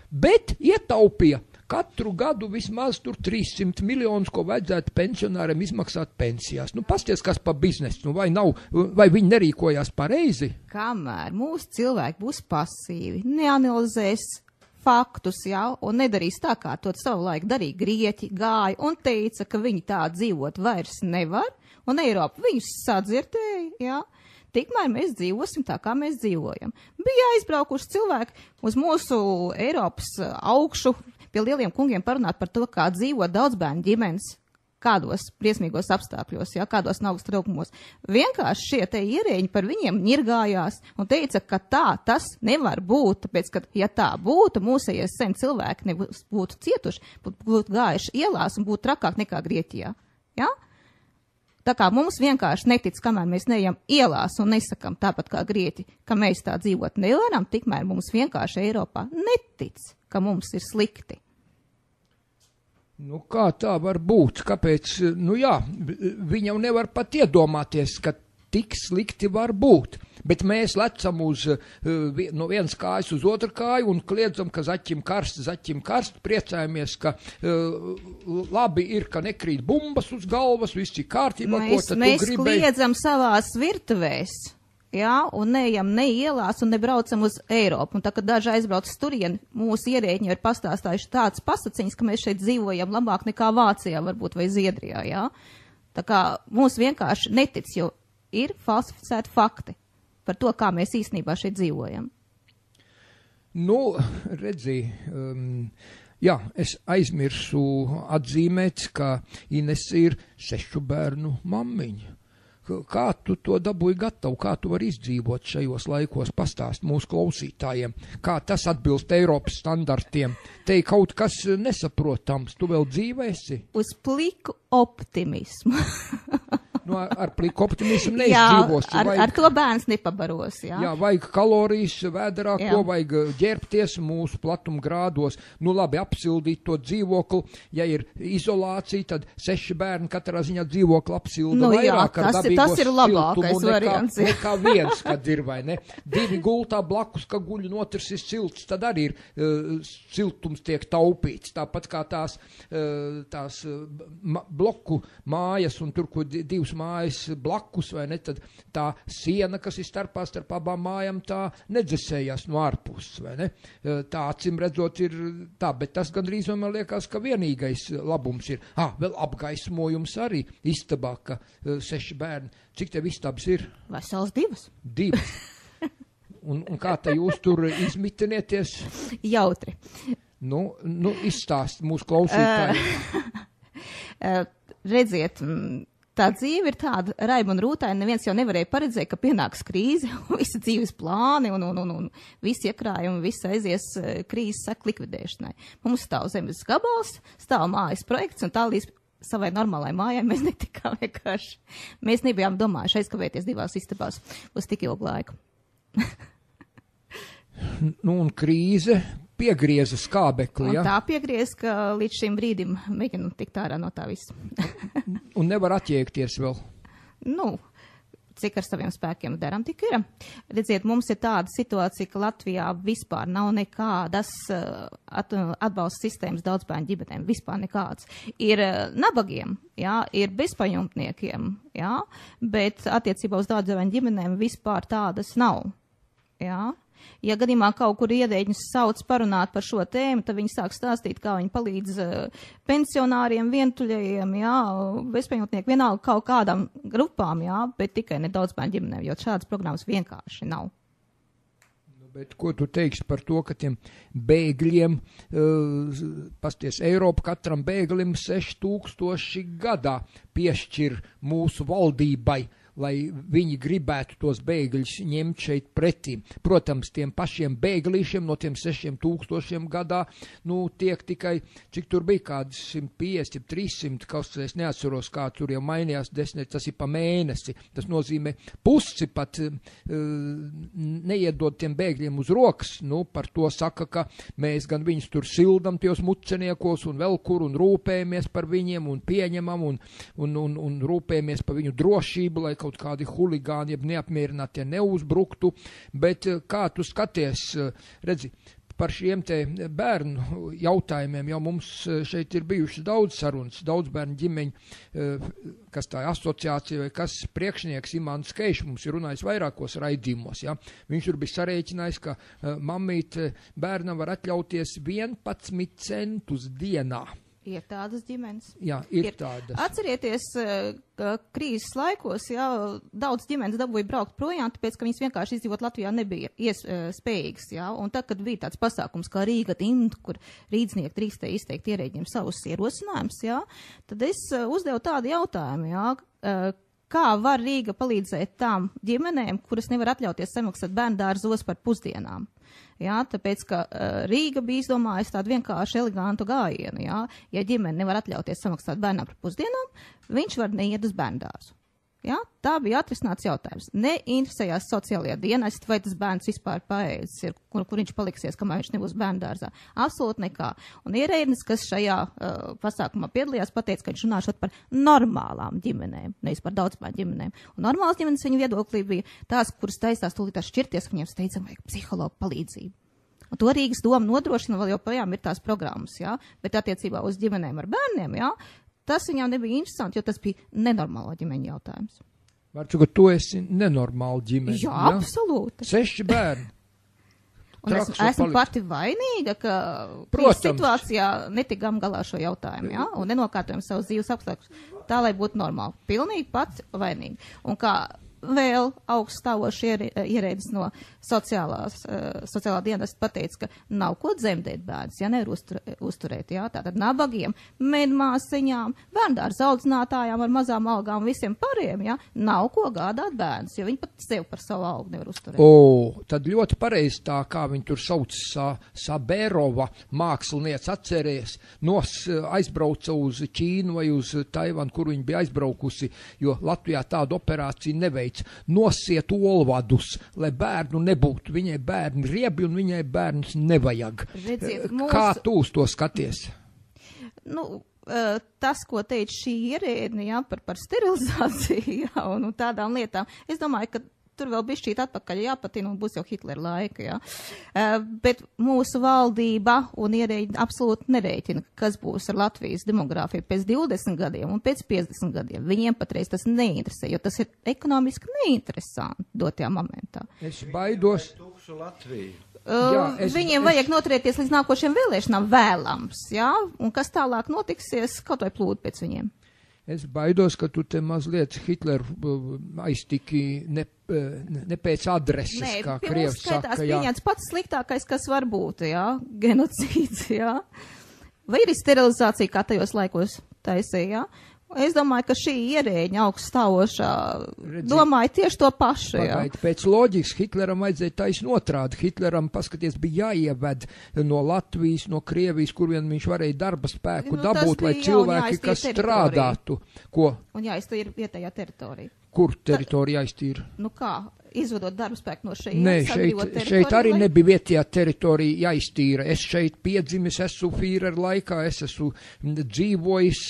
bet ietaupīja katru gadu vismaz tur 300 miljonus, ko vajadzētu pensionāriem izmaksāt pensijās. Pasties, kas pa biznesu, vai viņi nerīkojās pareizi? Kamēr mūsu cilvēki būs pasīvi, neanalizēs faktus, un nedarīs tā, kā to savulaik darīja grieķi, gāja un teica, ka viņi tā dzīvot vairs nevar, un Eiropa viņus sadzirdēja, tikmēr mēs dzīvosim tā, kā mēs dzīvojam. Bija aizbraukuši cilvēki uz mūsu Eiropas augšu pie lieliem kungiem parunāt par to, kā dzīvo daudzbērnu ģimenes. kādos briesmīgos apstākļos, ja, kādos naudas trūkumos. Vienkārši šie te ierēņi par viņiem ņirgājās un teica, ka tas nevar būt, tāpēc, ka, ja tā būtu, mūsējies sen cilvēki nebūtu cietuši, būtu gājuši ielās un būtu trakāk nekā Grieķijā. Ja? Tā kā mums vienkārši netic, kamēr mēs neejam ielās un nesakam tāpat kā Grieķi, ka mēs tā dzīvot nevaram, tikmēr mums vienkārši Eiropā netic, ka mums ir slikti. Nu, kā tā var būt? Kāpēc? Nu jā, viņam nevar pat iedomāties, ka tik slikti var būt. Bet mēs lecam no vienas kājas uz otru kāju un kliedzam, ka zaķim karst, priecājamies, ka labi ir, ka nekrīt bumbas uz galvas, viss ir kārtībā, ko tad tu gribēji. Mēs kliedzam savās virtuvēs. Jā, un neejam ne ielās un nebraucam uz Eiropu. Un tā, kad daži aizbrauc turieni, mūsu ierēģi ir pastāstājuši tāds pasaciņas, ka mēs šeit dzīvojam labāk nekā Vācijā, varbūt, vai Zviedrijā, jā. Tā kā mūs vienkārši netic, jo ir falsificēti fakti par to, kā mēs īstenībā šeit dzīvojam. Nu, redzi, jā, es aizmirsu atzīmēt, ka Ines ir 6 bērnu mammiņa. Kā tu to dabūji gatavu, kā tu vari izdzīvot šajos laikos, pastāst mūsu klausītājiem, kā tas atbilst Eiropas standartiem. Te kaut kas nesaprotams, tu vēl dzīvēsi? Uz pliku optimismu. Nu, ar pliku optimismu neizdzīvos. Jā, ar to bērns nepabaros, jā. Jā, vajag kalorijas vēderā, ko vajag ģērbties mūsu platumgrādos. Nu, labi, apsildīt to dzīvokli. Ja ir izolācija, tad 6 bērni katrā ziņā dzīvokli apsilda vairāk ar dabīgo tas ir labākais variants. Nekā viens, kad ir, vai ne? 2 gultā blakus, ka guļ un otrs ir silts, tad arī ir siltums tiek taupīts. Tāpat kā tās bloku mājas un tur, kur 2 mājas blakus, vai ne, tad tā siena, kas ir starp abām mājām, tā nedzesējās no ārpuses, vai ne? Tā acīm redzot ir tā, bet tas gandrīz man liekas, ka vienīgais labums ir. Vēl apgaismojums arī istabā, ka 6 bērni. Cik tev istabas ir? Vesels 2. 2. Un kā te jūs tur izmitinieties? Jautri. Nu izstāst mūsu klausītāji. Redziet, tā dzīve ir tāda raiba un rūtaina, neviens jau nevarēja paredzēt, ka pienāks krīze, un visi dzīves plāni, un visi iekrājumi, visi aizies krīzes seku likvidēšanai. Mums stāv zemes gabals, stāv mājas projekts, un tā līdz savai normālai mājai mēs netikām vienkārši. Mēs nebijām domājuši aizkavēties 2 istabās uz tik ilgu laiku. Nu, un krīze piegrieza skābekli, ja? Un tā piegrieza, ka līdz šim brīdim mēģinu tikt ārā no tā visa. Un nevar atjēgties vēl? Nu, cik ar saviem spēkiem daram, tik ir. Redziet, mums ir tāda situācija, ka Latvijā vispār nav nekādas atbalsta sistēmas daudzbērnu ģimenēm, vispār nekāds. Ir nabagiem, jā, ir bezpajumtniekiem, jā, bet attiecībā uz daudzbērnu ģimenēm vispār tādas nav, jā. Ja gadījumā kaut kur iedēģņus sauc parunāt par šo tēmu, tad viņi sāk stāstīt, kā viņi palīdz pensionāriem, vientuļajiem, jā, bezpajumtniekiem, vienalga kaut kādām grupām, jā, bet tikai nedaudz bērnu ģimenēm, jo šādas programmas vienkārši nav. Bet ko tu teiksi par to, ka tiem bēgļiem, pasties Eiropa katram bēglim 6000 gadā piešķir mūsu valdībai, lai viņi gribētu tos bēgļus ņemt šeit pretī. Protams, tiem pašiem bēglīšiem no tiem 6000 gadā, tiek tikai, cik tur bija kādi 150, 300, kaut kas es neatceros, kā tur jau mainījās, tas ir pa mēnesi. Tas nozīmē pusi pat neiedod tiem bēgļiem uz rokas. Par to saka, ka mēs gan viņus tur sildam tos muceniekos un vēl kur un rūpējamies par viņiem un pieņemam un rūpējamies par viņu drošību, lai kaut kādi huligāni, jeb neapmierinātie neuzbruktu, bet kā tu skaties, redzi, par šiem te bērnu jautājumiem, jau mums šeit ir bijušas daudz sarunas, daudz bērnu ģimeņu, kas tā asociācija vai kas priekšnieks Imants Keišs mums ir runājis vairākos raidījumos, ja? Viņš tur bija sarēķinājis, ka mammīt bērnam var atļauties 11 centus dienā. Ir tādas ģimenes. Jā, ir tādas. Atcerieties, ka krīzes laikos, jā, daudz ģimenes dabūja braukt projām, tāpēc, ka viņas vienkārši izdzīvot Latvijā nebija spējīgas, jā. Un tad, kad bija tāds pasākums kā Rīga Tinta, kur rīdznieki drīkstēja izteikt ierēģiem savus ierosinājumus, jā, tad es uzdevu tādu jautājumu, jā, kā var Rīga palīdzēt tām ģimenēm, kuras nevar atļauties samaksāt bērndārzos par pusdienām. Jā, tāpēc, ka Rīga bija izdomājusi tādu vienkārši elegantu gājienu. Jā. Ja ģimene nevar atļauties samaksāt bērnām par pusdienām, viņš var neiet uz bērndārzu. Jā, tā bija atrisināts jautājums. Neinteresējās sociālajā dienestā, vai tas bērns vispār paēdis ir, kur viņš paliksies, kamēr viņš nebūs bērndārzā. Absolūti nekā. Un ierēdnis, kas šajā pasākumā piedalījās, pateica, ka viņš runāšot par normālām ģimenēm, nevis par daudzbērnu ģimenēm. Un normālas ģimenes viņa viedoklī bija tās, kuras taisās tūlītās šķirties, viņiem steidzam vajag psihologu palīdzību. Un to Rīgas doma nodrošina, vēl joprojām ir tās programmas, jā, bet attiecībā uz ģimenēm ar bērniem, jā, tas viņām nebija interesanti, jo tas bija nenormāla ģimeņa jautājums. Varētu, ka tu esi nenormāla ģimene. Jā, absolūti. 6 bērni. Un esmu pati vainīga, ka situācijā netikām galā šo jautājumu, jā, un nenokārtojam savus dzīves apstākļus tā, lai būtu normāli. Pilnīgi pats vainīgi. Un kā vēl augststāvoši ierēdnis no sociālā dienesta pateica, ka nav ko dzemdēt bērns, ja nevar uzturēt, jā, tātad nabagiem, medmāsiņām, bērndārza audzinātājām ar mazām algām, visiem pāriem, jā, nav ko gādāt bērns, jo viņi pat sev par savu algu nevar uzturēt. Tad ļoti pareizi tā, kā viņi tur sauc Sabērova māksliniec atcerēs, aizbrauca uz Ķīnu vai uz Taivanu, kur viņi bija aizbraukusi, jo Latvijā tādu operāciju neveic. Nosiet olvadus, lai bērnu nebūtu. Viņai bērni riebi un viņai bērns nevajag. Redziet, Kā tu uz to skaties? Nu, tas, ko teica šī ierēdne, jā, par sterilizāciju, jā, un tādām lietām, es domāju, ka tur vēl bišķīt atpakaļ jāpatina un būs jau Hitlera laika, jā. Bet mūsu valdība un ierēģi absolūti nerēķina, kas būs ar Latvijas demogrāfiju pēc 20 gadiem un pēc 50 gadiem. Viņiem patreiz tas neinteresē, jo tas ir ekonomiski neinteresanti dotajā momentā. Es baidos. Viņiem vajag noturēties līdz nākošiem vēlēšanām vēlams, jā, un kas tālāk notiksies, kaut vai plūd pēc viņiem. Es baidos, ka tu te mazliet Hitleru aiztiki ne pēc adreses, kā Krievs saka. Nē, pieņemts pats sliktākais, kas var būt, jā, genocīds, jā. Vai ir sterilizācija, kā tajos laikos taisīja, jā. Es domāju, ka šī ierēģiņa augststāvošā domāja tieši to pašu. Pagaid, pēc loģikas Hitleram vajadzēja taisn otrādi. Hitleram, paskaties, bija jāieved no Latvijas, no Krievijas, kur vien viņš varēja darba spēku dabūt, lai cilvēki, kas strādātu. Ko? Un jāiztīra vietējā teritorija. Kur teritorija jāiztīra? Nu kā? Izvedot darbu spēku no šeit. Nē, šeit arī nebija vietējā teritorija jāiztīra. Es šeit piedzimis, esmu Führer laikā, es esmu dzīvojis,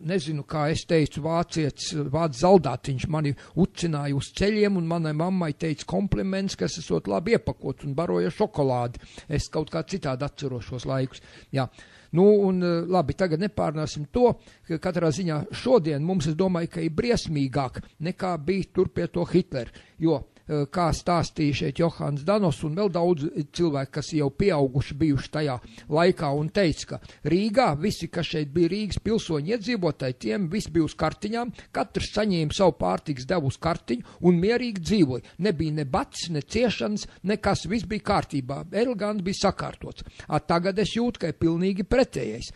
nezinu, kā es teicu, vācietis, vācu zaldātiņš mani ucināja uz ceļiem un manai mammai teica kompliments, ka es esot labi iepakot un baroja šokolādi. Es kaut kā citādi atceros šos laikus. Jā. Nu, un labi, tagad nepārnāsim to, ka katrā ziņā šodien mums, es domāju, ka ir briesmīgāk nekā bija tur pie to Hitler, jo, kā stāstīja šeit Johans Danos un vēl daudz cilvēku, kas jau pieauguši bijuši tajā laikā un teica, ka Rīgā visi, kas šeit bija Rīgas pilsoņi iedzīvotāji, tiem visi bija uz kartiņām, katrs saņēma savu pārtikas devu uz kartiņu un mierīgi dzīvoja. Nebija ne bats, ne ciešanas, nekas, viss bija kārtībā, eleganti bija sakārtots. Tagad es jūtu, ka ir pilnīgi pretējais.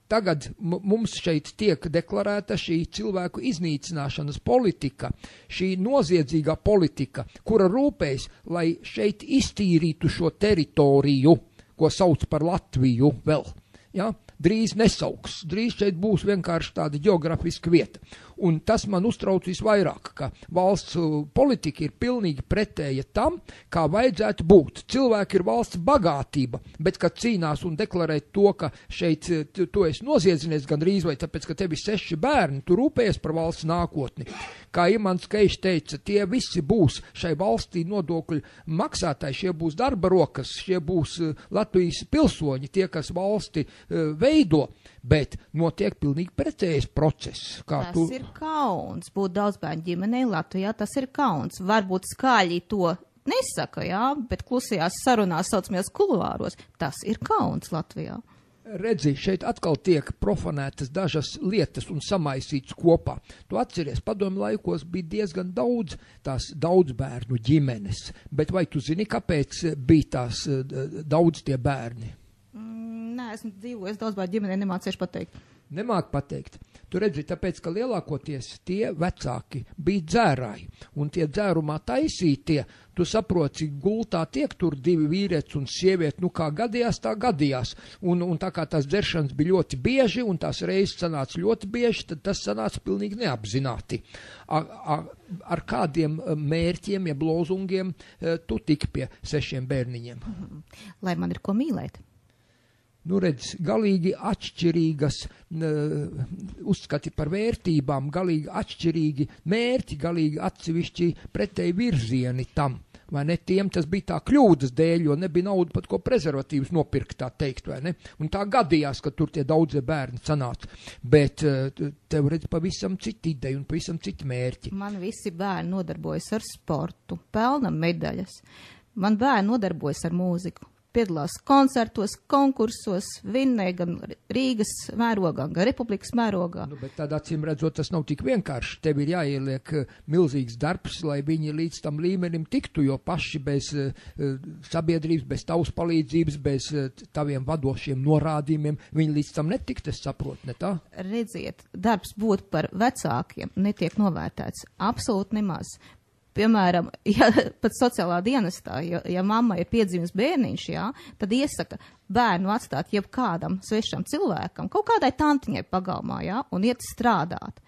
Tagad mums šeit tiek deklarēta šī cilvēku iznīcināšanas politika, šī noziedzīgā politika, kura rūpējas, lai šeit iztīrītu šo teritoriju, ko sauc par Latviju vēl. Ja? Drīz nesauks, drīz šeit būs vienkārši tāda geografiska vieta. Un tas man uztrauc visvairāk, ka valsts politika ir pilnīgi pretēja tam, kā vajadzētu būt. Cilvēki ir valsts bagātība, bet kad cīnās un deklarē to, ka šeit tu esi noziedzinies gandrīz vai tāpēc, ka tev ir 6 bērni, tu rūpējies par valsts nākotni. Kā Imants Keišs teica, tie visi būs šai valstī nodokļu maksātāji, šie būs darba rokas, šie būs Latvijas pilsoņi, tie, kas valsti veido, bet notiek pilnīgi pretējs process. Tas ir kauns. Būt daudzbērnu ģimenei Latvijā, tas ir kauns. Varbūt skaļi to nesaka, jā, bet klusajās sarunās saucamajās kuluāros, tas ir kauns Latvijā. Redzi, šeit atkal tiek profanētas dažas lietas un samaisītas kopā. Tu atceries, padomju laikos bija diezgan daudz tās daudzbērnu ģimenes, bet vai tu zini, kāpēc bija tās daudz tie bērni? Nē, esmu dzīvojis daudzbērnu ģimenē, nemācīšu pateikt. Nemāk pateikt. Tu redzi, tāpēc, ka lielākoties tie vecāki bija dzērāji, un tie dzērumā taisītie, tu saproti, gultā tiek tur 2 vīrietis un sievieti, nu kā gadījās, tā gadījās, un tā kā tās dzeršanas bija ļoti bieži, un tās reizes sanāca ļoti bieži, tad tas sanāca pilnīgi neapzināti. Ar kādiem mērķiem, jeb lozungiem tu tiki pie 6 bērniņiem? Lai man ir ko mīlēt. Nu, redz, galīgi atšķirīgas uzskati par vērtībām, galīgi atšķirīgi mērķi, galīgi atsevišķi pretēji virzieni tam. Vai ne? Tiem tas bija tā kļūdas dēļ, jo nebija nauda pat ko prezervatīvus nopirkt, tā teikt, vai ne? Un tā gadījās, ka tur tie daudzie bērni sanāca. Bet tev redz pavisam citi ideja un pavisam citi mērķi. Man visi bērni nodarbojas ar sportu, pelna medaļas. Man bērni nodarbojas ar mūziku. Piedalās koncertos, konkursos, vinnē gan Rīgas mērogā, gan Republikas mērogā. Nu, bet tādā acīm redzot, tas nav tik vienkārši. Tev ir jāieliek milzīgs darbs, lai viņi līdz tam līmenim tiktu, jo paši bez sabiedrības, bez tavas palīdzības, bez taviem vadošiem norādījumiem, viņi līdz tam netikt, es saprotu, ne tā? Redziet, darbs būt par vecākiem netiek novērtēts absolūti nemaz. Piemēram, ja pat sociālā dienestā, ja mamma ir piedzimis bērniņš, jā, tad iesaka bērnu atstāt jebkādam svešam cilvēkam, kaut kādai tantiņai pagalmā, jā, un iet strādāt.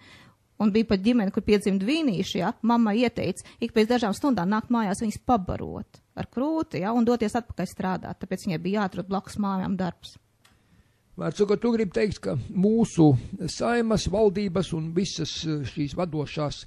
Un bija pat ģimene, kur piedzimta vīnīši, jā, mamma ieteica ik pēc dažām stundām nākt mājās viņas pabarot ar krūti, jā, un doties atpakaļ strādāt, tāpēc viņai bija jāatrod blakus mājām darbs. Vārdsakot, tu gribi teikt, ka mūsu saimas, valdības un visas šīs vadošās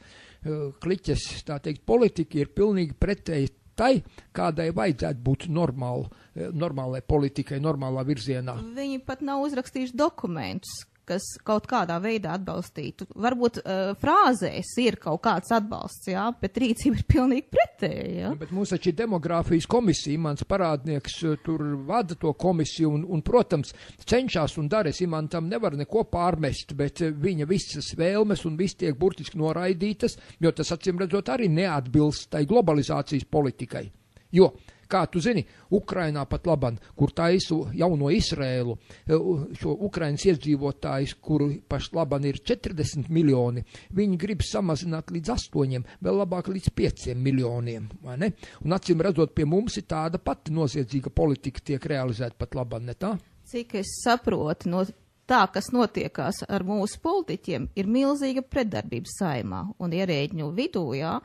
kliķes, tā teikt, politika ir pilnīgi pretēji tai, kādai vajadzētu būt normālai politikai, normālā virzienā. Viņi pat nav uzrakstījuši dokumentus, kas kaut kādā veidā atbalstītu. Varbūt frāzēs ir kaut kāds atbalsts, jā, bet rīcība ir pilnīgi pretēja. Jā. Bet mums taču ir demogrāfijas komisija, mans parādnieks tur vada to komisiju un protams, cenšas un dara, es Imantam nevar neko pārmest, bet viņa visas vēlmes un viss tiek burtiski noraidītas, jo tas acīm redzot arī neatbilst tai globalizācijas politikai. Jo, kā tu zini, Ukrainā pat laban, kur taisu jauno Izrēlu, šo Ukrainas iedzīvotājus, kuru paši laban ir 40 miljoni, viņi grib samazināt līdz 8, vēl labāk līdz 5 miljoniem, vai ne? Un acīm redzot, pie mums ir tāda pati noziedzīga politika tiek realizēta pat laban, ne tā? Cik es saprotu, no tā, kas notiekās ar mūsu politiķiem, ir milzīga pretdarbības saimā un ierēģņu vidū, jā,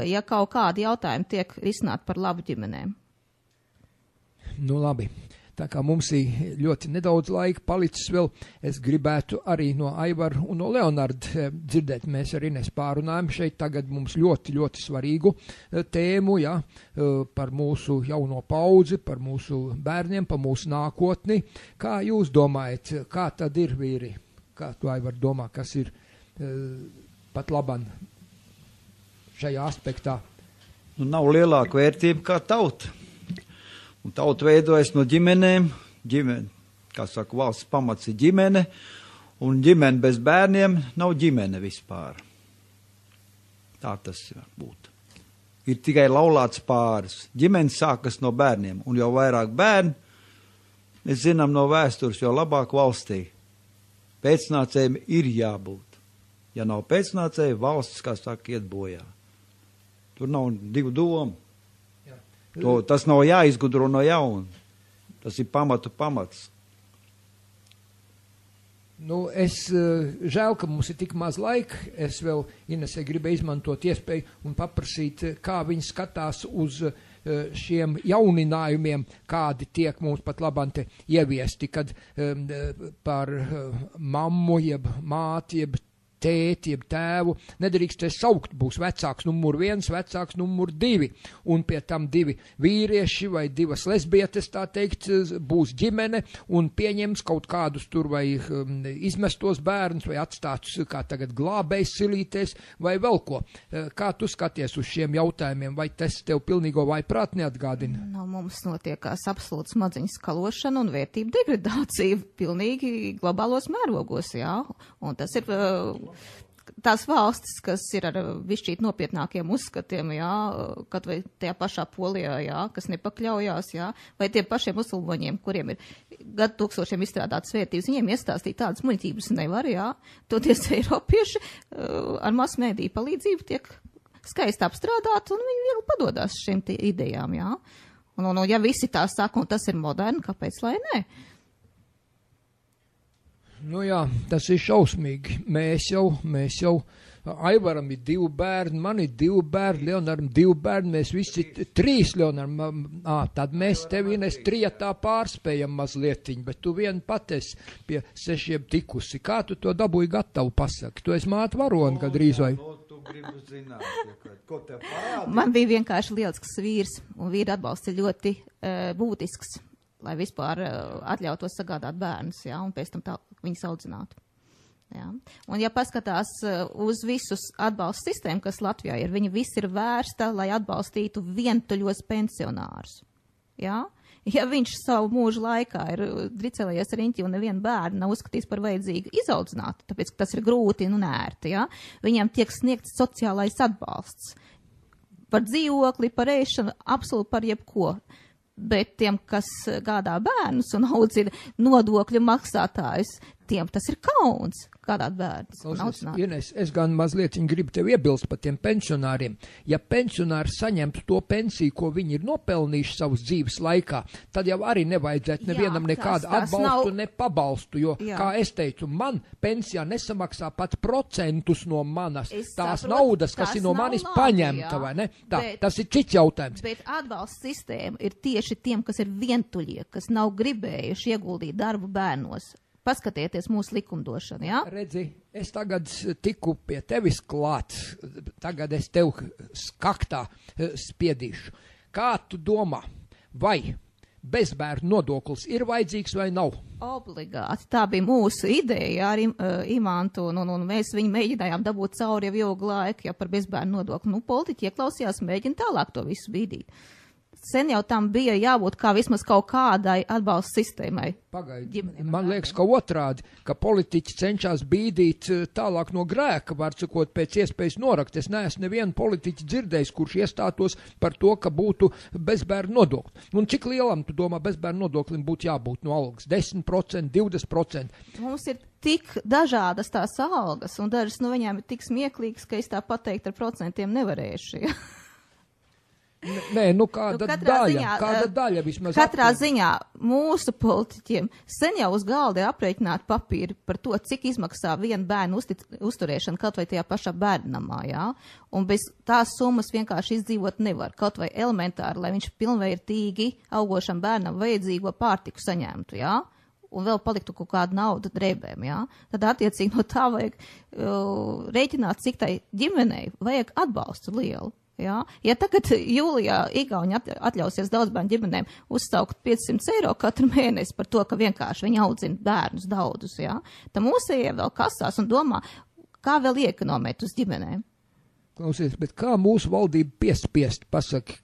ja kaut kādi jautājumi tiek risināti par labu ģimenēm. Nu labi, tā kā mums ir ļoti nedaudz laika palicis vēl, es gribētu arī no Aivara un no Leonarda dzirdēt. Mēs arī pārunājam šeit tagad mums ļoti, ļoti svarīgu tēmu, ja, par mūsu jauno paudzi, par mūsu bērniem, par mūsu nākotni. Kā jūs domājat, kā tad ir vīri? Kā tu, Aivar, domā, kas ir pat laban šajā aspektā? Nu, nav lielāka vērtība kā tauta. Un tauta veidojas no ģimenēm. Ģimene, kā saka, valsts pamats ir ģimene, un ģimene bez bērniem nav ģimene vispār. Tā tas var būt. Ir tikai laulāts pāris. Ģimene sākas no bērniem, un jo vairāk bērni, mēs zinām no vēstures, jo labāk valstī. Pēcnācējiem ir jābūt. Ja nav pēcnācēji, valsts, kā saka, iet bojā. Tur nav divu domu. Tas nav jāizgudro no jauna. Tas ir pamats. Nu, es žēl, ka mums ir tik maz laika. Es vēl Inesē gribēju izmantot iespēju un paprasīt, kā viņi skatās uz šiem jauninājumiem, kādi tiek mums pat labante ieviesti, kad par mammu, jeb māti, jeb tēti, jeb tēvu, nedrīkstēs saukt, būs vecāks numur 1, vecāks numur 2, un pie tam 2 vīrieši vai 2 lesbietes, tā teikt, būs ģimene, un pieņems kaut kādus tur vai izmestos bērnus, vai atstātus, kā tagad glābējs silīties, vai vēl ko. Kā tu skaties uz šiem jautājumiem, vai tas tev pilnīgo vaiprāt neatgādina? No, mums notiekās absolūts smadziņu skalošana un vērtību degradācija pilnīgi globālos mērogos, jā. Un tas ir tās valstis, kas ir ar višķīt nopietnākiem uzskatiem, jā, kad vai tajā pašā Polijā, jā, kas nepakļaujās, jā, vai tie pašiem musulmaņiem, kuriem ir gadu tūkstošiem izstrādātas vērtības, viņiem iestāstīt tādas muļķības nevar, jā, toties eiropieši ar masmēdiju palīdzību tiek skaisti apstrādāt, un viņi viegli padodās šiem idejām, jā. Un ja visi tā saka, un tas ir moderni, kāpēc lai ne? Nu jā, tas ir šausmīgi. Mēs jau, Aivaram ir 2 bērni, man ir 2 bērni, Leonaram 2 bērni, mēs visi 3 Leonaram. Tad mēs tevi Ines 3 pārspējam mazlietiņ, bet tu vien pat esi pie 6 tikusi. Kā tu to dabūji gatavu pasaki? Tu esi māte varoni, kad drīz vai? Tu gribu zināt, ko tev parādi? Man bija vienkārši lielisks vīrs, un vīra atbalsts ir ļoti būtisks, lai vispār atļautos sagādāt bērnus, jā, un pēc tam tā viņus audzinātu. Jā. Un ja paskatās uz visus atbalsta sistēmu, kas Latvijā ir, viņa viss ir vērsta, lai atbalstītu vientuļos pensionārus. Jā? Ja viņš savu mūžu laikā ir dricelējies riņķi un nevienu bērnu nav uzskatījis par vajadzīgu izaudzināt, tāpēc, ka tas ir grūti un ērti, jā? Viņam tiek sniegts sociālais atbalsts par dzīvokli, par ēšanu, absolūti par jebko. Bet tiem, kas gādā bērnus un audzina nodokļu maksātājus, tiem tas ir kauns gādāt bērnus. Ines, es gan mazliet gribu tev iebilst par tiem pensionāriem. Ja pensionāri saņemtu to pensiju, ko viņi ir nopelnījuši savas dzīves laikā, tad jau arī nevajadzētu nevienam nekādu atbalstu, ne pabalstu, jo, kā es teicu, man pensijā nesamaksā pat procentus no manas, tās naudas, kas ir no manis paņemta, vai ne? Tā, tas ir cits jautājums. Bet atbalsta sistēma ir tieši tiem, kas ir vientuļie, kas nav gribējuši ieguldīt darbu bērnos. Paskatieties mūsu likumdošanu, jā? Redzi, es tagad tiku pie tevis klāt, tagad es tev skaktā spiedīšu. Kā tu domā, vai bezbērnu nodoklis ir vajadzīgs vai nav? Obligāti. Tā bija mūsu ideja ar Imantu, un mēs viņu mēģinājām dabūt cauri jau ilgu laiku, ja par bezbērnu nodokli. Nu, politiķi ieklausījās, mēģina tālāk to visu bīdīt. Sen jau tam bija jābūt kā vismaz kaut kādai atbalsta sistēmai. Pagaidi, man liekas, ka otrādi, ka politiķi cenšas bīdīt tālāk no grēka, var sakot, pēc iespējas norakt. Es neesmu nevienu politiķi dzirdējis, kurš iestātos par to, ka būtu bezbērnu nodokli. Un cik lielam, tu domā, bezbērnu nodoklim būtu jābūt no algas? 10%, 20%? Mums ir tik dažādas tās algas, un dažas no viņām ir tik smieklīgas, ka es tā pateikt ar procentiem nevarēšu. Ja? Nē, nu kāda daļa vismaz. Katrā ziņā mūsu politiķiem sen jau uz galda ir aprēķināti papīri par to, cik izmaksā vienu bērnu uzturēšana kaut vai tajā pašā bērnamā, jā. Un bez tās summas vienkārši izdzīvot nevar, kaut vai elementāri, lai viņš pilnvērtīgi augošam bērnam vajadzīgo pārtiku saņemtu, jā. Un vēl paliktu kaut kādu naudu drēbēm, jā. Tad attiecīgi no tā vajag rēķināt, cik tai ģimenei vajag atbalstu lielu. Jā. Ja tagad jūlijā Igauņi atļausies daudzbērnu ģimenēm uzsaukt 500 eiro katru mēnesi par to, ka vienkārši viņi audzina bērnus daudzus, jā, tad mūsējie vēl kasās un domā, kā vēl iekonomēt uz ģimenēm. Klausies, bet kā mūsu valdība piespiest, pasaki,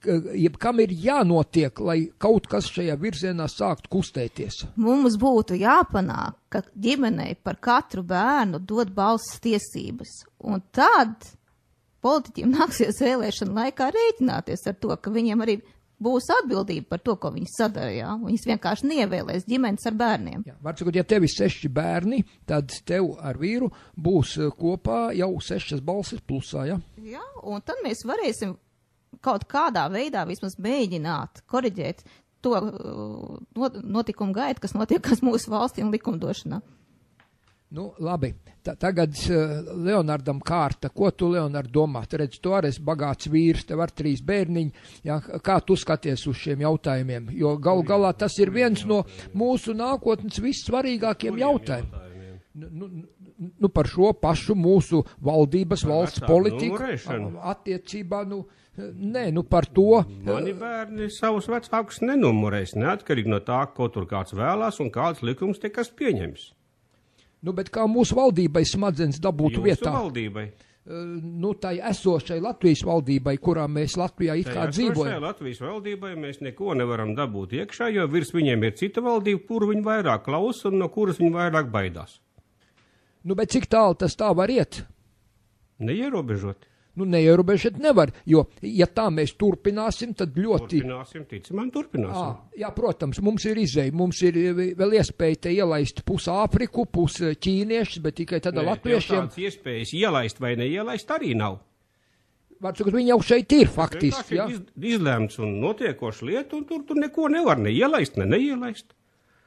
kam ir jānotiek, lai kaut kas šajā virzienā sāktu kustēties? Mums būtu jāpanāk, ka ģimenei par katru bērnu dod balsas tiesības, un tad politiķiem nāksies vēlēšana laikā rēķināties ar to, ka viņiem arī būs atbildība par to, ko viņi sadara, jā. Viņas vienkārši neievēlēs ģimenes ar bērniem. Jā, var sakot, ja tev ir 6 bērni, tad tev ar vīru būs kopā jau 6 balsis plusā, jā? Jā, un tad mēs varēsim kaut kādā veidā vismaz mēģināt koriģēt to notikumu gaitu, kas notiekās mūsu valstī un likumdošanā. Nu, labi. Tagad Leonardam kārta. Ko tu, Leonard, domā? Redz, tu arī esi bagāts vīrs, tev ar 3 bērniņi. Jā, kā tu skaties uz šiem jautājumiem? Jo galu galā tas ir viens no mūsu nākotnes vissvarīgākiem jautājumiem. Par šo pašu mūsu valdības valsts politiku attiecībā, par to. Mani bērni savus vecākus nenumurēs, neatkarīgi no tā, ko tur kāds vēlās un kāds likums tie kas pieņems. Bet kā mūsu valdībai smadzenes dabūtu vietā? Jūsu valdībai? Tai esošai Latvijas valdībai, kurā mēs Latvijā it kā dzīvojam. Esošai Latvijas valdībai mēs neko nevaram dabūt iekšā, jo virs viņiem ir cita valdība, kuru viņi vairāk klausa un no kuras viņi vairāk baidās. Bet cik tālu tas tā var iet? Neierobežot. Neierobežot nevar, jo, ja tā mēs turpināsim, tad ļoti... Turpināsim. Jā, protams, mums ir izēja, mums ir vēl iespēja te ielaist pus Āfriku, pus ķīniešus, bet tikai tad latviešiem... Tādas iespējas ielaist vai neielaist arī nav. Varbūt, viņi jau šeit ir faktiski, jā? Izlēmts un notiekoši lieta, un tur neko nevar neielaist, neielaist.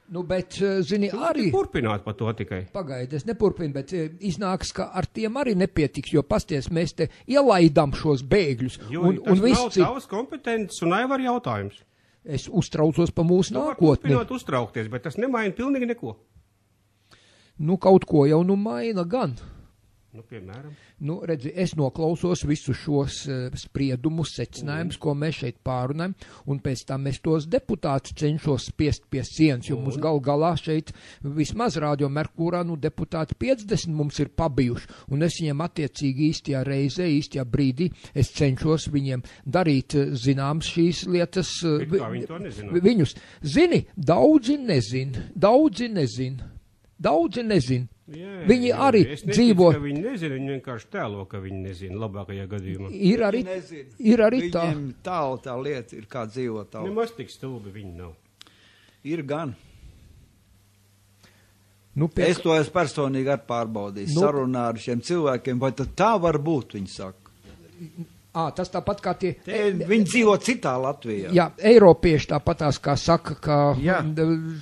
Bet, zini, arī... Turpināt par to tikai. Pagaidi, es nepurpinu, bet iznāks, ka ar tiem arī nepietiks, jo pasties mēs te ielaidām šos bēgļus. Tas nav tavs kompetences un Aivar jautājums. Es uztraucos par mūsu nākotni. Turpināt uztraukties, bet tas nemaina pilnīgi neko. Kaut ko jau maina gan. Piemēram. Redzi, es noklausos visus šos spriedumus, secinājumus, ko mēs šeit pārunājam, un pēc tam es tos deputātus cenšos spiest pie sienas, jo mums galā šeit vismaz Radio Merkurā, deputāti 50 mums ir pabijuši, un es viņiem attiecīgi īstajā reizē, īstajā brīdī, es cenšos viņiem darīt zināms šīs lietas. Kā viņi to nezina? Viņus, zini, daudzi nezin. Viņi arī dzīvo. Viņi nezina, viņi vienkārši tēlo, ka viņi nezina labākajā gadījumā. Ir arī tā. Viņiem tā lieta ir, kā dzīvo tālu. Nemaz tik stulbi viņi nav. Ir gan. Es to esmu personīgi arī pārbaudījis. Sarunā ar šiem cilvēkiem, vai tad tā var būt, viņi saka. Tas tāpat kā tie... Viņi dzīvo citā Latvijā. Jā, Eiropieši tāpatās kā saka, ka... Jā,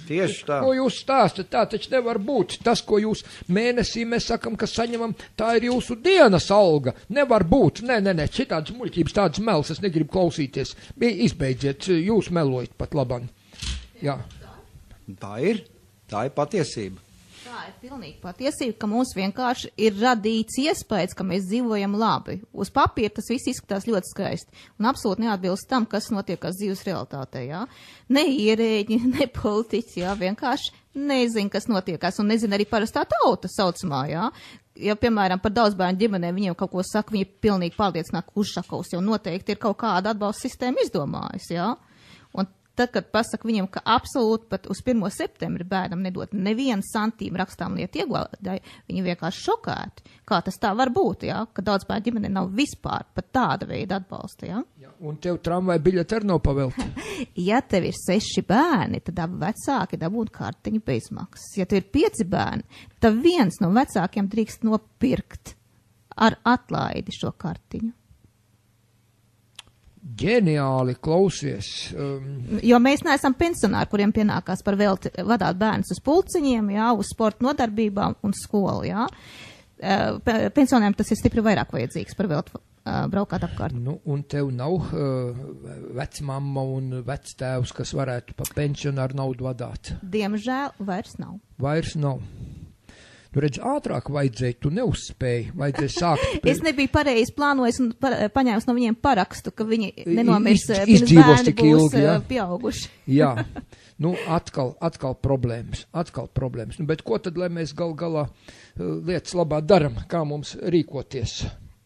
tieši tā. Ko jūs stāstat, tā taču nevar būt. Tas, ko jūs mēnesī mēs sakam, ka saņemam, tā ir jūsu dienas alga. Nevar būt. Nē, šitādas muļķības, tādas melas, es negribu klausīties. Izbeidziet, jūs melojat pat labam. Jā. Tā ir patiesība. Tā ir pilnīgi patiesība, ka mums vienkārši ir radīts iespējas, ka mēs dzīvojam labi. Uz papīra tas viss izskatās ļoti skaisti un absolūti neatbilst tam, kas notiekās dzīves realitātē, jā. Ne ierēģi, ne politiķi, jā, vienkārši nezin, kas notiekās un nezin arī parastā tauta saucamā, jā. Ja, piemēram, par daudzbērnu ģimenēm viņiem kaut ko saka, viņi pilnīgi pārliecināti, ka Ušakovs jau noteikti ir kaut kāda atbalsta sistēma izdomājis, jā. Un tad, kad pasaka viņam, ka absolūti pat uz 1. septembri bērnam nedot nevienu santīmu rakstām lietu iegādāji, viņi vienkārši šokēti. Kā tas tā var būt, jā? Ka daudz bērnu ģimene nav vispār pat tāda veida atbalsta, jā? Un tev tramvai biļete arī nav pavelta? Ja tev ir 6 bērni, tad vecāki dabūtu kartiņu bezmaksas. Ja tev ir 5 bērni, tad viens no vecākiem drīkst nopirkt ar atlaidi šo kartiņu. Ģeniāli, klausies. Jo mēs neesam pensionāri, kuriem pienākās par velti vadāt bērnus uz pulciņiem, jā, uz sporta nodarbībām un skolu, jā. Pensionāriem tas ir stipri vairāk vajadzīgs par velti braukāt apkārt. Un tev nav vecmamma un vectēvs, kas varētu pa pensionāru naudu vadāt? Diemžēl vairs nav. Vairs nav. Redz, ātrāk vajadzēja, tu neuzspēji, vajadzēja sākt. Es nebiju pareizi plānojis un paņēmis no viņiem parakstu, ka viņi nenomirs pirms bērni būs pieauguši. Jā, atkal problēmas. Bet ko tad, lai mēs galā lietas labā daram, kā mums rīkoties?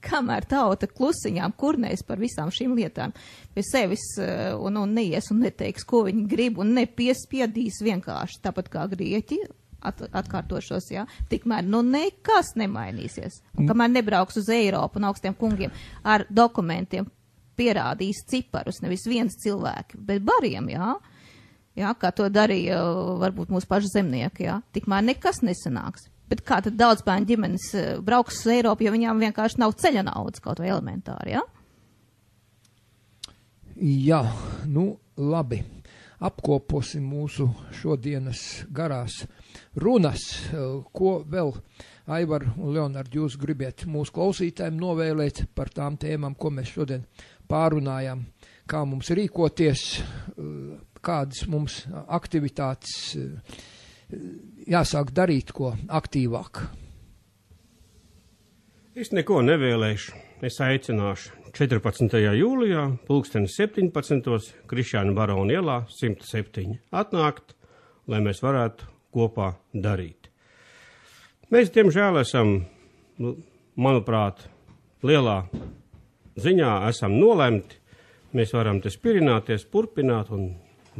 Kamēr tauta klusiņām kurnēs par visām šīm lietām pie sevis un neies un neteiks, ko viņi grib un nepiespiedīs vienkārši tāpat kā Grieķi, atkārtošos, jā, tikmēr, nekas nemainīsies. Un kamēr nebrauks uz Eiropu un augstiem kungiem ar dokumentiem pierādīs ciparus, nevis viens cilvēki, bet bariem, jā, kā to darīja varbūt mūsu paši zemnieki, jā, tikmēr nekas nesanāks. Bet kā tad daudz bērnu ģimenes brauks uz Eiropu, ja viņām vienkārši nav ceļa naudas kaut vai elementāri, jā? Jā, labi. Apkoposim mūsu šodienas garās runas, ko vēl, Aivar un Leonard, jūs gribiet mūsu klausītājiem novēlēt par tām tēmām, ko mēs šodien pārunājām, kā mums rīkoties, kādas mums aktivitātes jāsāk darīt ko aktīvāk? Es neko nevēlēšu. Es aicināšu 14. jūlijā, 17. Krišjāna Barona ielā 107 atnākt, lai mēs varētu kopā darīt. Mēs, diemžēl, esam, manuprāt, lielā ziņā esam nolemti. Mēs varam te spirināties, purpināt un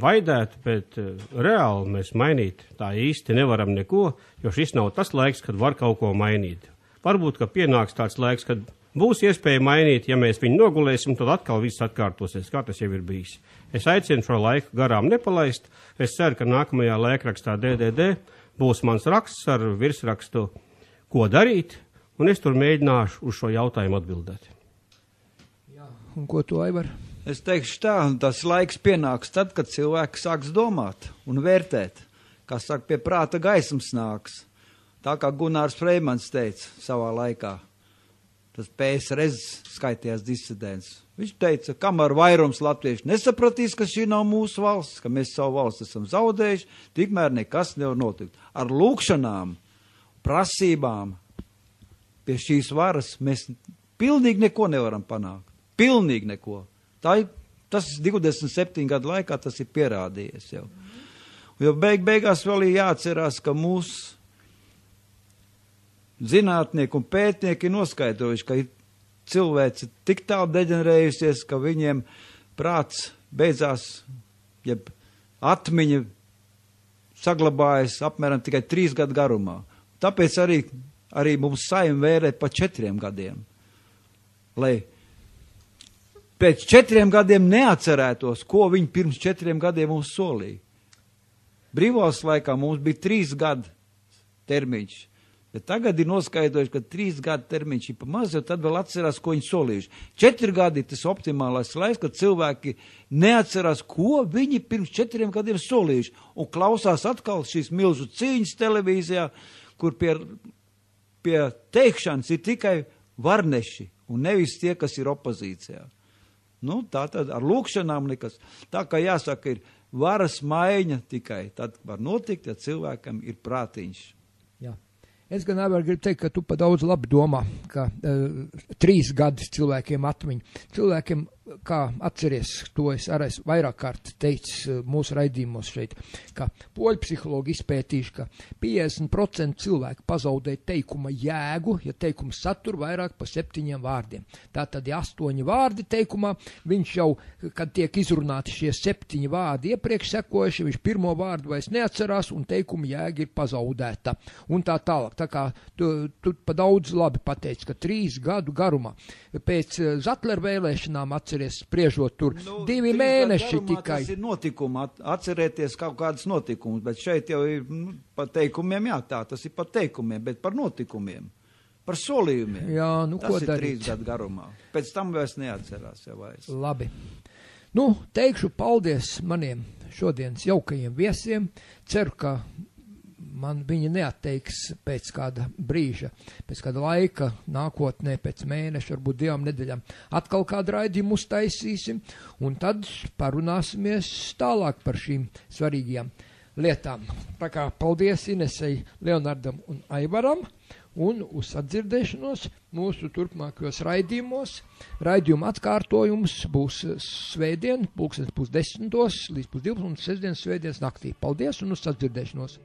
vaidēt, bet reāli mēs mainīt tā īsti nevaram neko, jo šis nav tas laiks, kad var kaut ko mainīt. Varbūt, ka pienāks tāds laiks, kad būs iespēja mainīt, ja mēs viņu nogulēsim, tad atkal viss atkārtosies, kā tas jau ir bijis. Es aicinu šo laiku garām nepalaist. Es ceru, ka nākamajā laikrakstā DDD būs mans raksts ar virsrakstu, ko darīt, un es tur mēģināšu uz šo jautājumu atbildēt. Jā. Un ko tu, Aivar? Es teikšu tā, tas laiks pienāks tad, kad cilvēki sāks domāt un vērtēt. Kā saka, pie prāta gaismas nāks. Tā kā Gunārs Freimans teica savā laikā. Tas PSRS skaitījās disidents. Viņš teica, kamēr vairums latvieši nesapratīs, ka šī nav mūsu valsts, ka mēs savu valsts esam zaudējuši, tikmēr nekas nevar notikt. Ar lūkšanām, prasībām pie šīs varas mēs pilnīgi neko nevaram panākt. Pilnīgi neko. Tas 27 gadu laikā tas ir pierādījies jau. Jo beigās vēl ir jāatcerās, ka mūsu zinātnieki un pētnieki ir noskaidrojuši, ka cilvēce tik tālu deģenerējusies, ka viņiem prāts beidzās, jeb atmiņa saglabājas apmēram tikai 3 gadu garumā. Tāpēc arī mums Saeima vērē pa 4 gadiem. Lai pēc 4 gadiem neatcerētos, ko viņi pirms 4 gadiem mums solīja. Brīvvalsts laikā mums bija 3 gadu termiņš. Bet tagad ir noskaidrojuši, ka 3 gadu termiņš ir pa maz, jo tad vēl atcerās, ko viņi solījuši. 4 gadi ir tas optimālais laiks, kad cilvēki neatcerās, ko viņi pirms 4 gadiem solījuši. Un klausās atkal šīs milzu cīņas televīzijā, kur pie teikšanas ir tikai varneši un nevis tie, kas ir opozīcijā. Nu, tā tad ar lūkšanām nekas. Tā kā jāsaka, ir varas maiņa tikai tad var notikt, ja cilvēkam ir prātiņš. Jā. Es gan nevaru gribu teikt, ka tu pa daudz labi domā, ka 3 gadi cilvēkiem atmiņa. Cilvēkiem, kā atceries, to es arī vairāk kārt teicu mūsu raidījumos šeit, ka poļu psihologi izpētījuši, ka 50% cilvēku pazaudē teikuma jēgu, ja teikums satur vairāk pa 7 vārdiem. Tātad, ja 8 vārdi teikumā, viņš jau, kad tiek izrunāti šie 7 vārdi iepriekš sekojuši, viņš pirmo vārdu vairs neatcerās un teikuma jēga ir pazaudēta. Un tā tālāk. Tā kā tu pa daudz labi pateici, ka 3 gadu garumā pēc Zatlera vēlēšanām atceries, spriežot tur 2 mēneši tikai. Tas ir notikumi, atcerēties kaut kādas notikumus, bet šeit jau ir par teikumiem, jā, tas ir par teikumiem, bet par notikumiem, par solījumiem. Jā, nu tas ko ir darīt? 3 gadu garumā. Pēc tam vairs neatcerās jau vairs. Labi. Nu, teikšu paldies maniem šodienas jaukajiem viesiem. Ceru, ka man viņi neatteiks pēc kāda brīža, pēc kāda laika, nākotnē, pēc mēneša, varbūt 2 nedēļām. Atkal kādu raidījumu uztaisīsim, un tad parunāsimies tālāk par šīm svarīgajām lietām. Tā kā paldies Inesei, Leonardam un Aivaram, un uz atdzirdēšanos mūsu turpmākajos raidījumos. Raidījuma atkārtojums būs svētdien, 10:30 līdz 12:00 un sestdienas svētdienas naktī. Paldies un uz atdzirdēšanos!